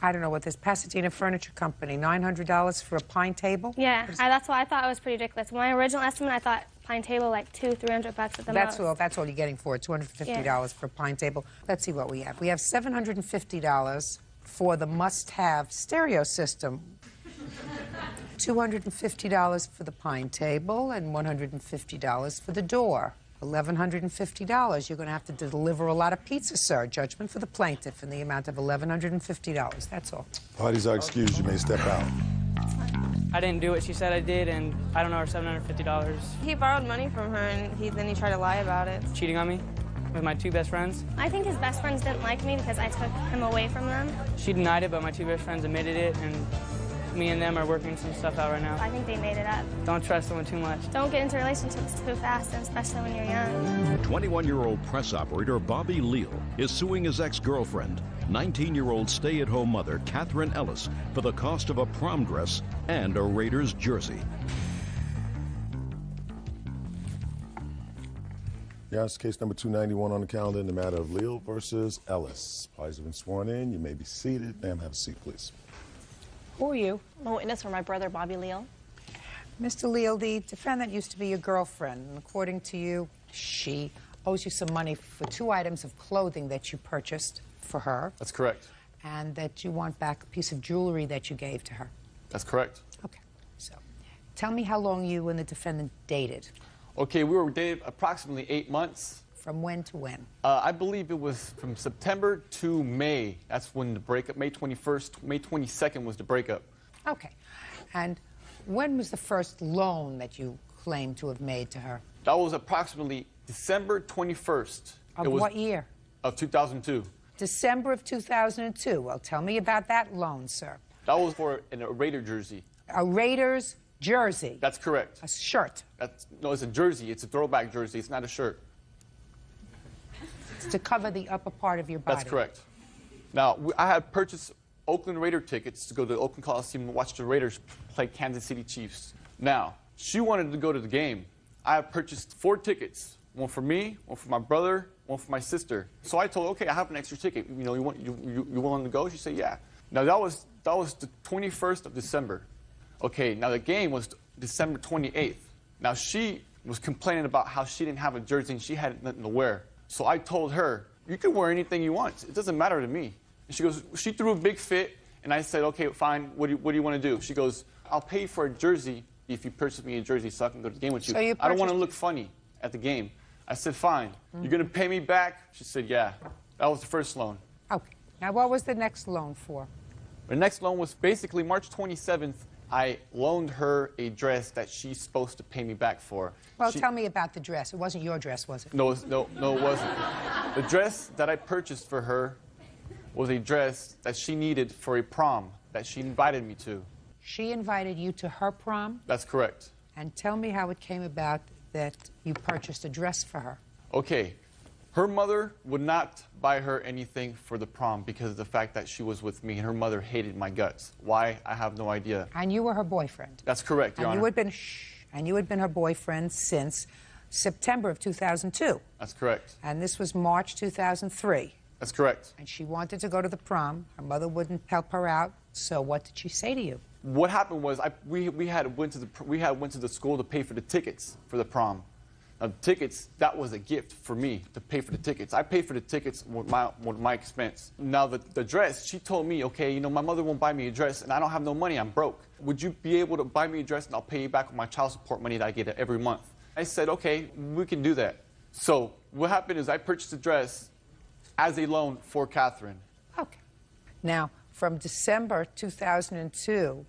I don't know what this Pasadena Furniture Company, $900 for a pine table? Yeah, that's why I thought it was pretty ridiculous. My original estimate, I thought pine table like $200-300 at the most. That's all you're getting for it, $250 for a pine table. Let's see what we have. We have $750 for the must-have stereo system. $250 for the pine table and $150 for the door. $1,150. You're going to have to deliver a lot of pizza, sir. Judgment for the plaintiff in the amount of $1,150. That's all. Parties are excused. You may step out. I didn't do what she said I did, and I don't know her $750. He borrowed money from her, and then he tried to lie about it. Cheating on me with my two best friends. I think his best friends didn't like me because I took him away from them. She denied it, but my two best friends admitted it, and me and them are working some stuff out right now. I think they made it up. Don't trust someone too much. Don't get into relationships too fast, especially when you're young. 21-year-old press operator Bobby Leal is suing his ex-girlfriend, 19-year-old stay-at-home mother Catherine Ellis, for the cost of a prom dress and a Raiders jersey. Yes, case number 291 on the calendar in the matter of Leal versus Ellis. Parties have been sworn in. You may be seated. Ma'am, have a seat, please. Who are you? I'm a witness for my brother, Bobby Leal. Mr. Leal, the defendant used to be your girlfriend, and according to you, she owes you some money for 2 items of clothing that you purchased for her. That's correct. And that you want back a piece of jewelry that you gave to her. That's correct. Okay, so tell me how long you and the defendant dated. Okay, we were dated approximately 8 months. From when to when? I believe it was from September to May. That's when the breakup, May 21st, May 22nd was the breakup. Okay. And when was the first loan that you claim to have made to her? That was approximately December 21st. Of what year? Of 2002. December of 2002. Well, tell me about that loan, sir. That was for a Raider jersey. A Raiders jersey? That's correct. A shirt? No, it's a jersey. It's a throwback jersey. It's not a shirt. It's to cover the upper part of your body. That's correct. Now, I had purchased Oakland Raider tickets to go to the Oakland Coliseum and watch the Raiders play Kansas City Chiefs. Now, she wanted to go to the game. I have purchased 4 tickets. One for me, one for my brother, one for my sister. So I told her, okay, I have an extra ticket. You know, you willing to go? She said, yeah. Now, that was the 21st of December. Okay, now the game was December 28th. Now, she was complaining about how she didn't have a jersey and she had nothing to wear. So I told her, you can wear anything you want. It doesn't matter to me. And she goes, she threw a big fit, and I said, okay, fine, what do you want to do? She goes, I'll pay for a jersey if you purchase me a jersey so I can go to the game with you. So I don't want to look funny at the game. I said, fine. You're going to pay me back? She said, yeah. That was the first loan. Okay. Now, what was the next loan for? The next loan was basically March 27th. I loaned her a dress that she's supposed to pay me back for. Well, tell me about the dress. It wasn't your dress, was it? No, it wasn't. The dress that I purchased for her was a dress that she needed for a prom that she invited me to. She invited you to her prom? That's correct. And tell me how it came about that you purchased a dress for her. Okay. Her mother would not buy her anything for the prom because of the fact that she was with me, and her mother hated my guts. Why? I have no idea. And you were her boyfriend? That's correct, Your Honor. And you had been her boyfriend since September of 2002? That's correct. And this was March 2003? That's correct. And she wanted to go to the prom. Her mother wouldn't help her out. So what did she say to you? What happened was we had went to the school to pay for the tickets for the prom. Now, the tickets, that was a gift for me to pay for the tickets. I paid for the tickets with my expense. Now, the dress, she told me, okay, you know, my mother won't buy me a dress, and I don't have no money. I'm broke. Would you be able to buy me a dress, and I'll pay you back with my child support money that I get every month? I said, okay, we can do that. So what happened is I purchased a dress as a loan for Catherine. Okay. Now, from December 2002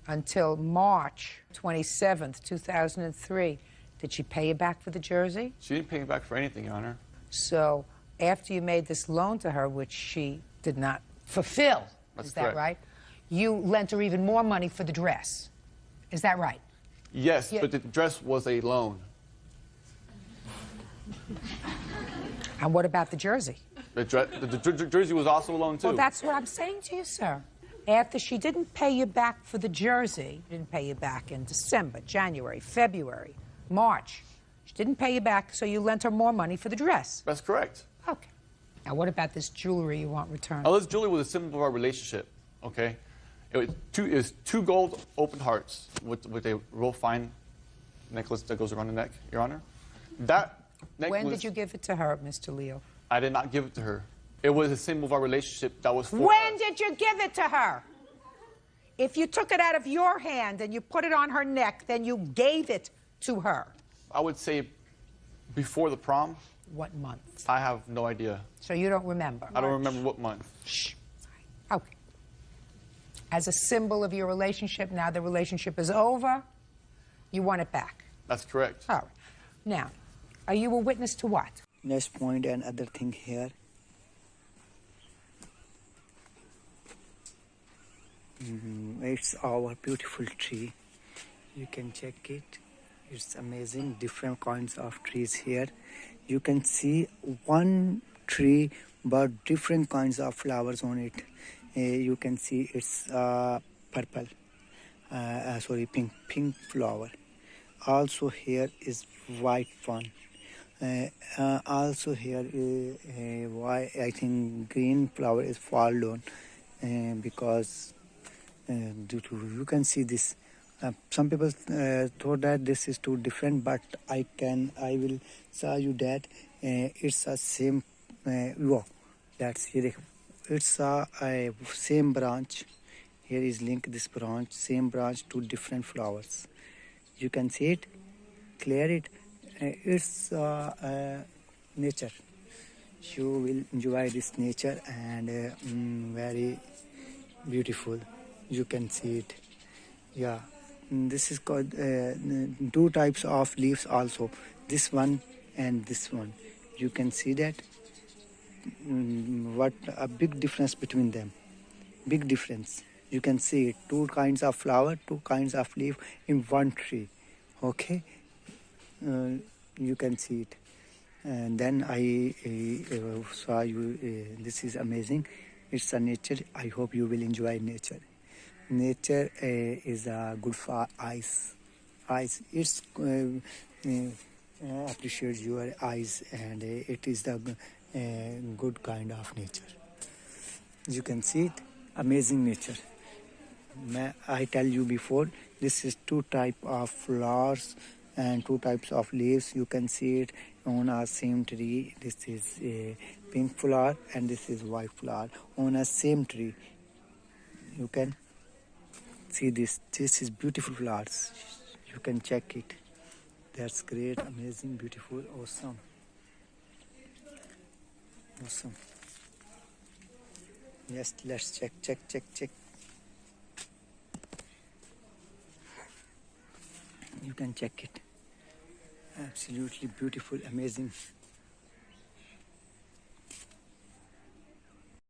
until March 27th, 2003, did she pay you back for the jersey? She didn't pay me back for anything, Your Honor. So after you made this loan to her, which she did not fulfill, That's is that correct. right? You lent her even more money for the dress. Is that right? Yes, but the dress was a loan. And what about the jersey? The jersey was also a loan, too. Well, that's what I'm saying to you, sir. After she didn't pay you back for the jersey, didn't pay you back in December, January, February, March. She didn't pay you back, so you lent her more money for the dress. That's correct. Okay. Now, what about this jewelry you want returned? Oh, this jewelry was a symbol of our relationship, okay? It was two gold open hearts with a real fine necklace that goes around the neck, Your Honor. That necklace... When did you give it to her, Mr. Leo? I did not give it to her. It was a symbol of our relationship that was for When us. did you give it to her? If you took it out of your hand and you put it on her neck, then you gave it to her. I would say before the prom. What month? I have no idea. So you don't remember? I don't remember what month. Shh. Okay. As a symbol of your relationship, now the relationship is over, you want it back. That's correct. All right. Now, are you a witness to what? Next point and other thing here. It's our beautiful tree. You can check it. It's amazing. Different kinds of trees here. You can see one tree but different kinds of flowers on it. You can see it's purple. Pink flower. Also here is white one. Also here why I think green flower is fall down because due to you can see this. Some people thought that this is too different, but I will show you that it's a same. That's here. It's a same branch. Here is link this branch, same branch, two different flowers. You can see it, clear it. It's nature. You will enjoy this nature and very beautiful. You can see it. Yeah, this is called two types of leaves also. This one and this one. You can see that. What a big difference between them. Big difference. You can see it. Two kinds of flower, two kinds of leaf in one tree. Okay. You can see it. And then I saw you. This is amazing. It's a nature. I hope you will enjoy nature. Nature is good for eyes. Eyes. It's appreciates your eyes, and it is the good kind of nature. You can see it. Amazing nature. I tell you before. This is two type of flowers and two types of leaves. You can see it on a same tree. This is a pink flower and this is white flower on a same tree. You can see this. This is beautiful flowers. You can check it. That's great, amazing, beautiful, awesome. Awesome. Yes, let's check. You can check it. Absolutely beautiful, amazing.